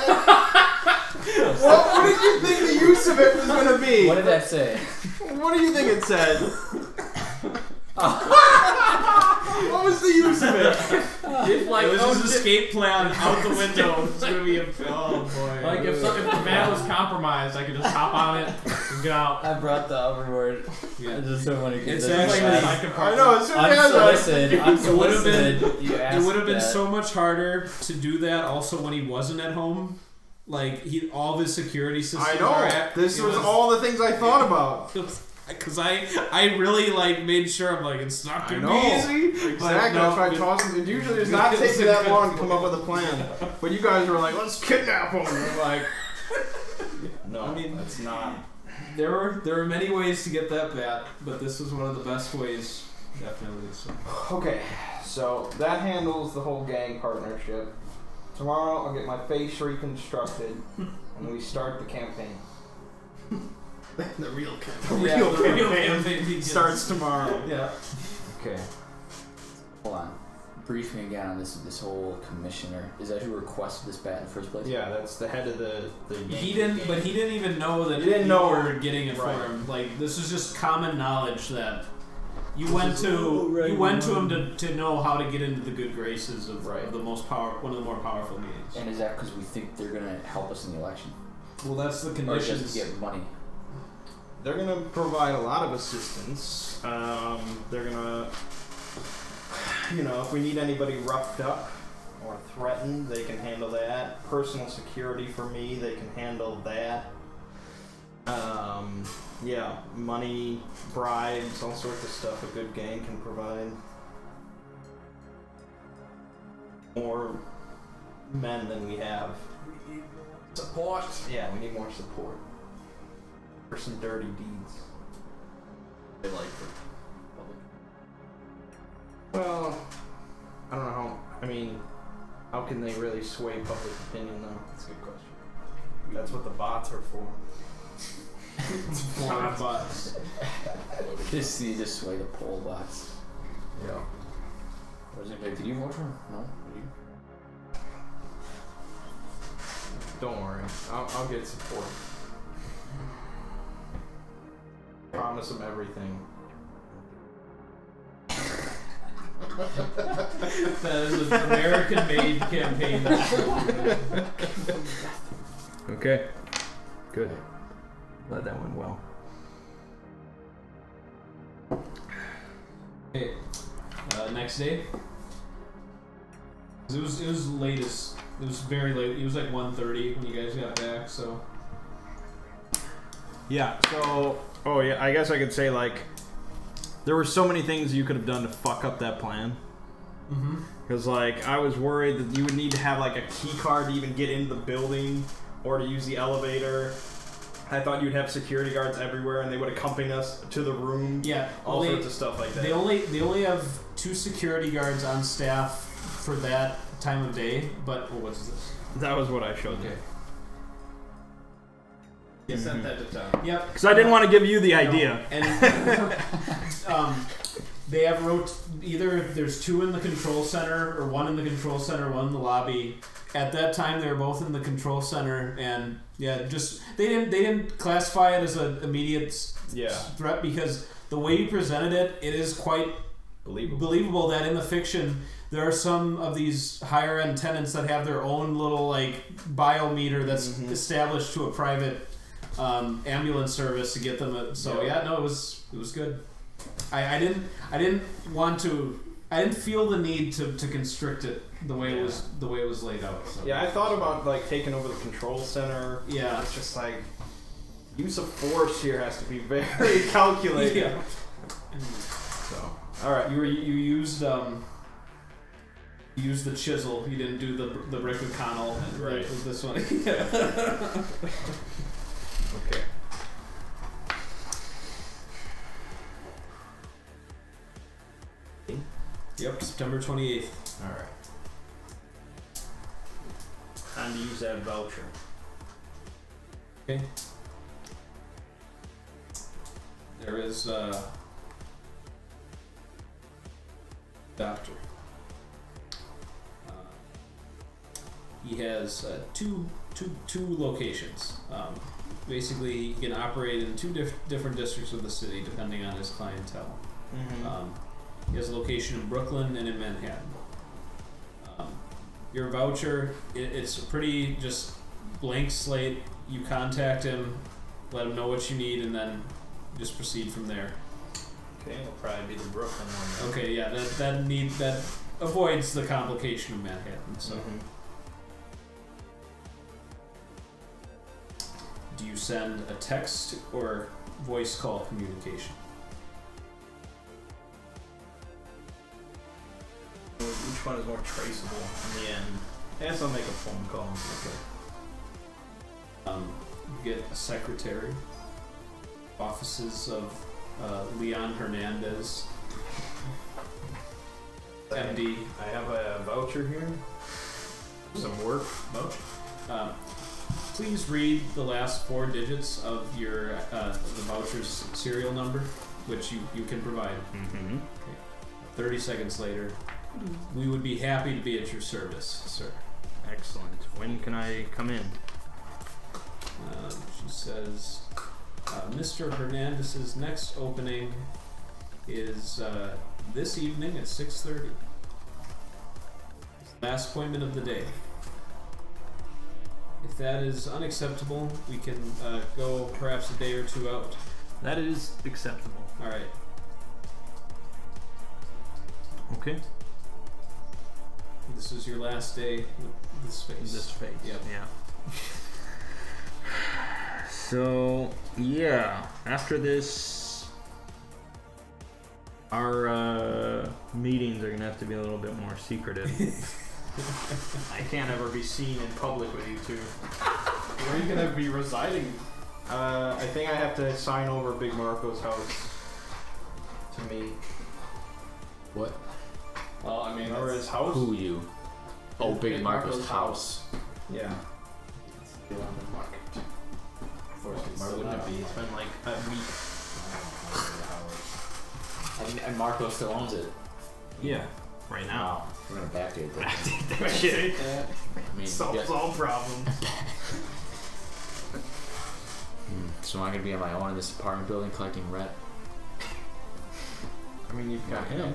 What did you think the use of it was gonna be? What did that say? What do you think it said? What was the use of it? If like, It was his escape plan out the window. It's gonna be a oh boy. like if the van was compromised, I could just hop on it and get out. I brought the hoverboard. Yeah. I just don't want to get It's this actually- back. I could I know, as soon as Unsolicited. It would have been. Unsolicited. You It asked would have been that. so much harder to do that. Also, when he wasn't at home, like all of his security systems. I know. Are at, This it was all the things I thought about. Because I really like made sure I'm like it's not I gonna know. be easy. Exactly. But That's no, why I tossed it. It usually does not take me that long to come up with a plan. But you guys were like, let's kidnap him. And I'm like, no, I mean, that's not. There were many ways to get that bat, but this was one of the best ways, definitely. So. Okay, so that handles the whole gang partnership. Tomorrow I'll get my face reconstructed and we start the campaign. The real Yeah, real the real campaign campaign begins. starts tomorrow. Yeah. Okay. Hold on. Brief me again on this whole commissioner. Is that who requested this bat in the first place? Yeah, that's the head of the He didn't, but he didn't even know that He didn't you know- were getting it right. for him. Like this is just common knowledge that you went to him to know how to get into the good graces of, Right. of the one of the more powerful beings. And is that because we think they're gonna help us in the election, Well, that's the or conditions. just to get money? They're gonna provide a lot of assistance. They're gonna, if we need anybody roughed up or threatened, they can handle that. Personal security for me, they can handle that. Yeah, money, bribes, all sorts of stuff a good gang can provide. More men than we have Support. Yeah, we need more support for some dirty deeds. They like for public. Well, I don't know how. I mean, how can they really sway public opinion though? That's a good question. That's what the bots are for. Bots. Just need to sway the poll bots. Yeah. Was it like, did you vote for him? No? Did you? Don't worry, I'll get support. Promise them everything. That is an American-made campaign. Okay. Good. Glad that went well. Okay. Next day. It was latest. It was very late. It was like 1:30 when you guys got back. So. Yeah. So. Oh yeah. I guess I could say like, there were so many things you could have done to fuck up that plan. Mm-hmm. Because like I was worried that you would need to have like a key card to even get into the building or to use the elevator. I thought you'd have security guards everywhere and they would accompany us to the room. Yeah. All sorts of stuff like that. They only have 2 security guards on staff for that time of day. But what's this? That was what I showed you. Okay. You sent that to Tom. Yep. Because I didn't want to give you the idea. And they have either there's 2 in the control center or 1 in the control center, 1 in the lobby. At that time, they were both in the control center, and yeah, just they didn't classify it as an immediate threat because the way you presented it, it is quite believable that in the fiction there are some of these higher end tenants that have their own little like biometer that's established to a private ambulance service to get them. It was good. I didn't feel the need to constrict it the way it was laid out. So. Yeah, I thought about like taking over the control center. Yeah, it's just like use of force here has to be very calculated. Yeah. So, all right, you used the chisel. You didn't do the Rick O'Connell. Right. This one. Okay. Yep, September 28th. All right. Time to use that voucher. Okay. There is doctor. He has two locations. Basically, he can operate in 2 different districts of the city depending on his clientele. He has a location in Brooklyn and in Manhattan. Your voucher, it's a pretty just blank slate. You contact him, let him know what you need, and then just proceed from there. Okay, it'll probably be the Brooklyn one. Okay, yeah, that avoids the complication of Manhattan. So, do you send a text or voice call communication? Which one is more traceable in the end? I guess I'll make a phone call. Okay. You get a secretary. Offices of Leon Hernandez, MD. I have a voucher here. Some work voucher. Please read the last 4 digits of your the voucher's serial number, which you can provide. Mm-hmm. Okay. 30 seconds later, we would be happy to be at your service, sir. Excellent. When can I come in? She says, Mr. Hernandez's next opening is this evening at 6:30. Last appointment of the day. If that is unacceptable, we can go perhaps a day or 2 out. That is acceptable. All right. Okay. This is your last day with this face. This face. Yep. Yeah. So yeah, after this, our meetings are gonna have to be a little bit more secretive. I can't ever be seen in public with you two. Where are you gonna be residing? I think I have to sign over Big Marco's house to me. What? Well, I mean, Or his house? Who you? Oh, Big Marco's house. Yeah. Still on the market. Why wouldn't it be? It's been like a week. And Marco still owns it. Yeah, right now. Wow. We're gonna backdate that. That shit. I mean, Solves all problems. So am I gonna be on my own in this apartment building collecting rent? I mean, you've got him.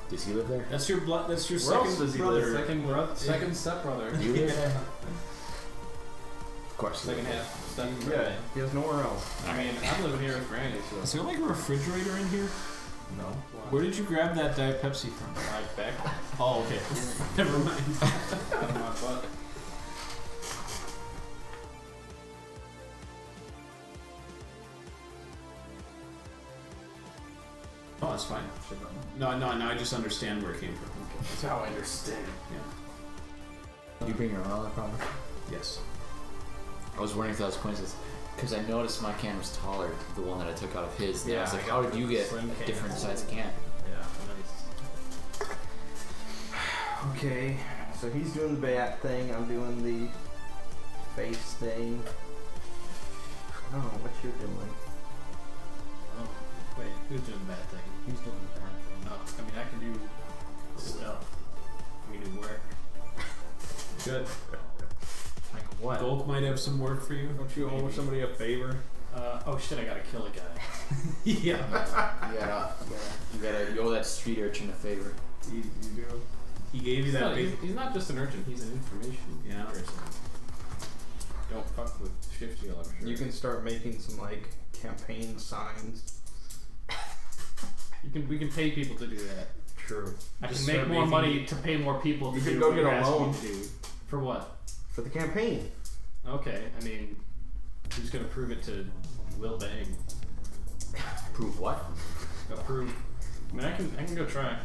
Does he live there? That's your blood. That's your Where else second does he brother. live? Second stepbrother. You live there? Of course. Second half step. Yeah, he has nowhere else. I mean, I'm living here with Granny, so. Is there like a refrigerator in here? No. Where did you grab that Diet Pepsi from? My back. Oh, okay. Never mind. Out of my butt. Oh, that's fine. No, I just understand where it came from. That's how I understand. Did you bring your own other problem? Yes. I was wondering if that was coincidence. Because I noticed my can was taller than the one that I took out of his. And I was like, how did you get Slim a can. different size can? Yeah, nice. Okay, so he's doing the bat thing, I'm doing the face thing. I don't know what you're doing. Oh, wait, who's doing the bad thing? He's doing the bat thing. Oh, I mean, I can do stuff. We do work. Good. Like what? Golk might have some work for you. Don't you owe somebody a favor? Oh shit, I gotta kill a guy. Yeah. You owe that street urchin a favor. You do. He gave you that big. He's not just an urchin, he's an information person. Don't fuck with shift deal, I'm sure. You can start making some like campaign signs. We can pay people to do that. True. I Just can make start more making- money to pay more people to You do can go what get you're a asking loan. me to do. For what? For the campaign. Okay, I mean, who's gonna prove it to Will Bang? Prove what? Approve. I mean, I can go try.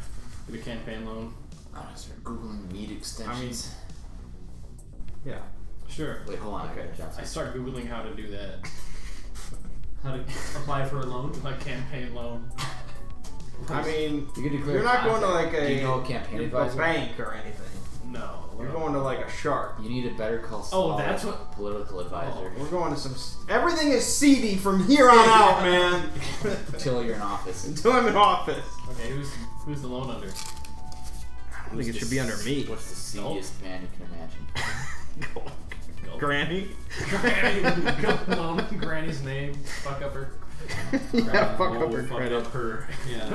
Get a campaign loan. I'm gonna start googling meat extensions. Yeah. Sure. Wait, hold on. I gotta jump. I start googling how to do that. How to apply for a loan? My campaign loan. I mean, You can declare you're not going to contact. like Do you know a campaign a advisor? bank or anything. No. You're going to like a shark. You need a better call Saul, Oh, that's what- political advisor We're going to some. Everything is seedy from here on out, man. until you're in office. Until I'm in office. Okay, who's the loan under? I don't think it should be under me. What's the seediest man you can imagine? Granny? Loan Granny's name. Fuck up her. Yeah, fuck up her Fuck credit. up her. Yeah.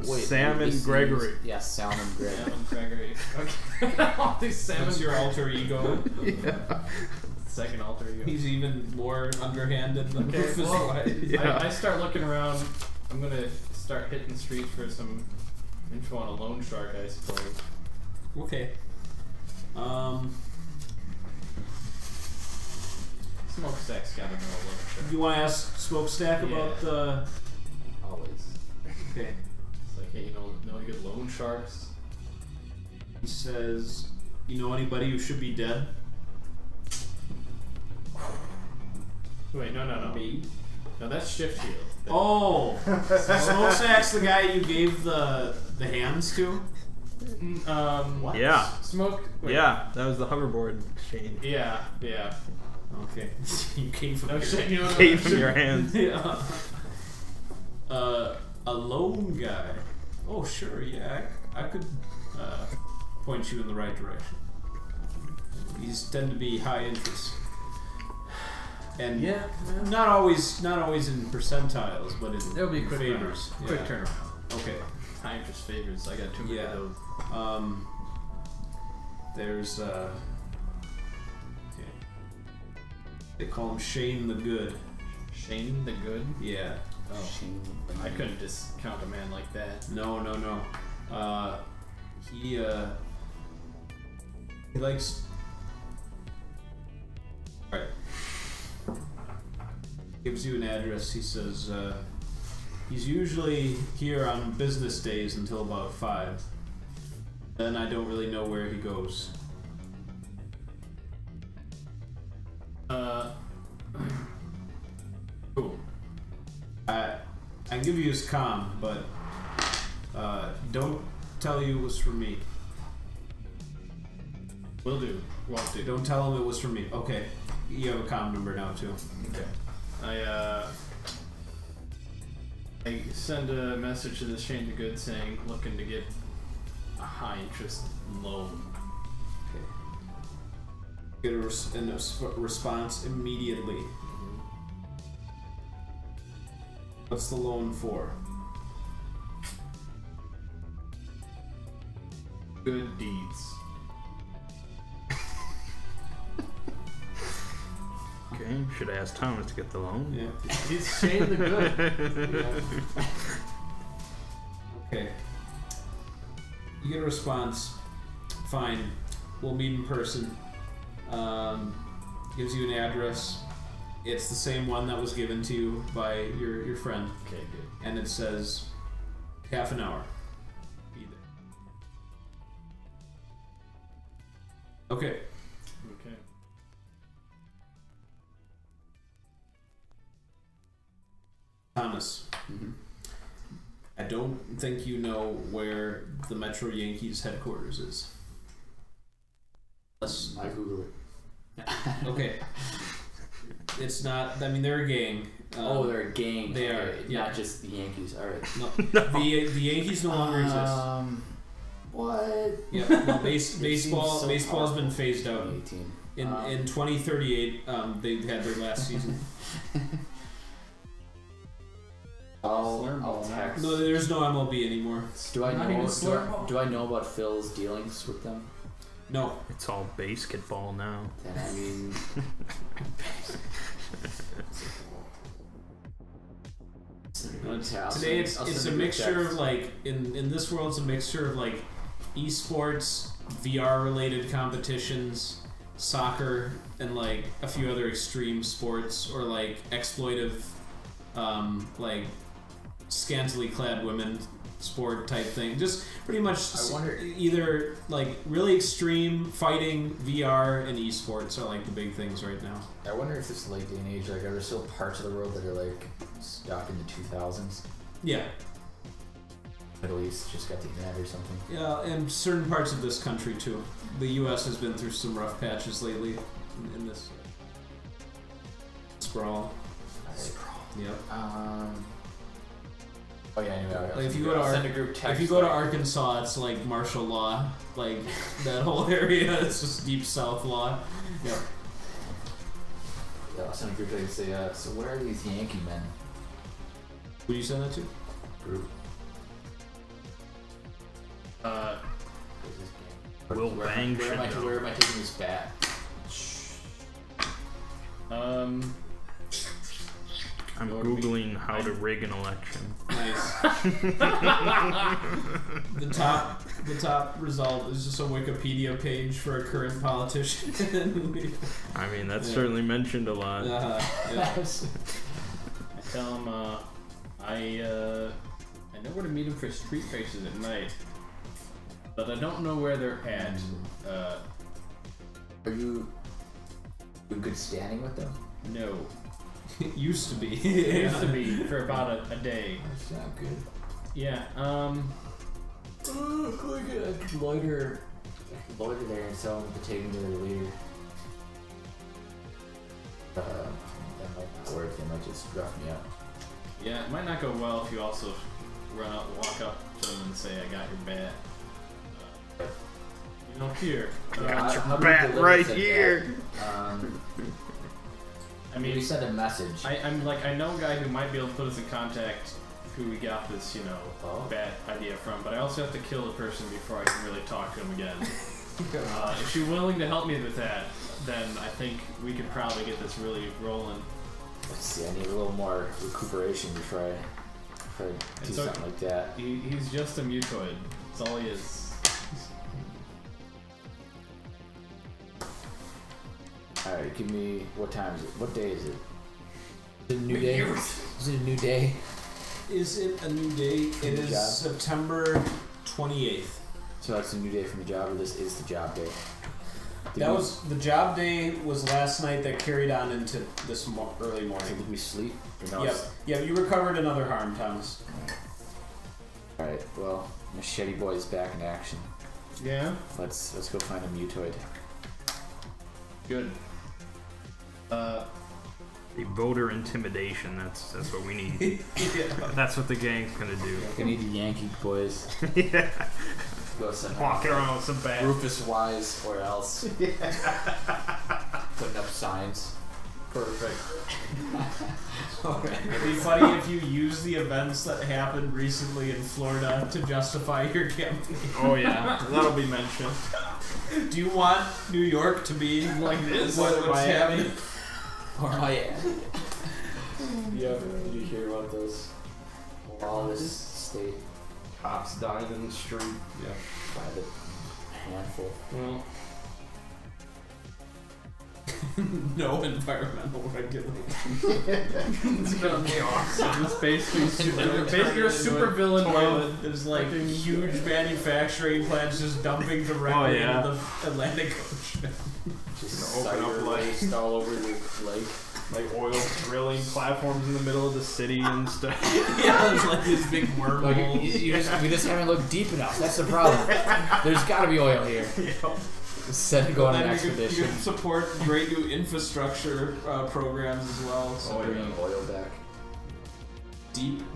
Wait, Salmon this is- Gregory. Yeah, Salmon Gregory. Salmon Gregory. Okay. All these salmon. That's your alter ego. Yeah. Second alter ego. He's even more underhanded than Okay, Rufus well, White. Yeah. I start looking around. I'm gonna start hitting streets for some info on a loan shark, I suppose. Okay. Smokestack's gotta know a loan shark. You want to ask Smokestack Yeah. about the? Always. Okay. It's like, hey, you know any good loan sharks? He says, "You know anybody who should be dead?" Wait, no. Me. No, that's shift heel. Oh, Smokestack's the guy you gave the hands to. What? Yeah. Smoke. Wait. Yeah, that was the hoverboard chain. Yeah. Okay. You gave him No your shit. You know, Gave him your hands. Yeah. A lone guy. Oh, sure. Yeah, I could point you in the right direction. These tend to be high interest, and Yeah. not always in percentiles, but in There'll be quick favors. Quick Yeah. turnaround. Okay. Time just favors. I got too many Yeah. of those. There's okay. They call him Shane the Good. Shane the Good. Yeah. Oh. I couldn't discount a man like that. No. He likes. Alright. Gives you an address. He says, He's usually here on business days until about 5. Then I don't really know where he goes. Cool. I can give you his comm, but don't tell you it was from me. Will do. Won't do. Don't tell him it was from me. Okay. You have a comm number now too. Okay. I send a message to this chain of goods saying looking to get a high interest loan. Get a response immediately. What's the loan for? Good deeds. Okay, should ask Thomas to get the loan. Yeah. He's chain the good. Okay. You get a response. Fine. We'll meet in person. Gives you an address. It's the same one that was given to you by your friend. Okay, good. And it says half an hour. Be there. Okay. Okay. Thomas. Mm-hmm. I don't think you know where the Metro Yankees headquarters is. Unless, I Google it. okay. It's not. I mean, they're a gang. Oh, they're a gang. They are. Okay, Yeah. Not just the Yankees. All right. No. The Yankees no longer exist. What? Yeah. No, baseball. so Baseball's been phased out. 2018. In 2038, they had their last season. I'll text. No, there's no MLB anymore. Do I Not even know? slurp? Do I know about Phil's dealings with them? No. It's all basketball now. Then I mean, Today it's a mixture of like in this world it's a mixture of like esports, VR related competitions, soccer, and like a few other extreme sports or like exploitive, like scantily clad women sport type thing. Just pretty much I wonder- either like really extreme fighting, VR, and esports are like the big things right now. I wonder if this late day and age, like, are there still parts of the world that are like stuck in the 2000s? Yeah. Middle East just got the internet or something. Yeah, and certain parts of this country too. The U.S. has been through some rough patches lately in this sprawl. Yep. Oh yeah, anyway. Like if you go to send a group text. if you go to Arkansas, it's like martial law. Like that whole area, it's just deep South law. Yep. Yeah, I'll send a group text and say, so where are these Yankee men? Who do you send that to? Group. Where's this game? Will Bang where should am I, go. where am I taking this bat? I'm googling how to rig an election. Nice. the top result is just a Wikipedia page for a current politician. I mean, that's Yeah. certainly mentioned a lot. Yeah. I tell him I know where to meet him for street races at night, but I don't know where they're at. Are you in good standing with them? No. It used to be. It used to be for about a day. That's not good. Yeah. I could loiter there and tell them to take me to their leader. That might not work. They might just drop me out. Yeah, it might not go well if you also run out and walk up to them and say, "I got your bat." You don't hear. Got your how do we bat deliver right said here. bat? I Maybe mean, send a message. I'm like, I know a guy who might be able to put us in contact who we got this, Oh. bad idea from, but I also have to kill the person before I can really talk to him again. If you're willing to help me with that, then I think we could probably get this really rolling. Let's see. I need a little more recuperation before I do It's something like that. He's just a mutoid. That's all he is. All right, give me what time is it? What day is it? Is it a new day? Is it a new day? is it a new day? It is job? September 28th. So that's a new day from the job, or this is the job day? That was the job day was last night that carried on into this early So morning. did we sleep? Or no, Yep. Yep, you recovered another harm, Thomas. Alright, well, Machete Boy is back in action. Yeah. Let's go find a mutoid. Good. The voter intimidation. That's what we need. That's what the gang's gonna do. I need the Yankee boys. Yeah. Go send Walking around with some bad. Rufus Wise or else. Putting up signs. Perfect. It'd be funny if you use the events that happened recently in Florida to justify your campaign. Oh yeah, that'll be mentioned. Do you want New York to be like this? What's happening? Or Miami. Yeah, did you hear about those lawless state Cops dying in the street. by the handful? Well, No environmental regulation. It's gonna be awesome. it's basically a super villain mode. There's like huge manufacturing plants just dumping directly Oh, yeah. into the Atlantic Ocean. Just Open up cider like- waste all over the lake. Like oil drilling platforms in the middle of the city and stuff. Yeah, there's like this big Like, wormhole. we just haven't looked deep enough. That's the problem. There's got to be oil here. Instead of going on an Then you expedition. can support great new infrastructure programs as well. So Bringing oil back.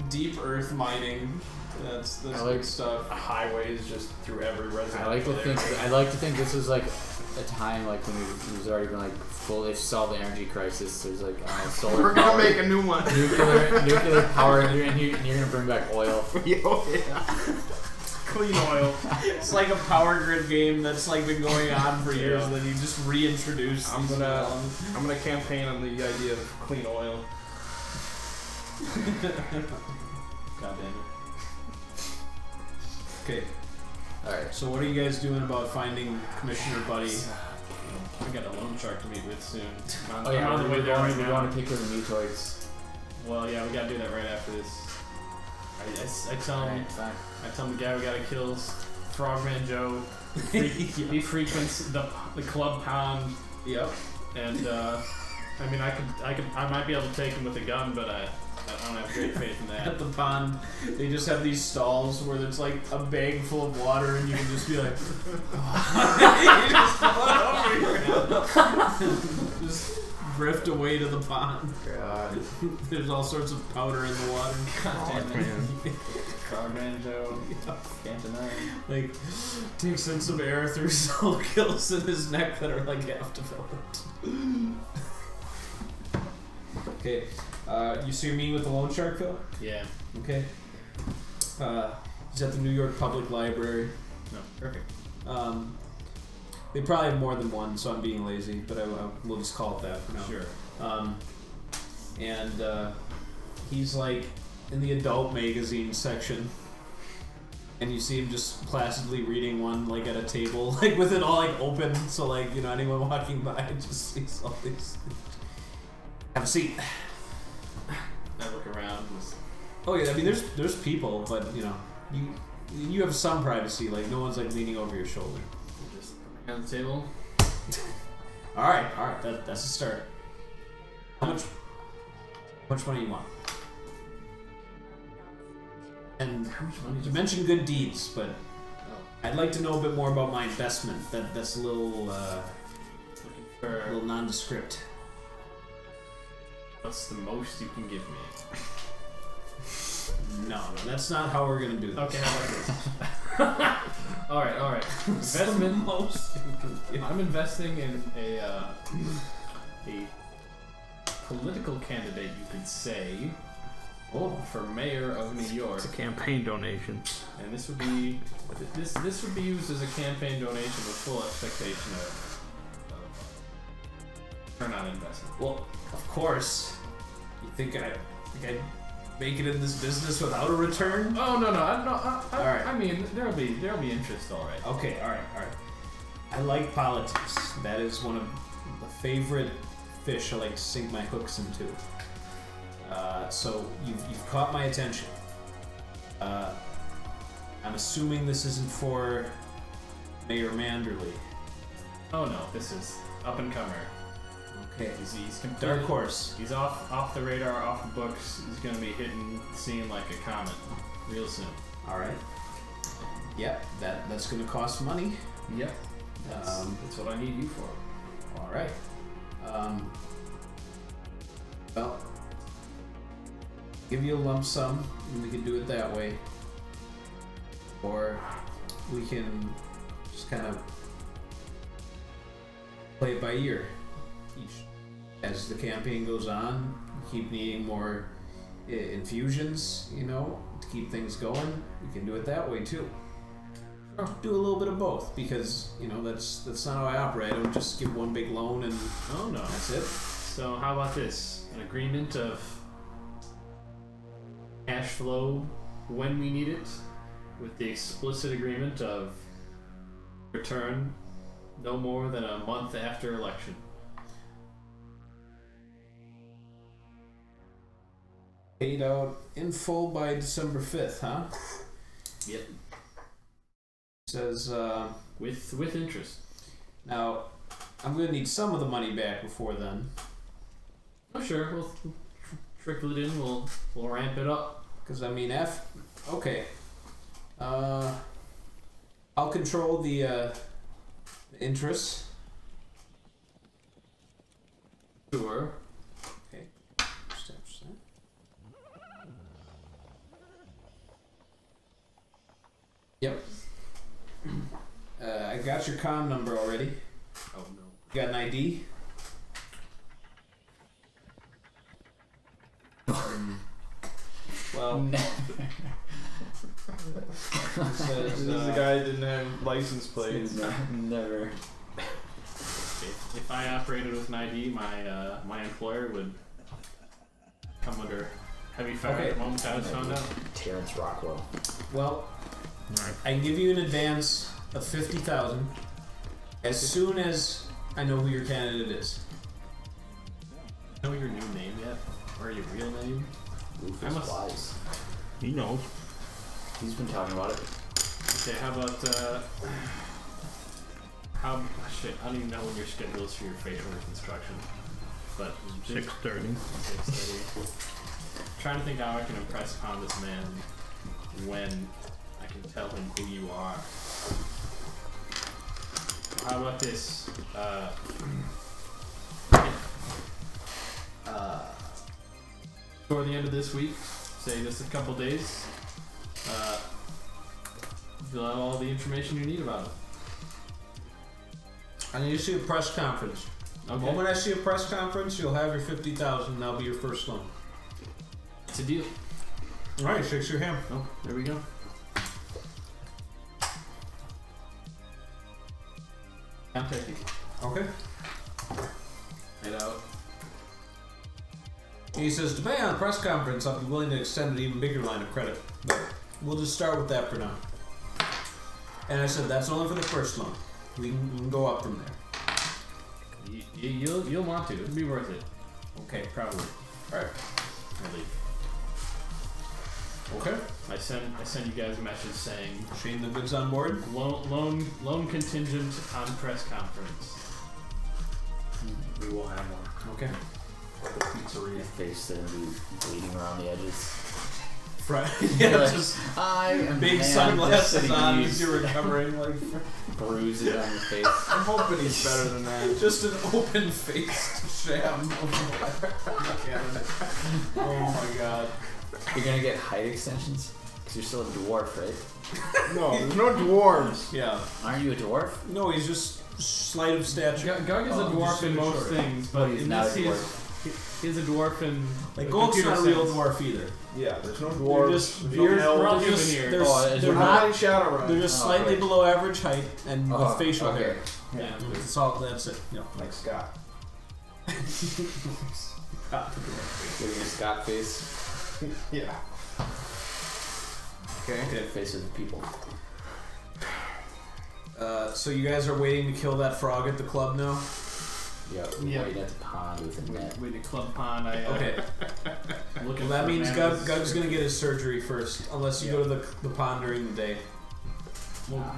deep earth mining. That's I like- good stuff. Highways just through every residential I area. like to think this was like a time like when it was already been like fully solved the energy crisis. There's like solar We're power, gonna make a new one. nuclear power, and you're gonna bring back oil. Yo, yeah. Clean oil. It's like a power grid game that's like been going on for years, Yeah. and then you just reintroduce. I'm these gonna ones. I'm gonna campaign on the idea of clean oil. God damn it. Okay, All right. so what are you guys doing about finding Commissioner Buddy? We got a loan shark to meet with soon. Oh yeah, I'm on the way there right we're now. going to pick her the mutoids. Well, yeah, we gotta do that right after this. I tell him, Alright, fine. I tell him the guy we gotta kill is Frogman Joe. He frequents the club pond, Yep. and I mean, I might be able to take him with a gun, but I don't have great faith in At that. the pond, they just have these stalls where there's like a bag full of water, and you can just be like, you just float over here. Just drift away to the pond. God. There's all sorts of powder in the water. God damn it. Man. Frogman Joe, can't deny it. Like, takes in some air through soul kills in his neck that are like half developed. Okay, you see me with the loan shark, Phil? Yeah. Okay. He's at the New York Public Library. No. Perfect. They probably have more than one, so I'm being lazy, but we'll just call it that for now. Sure. And he's like in the adult magazine section, and you see him just placidly reading one like at a table, like with it all like open, so like anyone walking by just sees all these. Have a seat. I look around. Oh yeah, I mean there's people, but you have some privacy. Like no one's like leaning over your shoulder. Just on the table. All right, that's a start. How much money you want? And How much money? you mentioned good deeds, but Oh, I'd like to know a bit more about my investment. That's a little looking for nondescript. what's the most you can give me? No, that's not how we're gonna do this. Okay, how about this? all right. Investment. Most. I'm investing in a political candidate, you could say, for mayor of New York, It's a campaign donation. and this would be used as a campaign donation with full expectation of return on investment. Well, of course. You think I'd make it in this business without a return? Oh no, All right. I mean, there'll be interest, all right. Okay, all right. I like politics. That is one of the favorite fish I like to sink my hooks into. So you've caught my attention. I'm assuming this isn't for Mayor Manderley. Oh no, this is up and comer. Okay. He's Dark Horse. He's off the radar, off the books. He's gonna be hitting the scene like a comet real soon. All right. Yep. That's gonna cost money. Yep. That's what I need you for. All right. Well, give you a lump sum, and we can do it that way, or we can just kind of play it by ear. As the campaign goes on, keep needing more infusions, you know, to keep things going. We can do it that way too. Or do a little bit of both, because you know that's not how I operate. I don't just give one big loan and Oh no. that's it. So how about this? An agreement of cash flow when we need it, with the explicit agreement of return no more than a month after election. Paid out in full by December 5th, huh? Yep. Says, With interest. now, I'm gonna need some of the money back before then, Oh sure, we'll trickle it in. We'll ramp it up. because I mean, okay. I'll control the interest. Sure. Okay. Establish that. Yep. I got your con number already. Oh no. You got an ID? Well, it says, This is the guy that didn't have license plates. Never. If I operated with an ID, my employer would come under heavy fire Okay. the moment I was found out. Terrence Rockwell. well, I can give you an advance of 50,000 as soon as I know who your candidate is. Know your new name yet? Or your real name? I Rufus must- Wise. He knows. He's been talking about it. Okay, how about shit, I don't even know when your schedule is for your facial reconstruction. But 6:30. 6:30. Trying to think how I can impress upon this man when I can tell him who you are. How about this? Toward the end of this week, say just a couple days, you'll have all the information you need about it. I need to see a press conference. The Okay. moment I see a press conference, you'll have your 50,000 and that'll be your first loan. It's a deal. Alright, shakes your hand. Oh, there we go. Contact you. Okay. Head out. He says, depending on the press conference, I'll be willing to extend an even bigger line of credit. But we'll just start with that for now. And I said, that's only for the first loan. We can go up from there. You'll want to. It'll be worth it. Okay. Probably. Alright. I leave. Okay. I send you guys a message saying Shane the goods on board. loan contingent on press conference. We will have one. Okay. The pizzeria. His face is gonna be bleeding around the edges. Right. You're Yeah, like, just I am big man, sunglasses this on city as you're recovering. Like, bruises on your face. I'm hoping he's better than that. just an open faced sham. Oh my god. You're gonna get height extensions because you're still a dwarf, right? No, there's no dwarves. Yeah. Aren't you a dwarf? No, he's just slight of stature. Gug is a Oh, dwarf just in super most short. things, but he's in not this a he's a dwarf in Like the Golk's computer not a real sense. dwarf either. Yeah, there's no They're dwarves. just there's beard, no we're all elves. they're just, human they're, here. Oh, they're They're not. not in Shadowrun. They're just Oh, slightly okay. below average height and Oh, with facial okay. hair. Yeah. That's all. That's it. You know. Like Scott. Giving a Scott face. Yeah. Okay. Look at the face of the people. So you guys are waiting to kill that frog at the club now? Yeah, Yeah. waiting at the pond with a net. With the club pond, I Okay. looking waiting Well, that for means Amanda's Gug's gonna get his surgery first, unless you go to the pond during the day.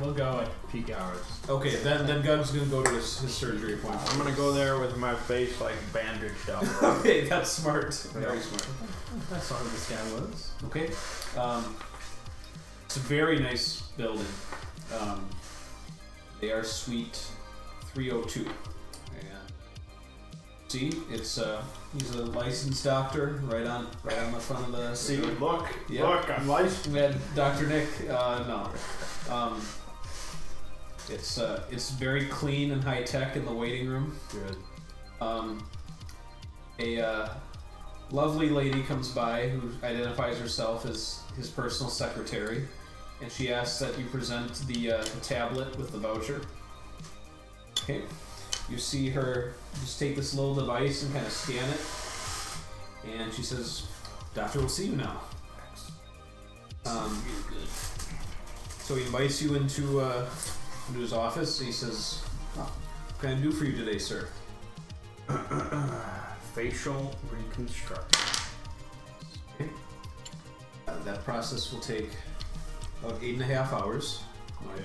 We'll go at peak hours. Okay, then Gug's gonna go to his surgery appointment. I'm gonna go there with my face like bandaged up. Okay, that's smart. Very smart. I saw who this guy was. Okay. It's a very nice building. They are Suite 302. And see, it's he's a licensed doctor right on the front of the. See, look, Yeah. look, I'm licensed. And Dr. Nick, no. It's very clean and high tech in the waiting room. Good. A lovely lady comes by who identifies herself as his personal secretary, and she asks that you present the tablet with the voucher. Okay. You see her just take this little device and kind of scan it, and she says, "Doctor will see you now." So he invites you into his office. He says, "What can I do for you today, sir?" Facial reconstruction. Okay. That process will take about 8.5 hours.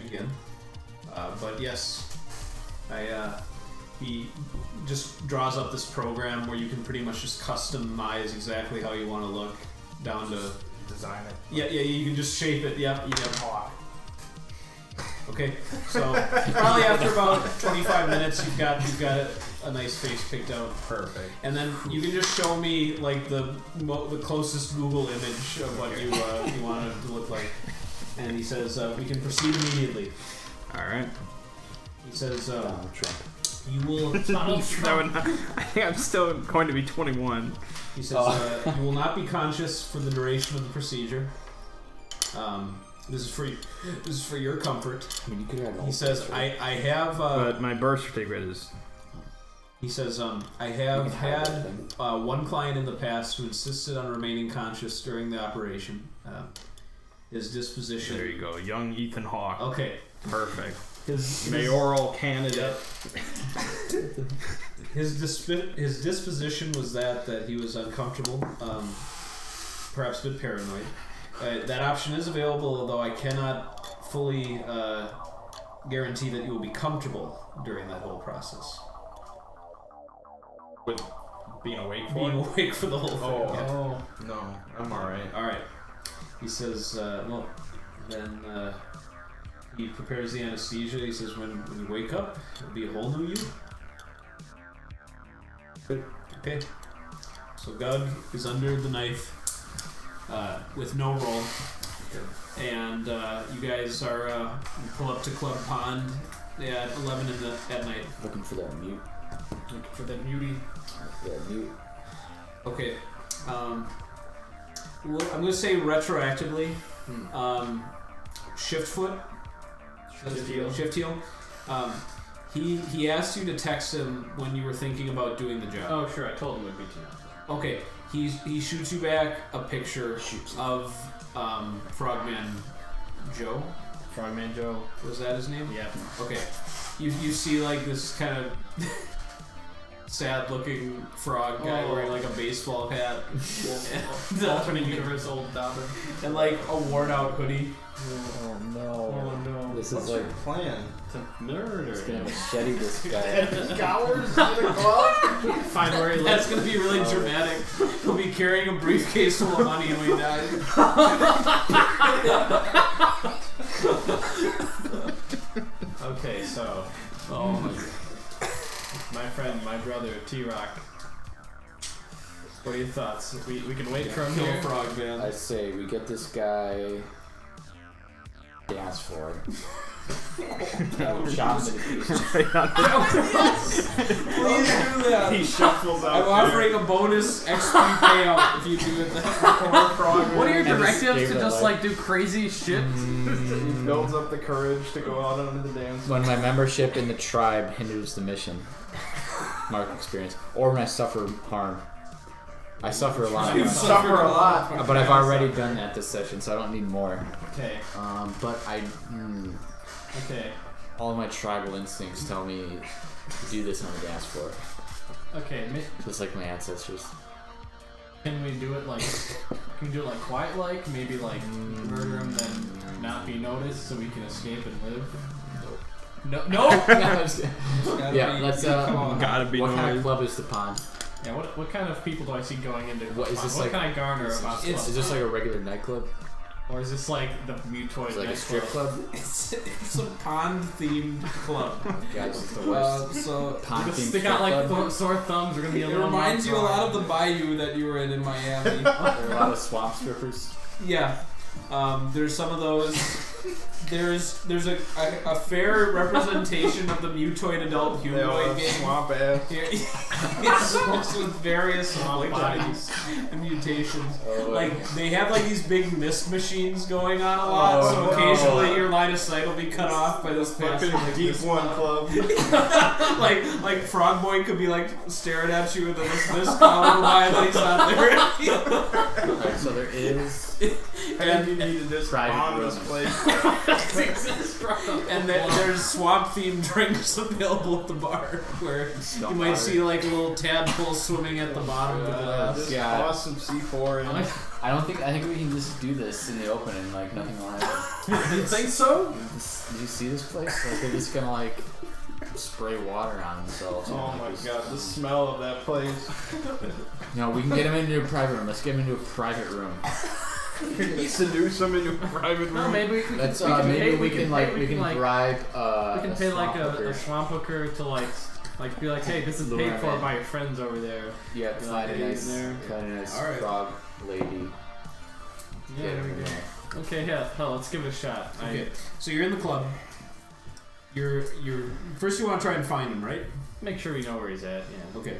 Again, but yes, he just draws up this program where you can pretty much just customize exactly how you want to look, down to Design it. yeah, you can just shape it. Yep. Okay, so probably after about 25 minutes, you've got a nice face picked out. Perfect. And then you can just show me like the closest Google image of what you want it to look like. And he says we can proceed immediately. All right. He says Donald Trump. you will. I think I'm still going to be 21. He says you will not be conscious for the duration of the procedure. This is for your comfort. I mean, you could have. He says I have. But my birth certificate is. He says, I have had one client in the past who insisted on remaining conscious during the operation. His disposition. There you go, young Ethan Hawke. Okay. Perfect. His Mayoral candidate. His disposition was that he was uncomfortable, perhaps a bit paranoid. That option is available, although I cannot fully guarantee that you will be comfortable during that whole process. With being awake for Being it? awake for the whole thing. Yeah. Oh, no, I'm alright. All right. He says, well, then he prepares the anesthesia. He says, when you wake up, it'll be a whole new you. Good. Okay. So Gug is under the knife with no roll. And you guys are you pull up to Club Pond at 11 at night. Looking for that mute. Looking for that mutie. That mute. Okay. Well, I'm going to say retroactively. Shiftfoot. Shift heel. He asked you to text him when you were thinking about doing the job. Oh, sure. I told him it'd be tonight. Okay. He shoots you back a picture of Frogman Joe. Frogman Joe. Was that his name? Yeah. Okay. You see like this kind of sad-looking frog guy wearing like a baseball hat, Alternate universe old Dobbin. and like a worn-out hoodie. Oh no. Oh no. This What's is your like. plan? To murder. It's gonna machete this guy. Scours in the club? Find where he That's lives. gonna be really dramatic. He'll be carrying a briefcase full of money when he dies. Okay, so Oh my my friend, my brother, T-Rock. What are your thoughts? We can wait for him Kill here. Frog Man. I say we get this guy. Dance floor. Chop him into pieces. Please do that. He shuffles out. I'm offering a bonus XP payout if you do it. What are your And just directives gave to it just like- like do crazy shit? He builds up the courage to go out onto the dance. When my membership in the tribe hinders the mission. Mark experience. Or when I suffer harm. I suffer a lot. You suffer a lot. But I've already done that this session, so I don't need more. Okay. But Okay. all of my tribal instincts tell me to do this on the dance floor. Okay. Just like my ancestors. Can we do it like? Can we do it like quiet, like maybe like murder him, then not be noticed, so we can escape and live? No. Yeah, let's. Gotta be what kind of noise. club is the pond? Yeah. What kind of people do I see going into? What is this what like? can I garner about? Is this like a regular nightclub? Or is this like the Mutoid Is it like a strip club? It's a pond-themed club. Guys, it's the worst. So Pond themed They strip got like club. sore thumbs. We're gonna be a it little. reminds you a lot of the bayou that you were in Miami. There are a lot of swamp strippers. Yeah. There's some of those. There's a fair representation of the mutoid adult humanoid game. Swamp ass. It's with various bodies and mutations. Like they have like these big mist machines going on a lot, so occasionally your line of sight will be cut off by this passing like Deep mist one cloud. club. like Frog Boy could be like staring at you with this mist cloud go by, but he's not there. Alright, so there is. And you needed this Private on room. this place. And then there's swamp themed drinks available at the bar where you might see like little tadpoles swimming at the bottom of the glass. Just Yeah. toss some C4 in. I think we can just do this in the open and like nothing will happen. You think so? Did you see this place? Like they're just gonna like spray water on themselves. and, Oh like, my just- god, the smell of that place. No, we can get them into a private room. Let's get them into a private room. Seduce them into a private room. No, maybe we can. Let's we can maybe pay, we can pay, bribe we can pay like swamp a hooker. swamp hooker to like be like, hey, this is Lure paid him for in. by your friends over there. Yeah, find a Lady in nice, there. Alright. frog lady. Yeah, there we go. Okay, yeah, hell, let's give it a shot. Okay, so you're in the club. You're first you want to try and find him, right? Make sure we know where he's at. Yeah. Okay.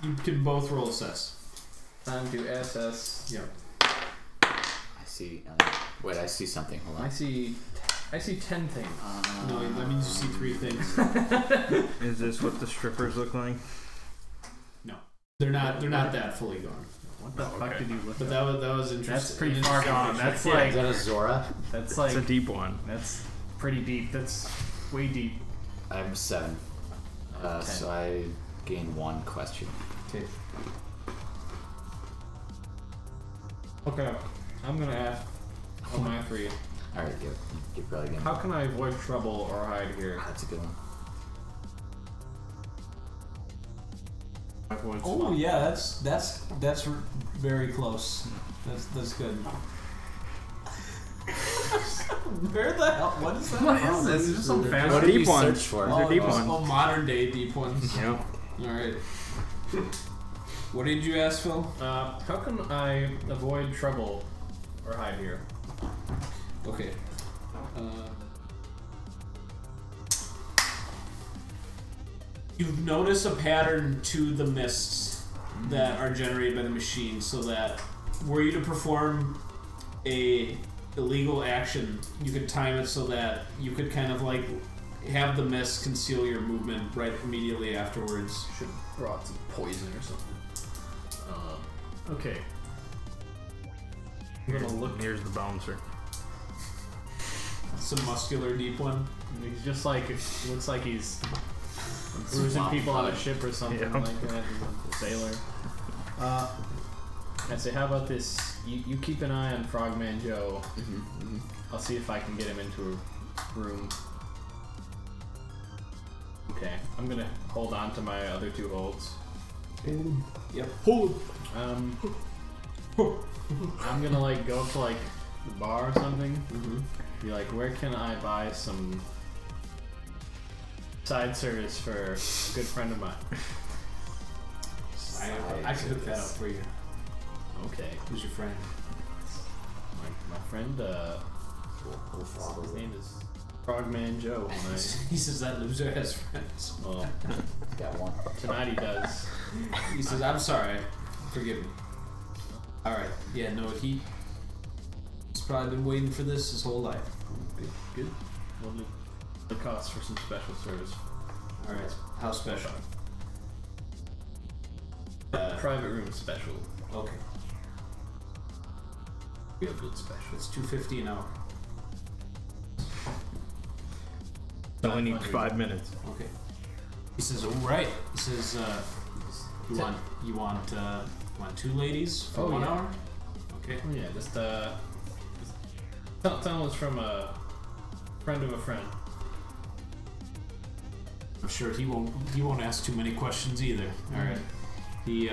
You can both roll assess. Time to SS. Yeah. I see. Wait, I see something. Hold I on. see 10 things. No, that means you see 3 things. Is this what the strippers look like? They're not that fully gone. What the fuck did you look But at? that was interesting. That's pretty far gone. That's Is like that a Zora? that's It's a like deep one. that's pretty deep. That's way deep. I'm 7. So I gain 1 question. Okay. Okay, I'm gonna ask all my 3. All right, you're probably gonna. How can I avoid trouble or hide here? That's a good one. Avoid Oh swamp. yeah, that's very close. That's good. Where the hell? What is that? What from? is this? Is this some What fancy? did you deep one. search for? These are deep ones. Oh, modern day deep ones. Yep. All right. What did you ask, Phil? How can I avoid trouble or hide here? Okay. You've noticed a pattern to the mists that are generated by the machine, so that were you to perform a illegal action, you could time it so that you could kind of like have the mist conceal your movement right immediately afterwards. Should brought some poison or something. Okay. I'm gonna look. Here's the bouncer. Some muscular deep one. He's just like looks like he's bruising people on a ship or something Yeah. like that. He's a sailor. I say, how about this? You keep an eye on Frogman Joe. I'll see if I can get him into a room. Okay, I'm gonna hold on to my other 2 holds. Yep. Hold. I'm gonna like go to like the bar or something. Be like, where can I buy some side service for a good friend of mine? I could hook that up for you. Okay, Who's your friend? my friend. His name is Frogman Joe. And He says that loser has friends. well, Got 1. tonight he does. He says, I'm sorry. Forgive me. Alright. Yeah, no, he's probably been waiting for this his whole life. Good. Well, the cost for some special service. Alright. How special? Private room special. Okay. Real good special. It's $2.50 an hour. Only need 5 minutes. Okay. He says, alright. He says, You want 2 ladies for 1 hour? Okay. Oh, yeah, just tell us from a friend of a friend. I'm sure he won't ask too many questions either. All right. He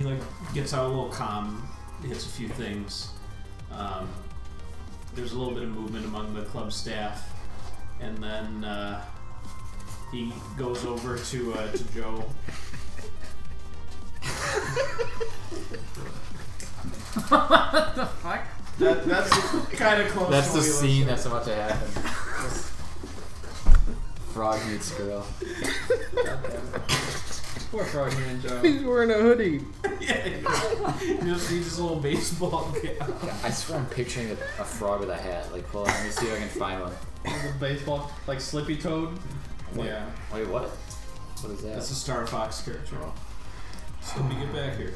like gets out a little calm, hits a few things. There's a little bit of movement among the club staff, and then he goes over to Joe. What the fuck? That's kind of close. That's to the what he scene looks that's about to happen. Frog meets girl. Poor Froggy and Joe. He's wearing a hoodie. He just needs a little baseball cap. I swear I'm picturing a frog with a hat. Like, hold on, let me see if I can find one. The baseball, like Slippy Toad. What? Yeah. Wait, what? What is that? That's a Star Fox character. So let me get back here.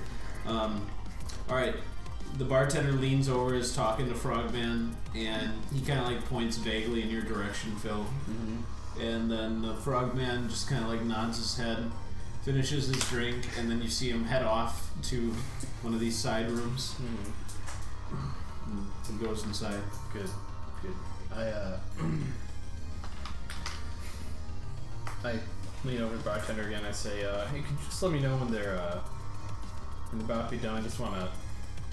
Alright. The bartender leans over, is talking to Frogman, and he kind of like points vaguely in your direction, Phil. Mm-hmm. And then the Frogman just kind of like nods his head, finishes his drink, and then you see him head off to one of these side rooms. And goes inside. Good. I lean over to the bartender again. I say, "Hey, could you just let me know when they're about to be done? I just want to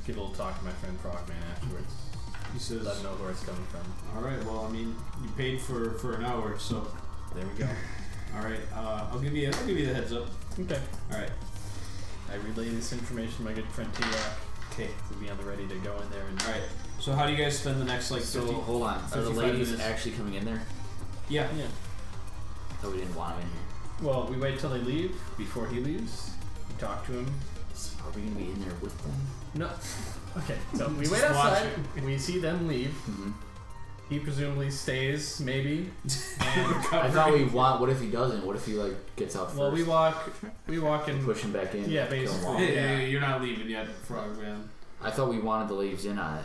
give a little talk to my friend Frogman afterwards. He says, Let him know where it's coming from." "Alright, well, I mean, you paid for an hour, so There we go. alright, I'll give you the heads up. Okay. Alright. I relay this information to my good friend T-Rock Okay. to be on the ready to go in there and. Alright. So how do you guys spend the next like So 50? hold on, are the 55 ladies minutes. actually coming in there? Yeah. Yeah. Oh, we didn't want them in here. Well, we wait till they leave before he leaves. We talk to him. So are we gonna be in there with them? No. Okay. So we Just wait outside. watch We see them leave. Mm-hmm. He presumably stays, maybe. And I thought we want. What if he doesn't? What if he like gets out first? well, we walk and push him back in. Yeah, kill him basically. off. Hey, you're not leaving yet, Frogman. I thought we wanted the ladies in on it.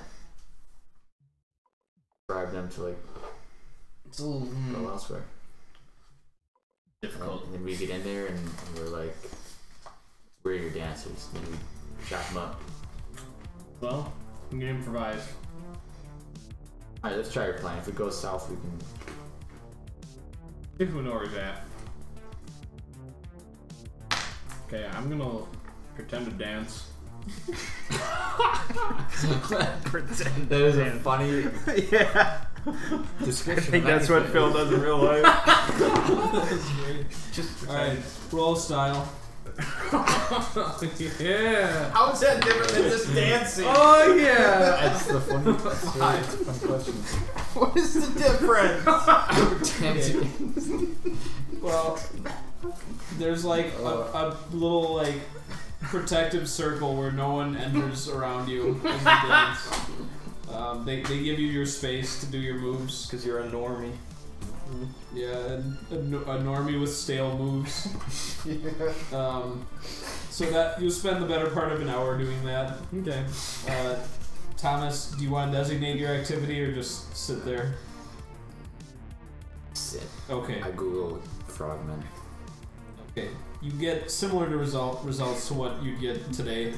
Bribe them to like it's a little go elsewhere. difficult. And then we get in there and we're like, "Where are your dancers?" And we chop them up. Well, we can improvise. All right, let's try your plan. If it goes south, we can. If we know where he's at. Okay, I'm gonna pretend to dance. Pretend. That is a funny Yeah. description. I think of that's what anything. Phil does in real life. Just Alright, roll style. yeah. How is that different than just dancing? Oh yeah. That's the funny. That's really a fun question. What is the difference? Dancing. Well, there's like a little like protective circle where no one enters around you as you dance. They give you your space to do your moves. Because you're a normie. Yeah, and a normie with stale moves. So that you'll spend the better part of an hour doing that. Okay. Thomas, do you want to designate your activity or just sit there? Sit. Okay. I Google frogmen. Okay. You get similar to results to what you'd get today,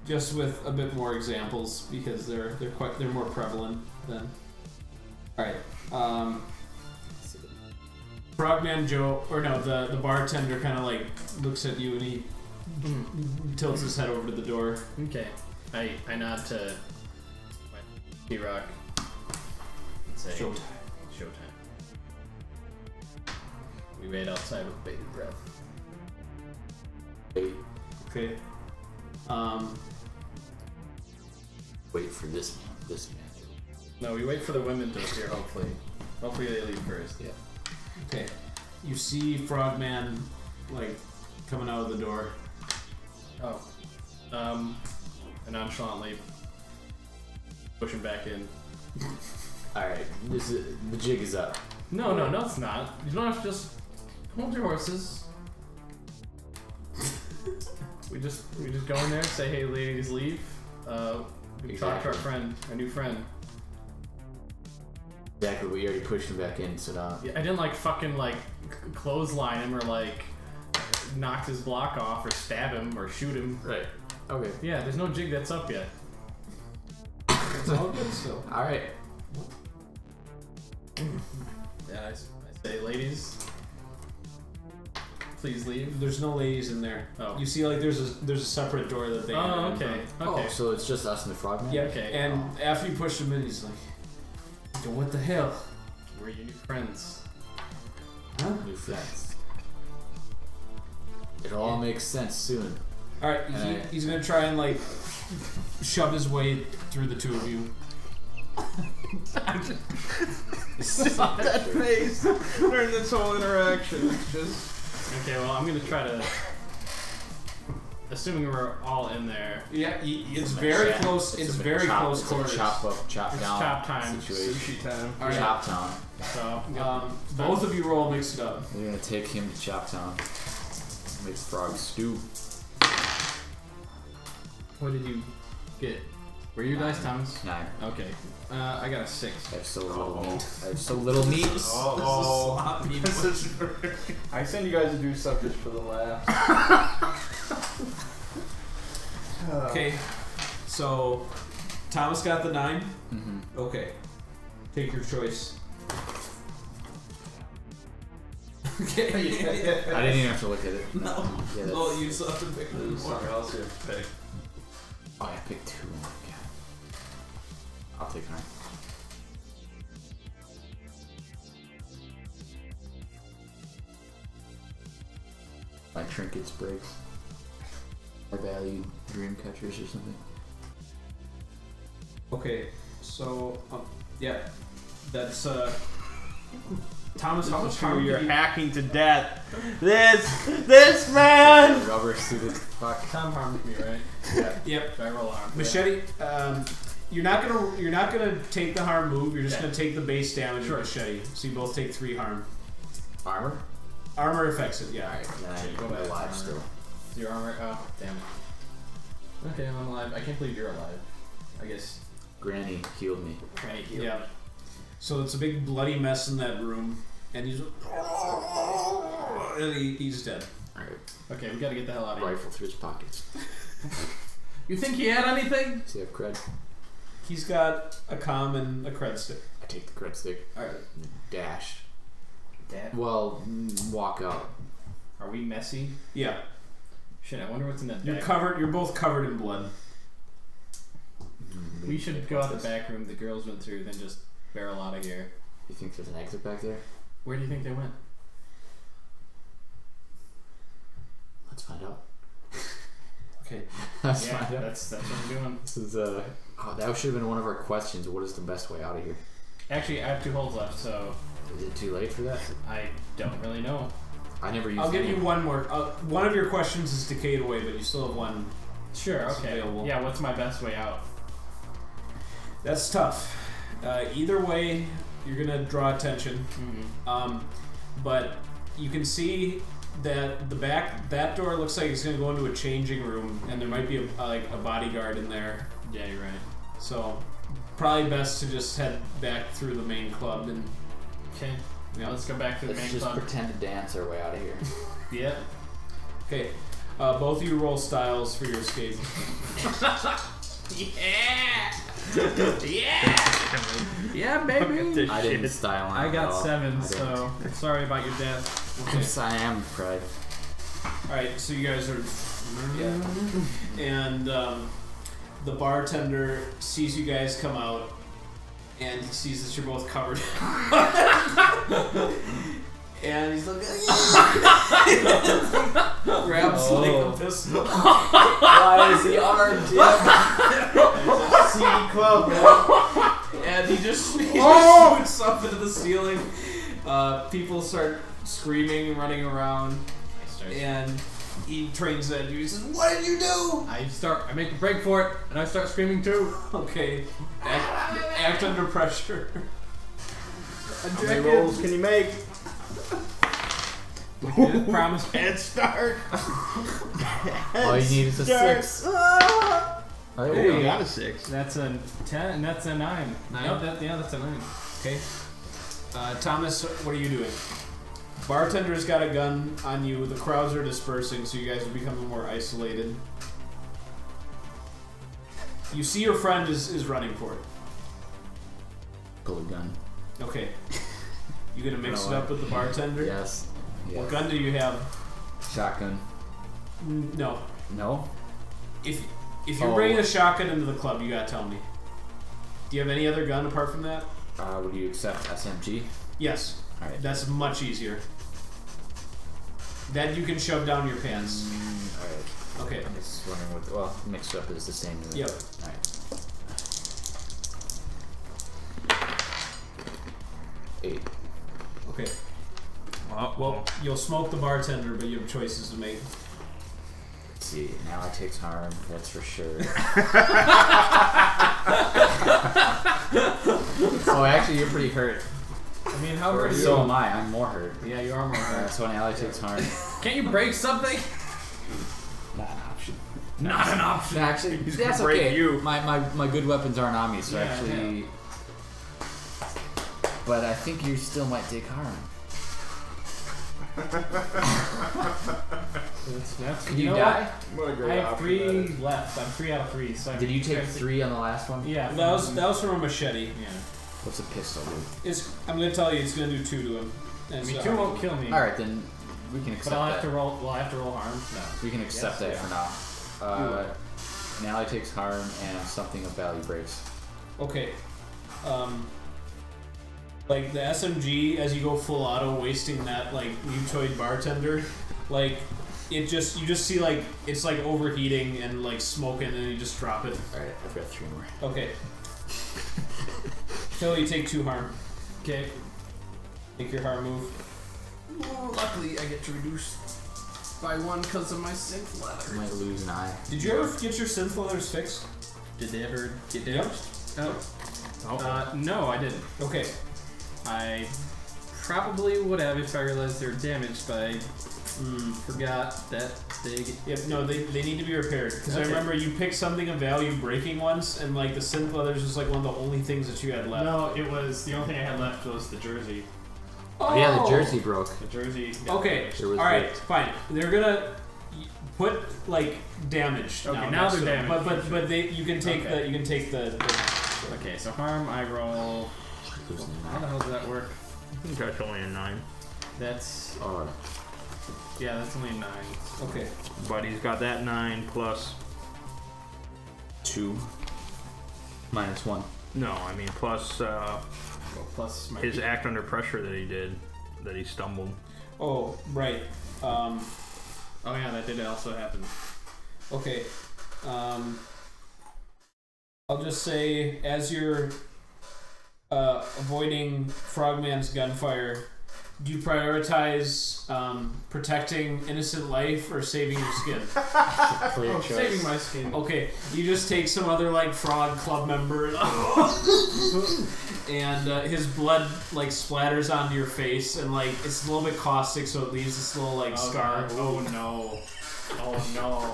just with a bit more examples because they're more prevalent than. All right. Frogman Joe, or no, the bartender kind of like looks at you and he tilts his head over to the door. Okay. I nod to my T-Rock and say, Showtime. Showtime. We wait outside with bated breath. Wait, Okay. wait for this man. No, we wait for the women to appear, hopefully. Hopefully they leave first. Yeah. Okay. You see Frogman like coming out of the door. Oh. I nonchalantly push him back in. All right, the jig is up. No, it's not. You don't have to just hold your horses. we just go in there and say, "Hey, ladies, leave." We talk to our friend, our new friend. Exactly, we already pushed him back in, so now. Yeah, I didn't like fucking like clothesline him or like knock his block off or stab him or shoot him. Right. Okay. Yeah, there's no jig that's up yet. It's all good still. All right. Yeah, I say, ladies, please leave. There's no ladies in there. Oh. You see, like there's a separate door that they. Oh, enter in okay. from. Okay. Oh, so it's just us and the frogman? Yeah. Okay. And after you push him in, he's like, "Yo, what the hell? We're your new friends. Huh? New friends. It'll all make sense soon. All right, he's gonna try and like shove his way through the two of you. That face during this whole interaction. It's just. Okay, well, I'm gonna try to. Assuming we're all in there. Yeah, it's very close. It's very close quarters. Chop up, chop It's down. chop time. Situation. Sushi time. All right. Chop town. So, Both of you roll mix it up. We're gonna take him to Chop Town. Makes frog stew. what did you get? Were your dice, Thomas? 9. Okay. I got a 6. I have so little meat. I have so little meat. Oh, I send you guys to do stuff just for the laughs. Okay, so Thomas got the 9. Mm-hmm. Okay, take your choice. Okay. I didn't even have to look at it. No. Yeah, that's, Oh, you still have to pick There's one. something else you have to pick. oh, I picked 2. Oh my god. I'll take 9. My trinkets breaks. I value dream catchers or something. Okay, so yeah, that's Thomas. How much harm You're did you? hacking to death. This man. Rubber suited fuck. Tom harmed me, right? Yep. I roll arm. Machete. You're not gonna take the harm move. You're just gonna take the base damage of machete. So you both take 3 harm. Armor? Armor affects it. Yeah. Alright, then Go I'm back. alive still. Your armor. Oh, damn it. Okay, I'm alive. I can't believe you're alive. I guess. Granny healed me. Granny healed. Yeah. So it's a big bloody mess in that room, and he's he's dead. Alright. Okay, we gotta get the hell out of here. Rifle through his pockets. You think he had anything? Does he have cred? He's got a comm and a cred stick. I take the cred stick. Alright. Dash. Dad. Well, walk out. Are we messy? Yeah. Shit, I wonder what's in that You're bag. covered. You're both covered in blood. We should go out the back room the girls went through, then just barrel out of here. You think there's an exit back there? Where do you think they went? Let's find out. Okay. Let's Yeah, find out. that's what I'm doing. This is oh, that should have been one of our questions. What is the best way out of here? Actually, I have 2 holes left, so Is it too late for that? I don't really know. I never used I'll give any. you one more. One of your questions is decayed away, but you still have one. Sure, It's okay. available. Yeah, what's my best way out? That's tough. Either way, you're gonna draw attention. Mm-hmm. But you can see that that door looks like it's gonna go into a changing room, and there might be a bodyguard in there. Yeah, you're right. So probably best to just head back through the main club and Okay. yeah. Let's go back to the Let's main just club. pretend to dance our way out of here. Yeah. Okay. Both of you roll styles for your escape. Yeah, baby. I didn't style on I it at got all. 7, I so sorry about your death. Yes, I am, Fred. All right, so you guys are, and the bartender sees you guys come out, and he sees that you're both covered, and he's like, grabs like a pistol. Why is he armed? It's a seedy club, man. And he just shoots up into the ceiling. People start screaming and running around, and he trains at you. He says, "What did you do?" I make a break for it, and I start screaming too. Okay, act under pressure. How many rolls can you make? Promise. Head start. All you need is a 6. Oh, Hey, you got a 6. That's a 10, and that's a 9. Nine? Nope, that's a 9. Okay. Thomas, what are you doing? Bartender's got a gun on you. The crowds are dispersing, so you guys are becoming more isolated. You see your friend is running for it. Pull a gun. Okay. You gonna mix You it know up with the bartender? Yes. What gun do you have? Shotgun. No. No? If you're bringing a shotgun into the club, you gotta tell me. Do you have any other gun apart from that? Would you accept SMG? Yes. Alright. That's much easier. That you can shove down your pants. Alright. Okay. I'm just wondering what. Well, mixed up is the same. Yep. Alright. 8. Okay. Well, Well, you'll smoke the bartender, but you have choices to make. Let's see. Now it takes harm. That's for sure. Oh, actually, you're pretty hurt. I mean, how hurt are you? So am I. I'm more hurt. Yeah, you are more hurt. So an ally takes harm. Can't you break something? Not an option. Not an option. Actually, He's that's gonna break okay. you. My good weapons aren't on me, so Yeah, actually. But I think you still might take harm. Can you die? What a I great have option 3 that is. left. I'm 3 out of 3. So Did you take 3 on the last one? Yeah. That was from a machete. Yeah. What's a pistol do? I'm gonna tell you, it's gonna do 2 to him. I And mean, so- 2 won't kill me. All right, then we can accept But I'll have that. to roll. Will I have to roll harm? No. We can accept Yes, that yeah. for now. An ally takes harm and something of value breaks. Okay. Like the SMG, as you go full auto, wasting that like mutoid bartender, like you just see like it's like overheating and like smoking, and you just drop it. All right, I've got 3 more. Okay. Phil, you take 2 harm. Okay. Make your harm move. Oh, luckily, I get to reduce by 1 because of my synth I leather. might lose an eye. Did you ever get your synth leathers fixed? Did they ever get Yep. damaged? No, I didn't. Okay. I probably would have if I realized they were damaged, but I forgot that they get... Yep. No, they need to be repaired because I Okay. remember you picked something of value breaking once, and like the synth leathers was like one of the only things that you had left. No, it was the only thing I had left was the jersey. Oh yeah, the jersey broke. The jersey. Okay. There was All right. ripped. Fine. They're gonna put like damaged. Okay, now now next they're to them. damaged. But you can take Okay. the. Okay, so harm, I roll... Losing an How the eye. hell does that work? I think that's only a 9. That's... Oh, Yeah, that's only a 9. Okay. But he's got that 9 plus. 2 minus 1. No, I mean plus Well, plus my... his act under pressure that he did, that he stumbled. Oh right. Oh yeah, that did also happen. Okay. I'll just say as you're avoiding Frogman's gunfire, do you prioritize protecting innocent life or saving your skin? Clear choice. Saving my skin. Okay, you just take some other like frog club member, and his blood like splatters onto your face, and like it's a little bit caustic, so it leaves this little like scar. Oh no. Oh no.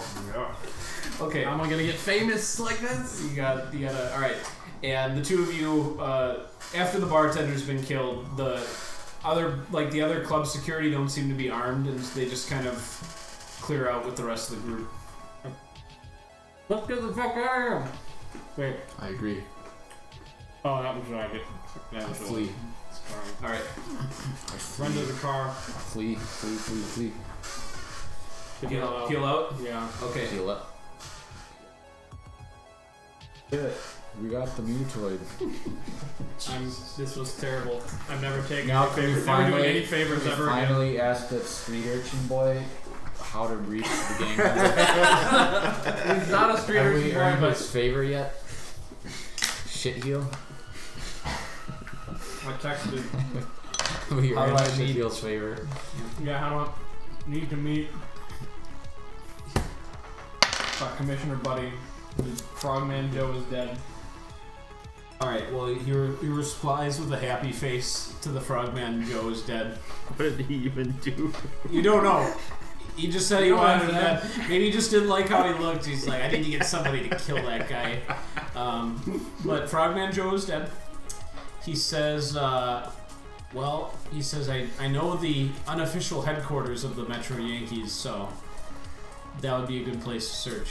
Okay, Am I gonna get famous like this? you gotta. All right, and the 2 of you, after the bartender's been killed, the other club security don't seem to be armed, and they just kind of clear out with the rest of the group. Let's get the fuck out of here. Wait. I agree. Oh, that was right. That was Flee. All right. Run to the car. Flee. Flee. Flee. Flee. Peel out. Yeah. Okay. Heal up. We got the mutoid. This was terrible. I've never taken Now any can we favors. Never doing finally, any favors can we ever again. finally ask that street urchin boy how to reach the gang member? He's not a street Have we urchin boy, earned but his favor yet? Shit heel? I texted. We How do earned I Shit meet- heel's favor. Yeah, how do I need to meet Commissioner Buddy? Frogman Joe is dead. All right. Well, he replies with a happy face to the Frogman. Joe is dead. What did he even do? You don't know. He just said he You don't wanted him know dead. Maybe he just didn't like how he looked. He's like, I need to get somebody to kill that guy. But Frogman Joe is dead. He says, Well, he says, I know the unofficial headquarters of the Metro Yankees, so that would be a good place to search.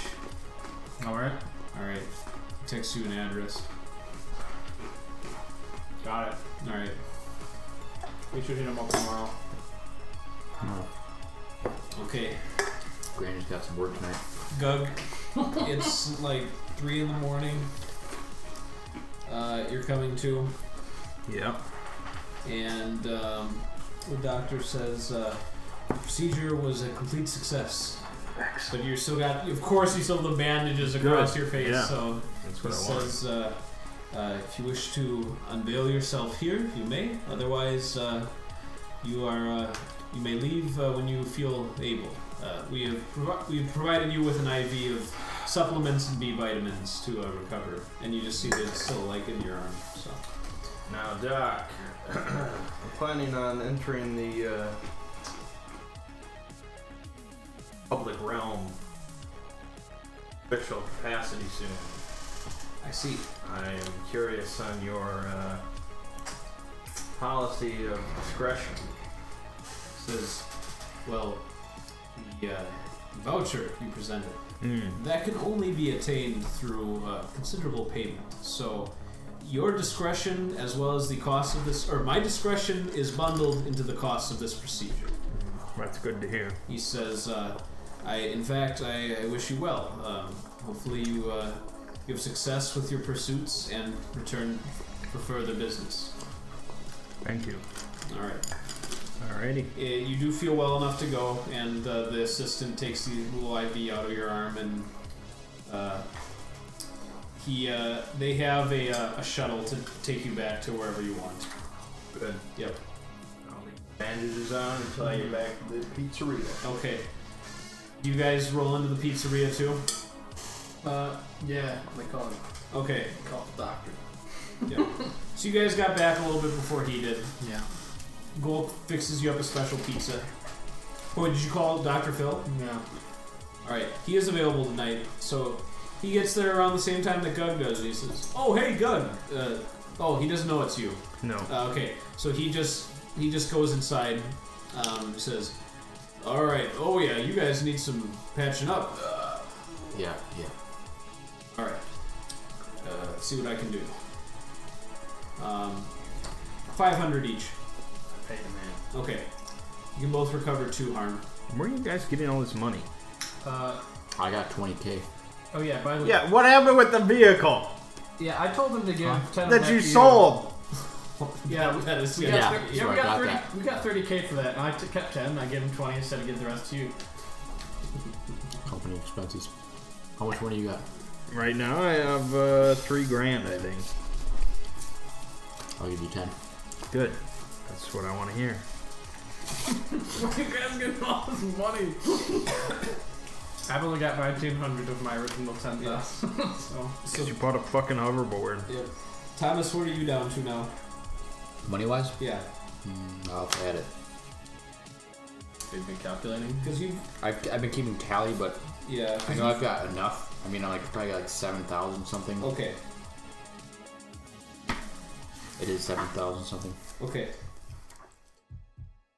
Alright. Alright. Text you an address. Got it. Alright. We should hit him up tomorrow. Okay. Granny's got some work tonight. Gug, it's like 3 in the morning. You're coming to, Yep. and the doctor says the procedure was a complete success. But you still got, of course, you still have the bandages across your face. Yeah. So That's it what I want. says if you wish to unveil yourself here, you may. Otherwise, you may leave when you feel able. We've provided you with an IV of supplements and B vitamins to recover, and you just see that it's still like in your arm. So Now, Doc, I'm planning on entering the public realm official capacity soon. I see. I'm curious on your policy of discretion. Says, well, the voucher you presented, that can only be attained through considerable payment. So your discretion, as well as the cost of this, or my discretion, is bundled into the cost of this procedure. That's good to hear. He says, in fact, I wish you well. Hopefully you have success with your pursuits and return for further business. Thank you. All right. Alrighty. You do feel well enough to go, and the assistant takes the little IV out of your arm, and they have a shuttle to take you back to wherever you want. Good. Yep. I'll leave the bandages on until I get back to the pizzeria. Okay. You guys roll into the pizzeria too? Yeah, they call him. Okay. They call the doctor. Yep. So you guys got back a little bit before he did. Yeah. Gold fixes you up a special pizza. Oh, did you call Dr. Phil? Yeah. Alright, he is available tonight, so he gets there around the same time that Gug does, and he says, "Oh, hey, Gug!" He doesn't know it's you. No. Okay, so he just goes inside, says, "Alright, oh yeah, you guys need some patching up." Yeah. Alright, let's see what I can do. 500 each. Pay the man. Okay. You can both recover 2 harm. Where are you guys getting all this money? I got 20K. Oh yeah, by the way. Yeah, what happened with the vehicle Yeah, I told them to give 10 that back you to sold? Yeah, that is we yeah. got, Yeah, we so I got got 30. that. We got 30K for that, and I kept 10. I gave him 20 instead of give the rest to you. Company expenses. How much money you got? Right now I have $3,000, I think. I'll give you 10. Good. That's what I want to hear. You guys getting all this money? I've only got 1,900 of my original 10,000. so. Because you bought a fucking hoverboard. Yep. Thomas, what are you down to now? Money wise? Yeah. I'll have to add it. They've been calculating. Because you... I've been keeping tally, but Yeah. I know I've got enough. I mean, I probably got like 7,000 something. Okay. It is 7,000 something. Okay.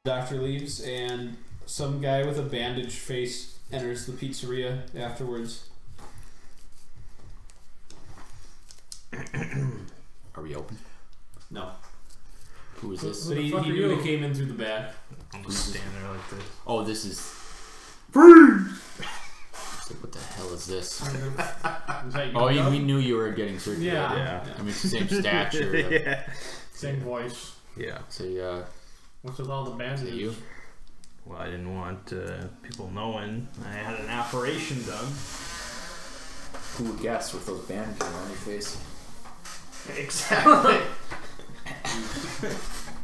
Doctor leaves, and some guy with a bandaged face enters the pizzeria afterwards. Are we open? No. Who is this? But he fuck are knew you? they came in through the back. I'm just standing there like this. Oh, this is. Freeze! It's like, what the hell is this? Is that you? Oh, Doug? we knew you were getting surgery. Yeah. Yeah. I mean, it's the same stature. Yeah. Same voice. Yeah. So, What's with all the is bandages? it you? Well, I didn't want people knowing I had an operation done. Who would guess with those bandages on your face? Exactly.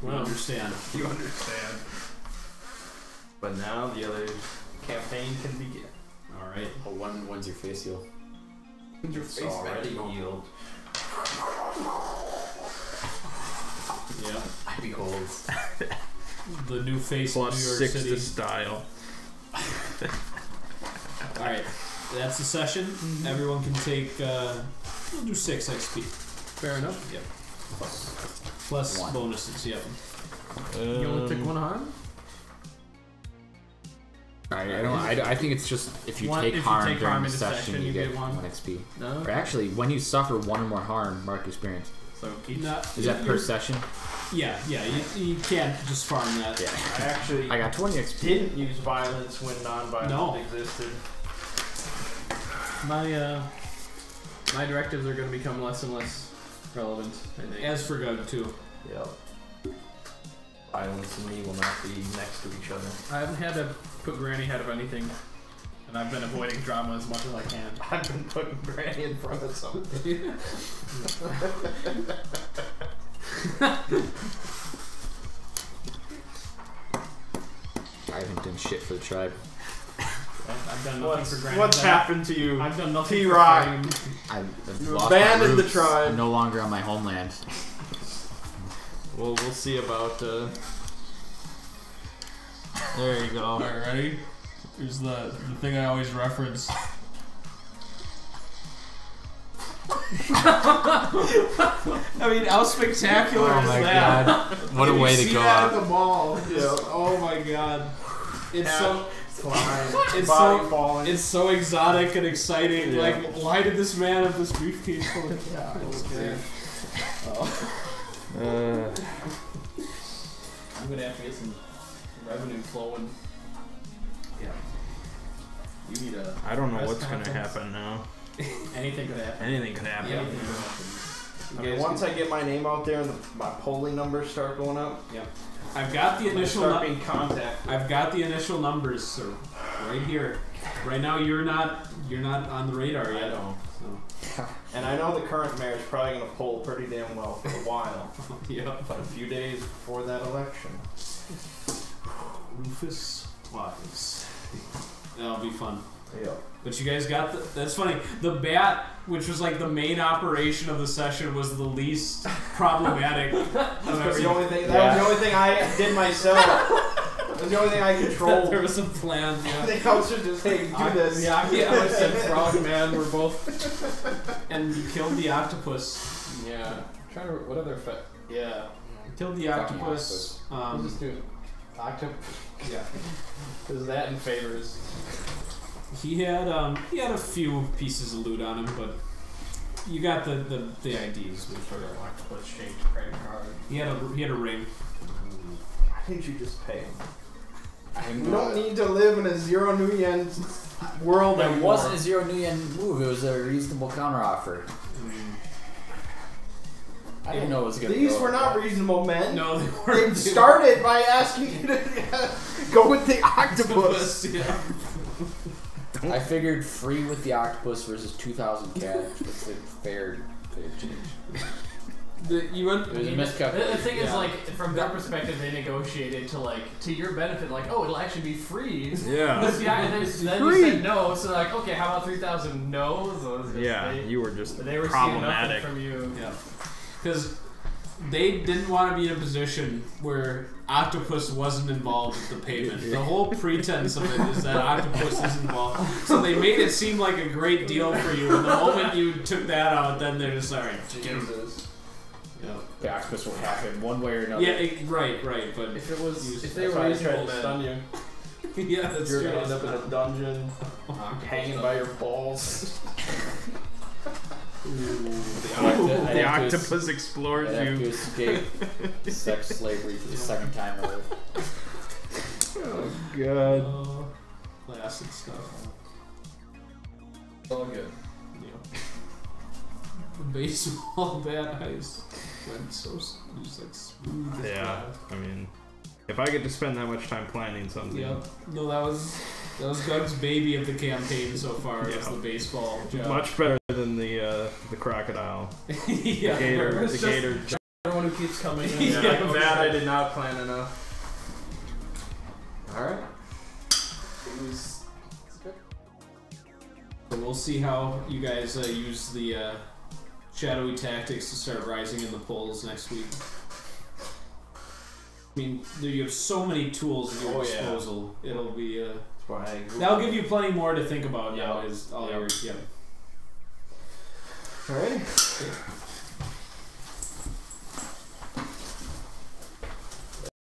We understand. You understand. But now the other campaign can begin. Alright. Oh, when's your face heal? Your It's already healed. Yeah. I behold. The new face Plus of New York 6 City. to style. Alright. That's the session. Everyone can take, we'll do 6 XP. Fair enough. Plus One. bonuses, yep. You only took 1 harm? I think it's just if you One- take if you harm take during harm the in a session, session, you you get get 1 one. XP. No. Or actually, when you suffer 1 or more harm, mark experience. So keep Is that per session? Yeah, you can't just farm that. Yeah. I actually I got 20 XP. didn't use violence when non-violence No. existed. my directives are going to become less and less relevant, I think. As for Gug too. Yep. Violence and me will not be next to each other. I haven't had to put Granny ahead of anything, and I've been avoiding drama as much as I can. I've been putting Granny in front of something. I haven't done shit for the tribe. I've done nothing for Granny. What's happened to you? I've done nothing T-Rock. for Fame. I've You lost my abandoned the roots. tribe. I'm no longer on my homeland. Well, we'll see about. There you go. Alright, ready? Here's the thing I always reference. I mean, how spectacular Oh is my that? god. What a Can way you to see go that out. at the mall. Just- oh my god. It's so it's Body so falling. it's so exotic and exciting. Yeah. Like, why did this man have this briefcase full of I'm going to have to get some revenue flowing. Yeah. You need a... I don't know Rest what's gonna happens. happen now. Anything could happen. Anything could happen. Anything could happen. I mean, once I get my name out there and my polling numbers start going up, I've got the initial. start being contacted. I've got the initial numbers, sir. Right here. Right now, you're not on the radar yet. I know. So. And I know the current mayor is probably going to poll pretty damn well for a while. Yeah. But a few days before that election. Rufus Wise. That'll be fun. Yeah. But you guys got that's funny. The bat, which was like the main operation of the session, was the least problematic of That was everything. the only thing. That was the only thing I did myself. That was the only thing I controlled. There was a plan. Yeah. Everything else was just, hey, do this. The octopus and frogman were both... And you killed the octopus. Yeah. I'm trying to... What other effect? Yeah. You killed the Fucking octopus. We'll just do octopus. Yeah. There's that in favors. He had a few pieces of loot on him, but you got the IDs. Sort of octopus shaped credit card. He had a ring. Why didn't you just pay him? We don't need to live in a zero new yen world It anymore. wasn't a 0 new yen move, it was a reasonable counteroffer. I didn't know it was going to go. These were not reasonable men. No, they They weren't. started by asking you to go with the octopus. Yeah. I figured free with the octopus versus 2,000 cash. It's a fair change. You went. It was a The miscalculation. thing is, like, from their perspective, they negotiated to your benefit, like, oh, it'll actually be free. Yeah. But yeah, and then you said no, so like, okay, how about 3,000 no's? So it was just- Yeah, you were just they were seeing nothing problematic. from you. Yeah. Because they didn't want to be in a position where Octopus wasn't involved with the payment. The whole pretense of it is that Octopus is involved. So they made it seem like a great deal for you. And the moment you took that out, then they're just alright. Jesus. Yeah. The octopus will happen one way or another. Yeah, right. But If it was, if they That's were why I tried reasonable, to then stun you. yeah, that's You're true. gonna end up in a dungeon, hanging by your balls. The octopus explores I have to you. escape sex slavery for the second time ever. Oh god. Classic stuff. it's all good. Yeah. The baseball bat ice went so just like smooth. as Yeah, glass. I mean, if I get to spend that much time planning something, Yep. No, that was Doug's baby of the campaign so far. Was Yeah. the baseball job. much better than the crocodile, Yeah. the gator, it's the just- gator. Everyone who keeps coming in. Yeah. That I did not plan enough. Alright. So we'll see how you guys use the shadowy tactics to start rising in the polls next week. I mean, you have so many tools at your Oh, yeah. disposal. It'll be Why? that'll give you plenty more to think about Yeah. now. Is all Yeah. your Alright.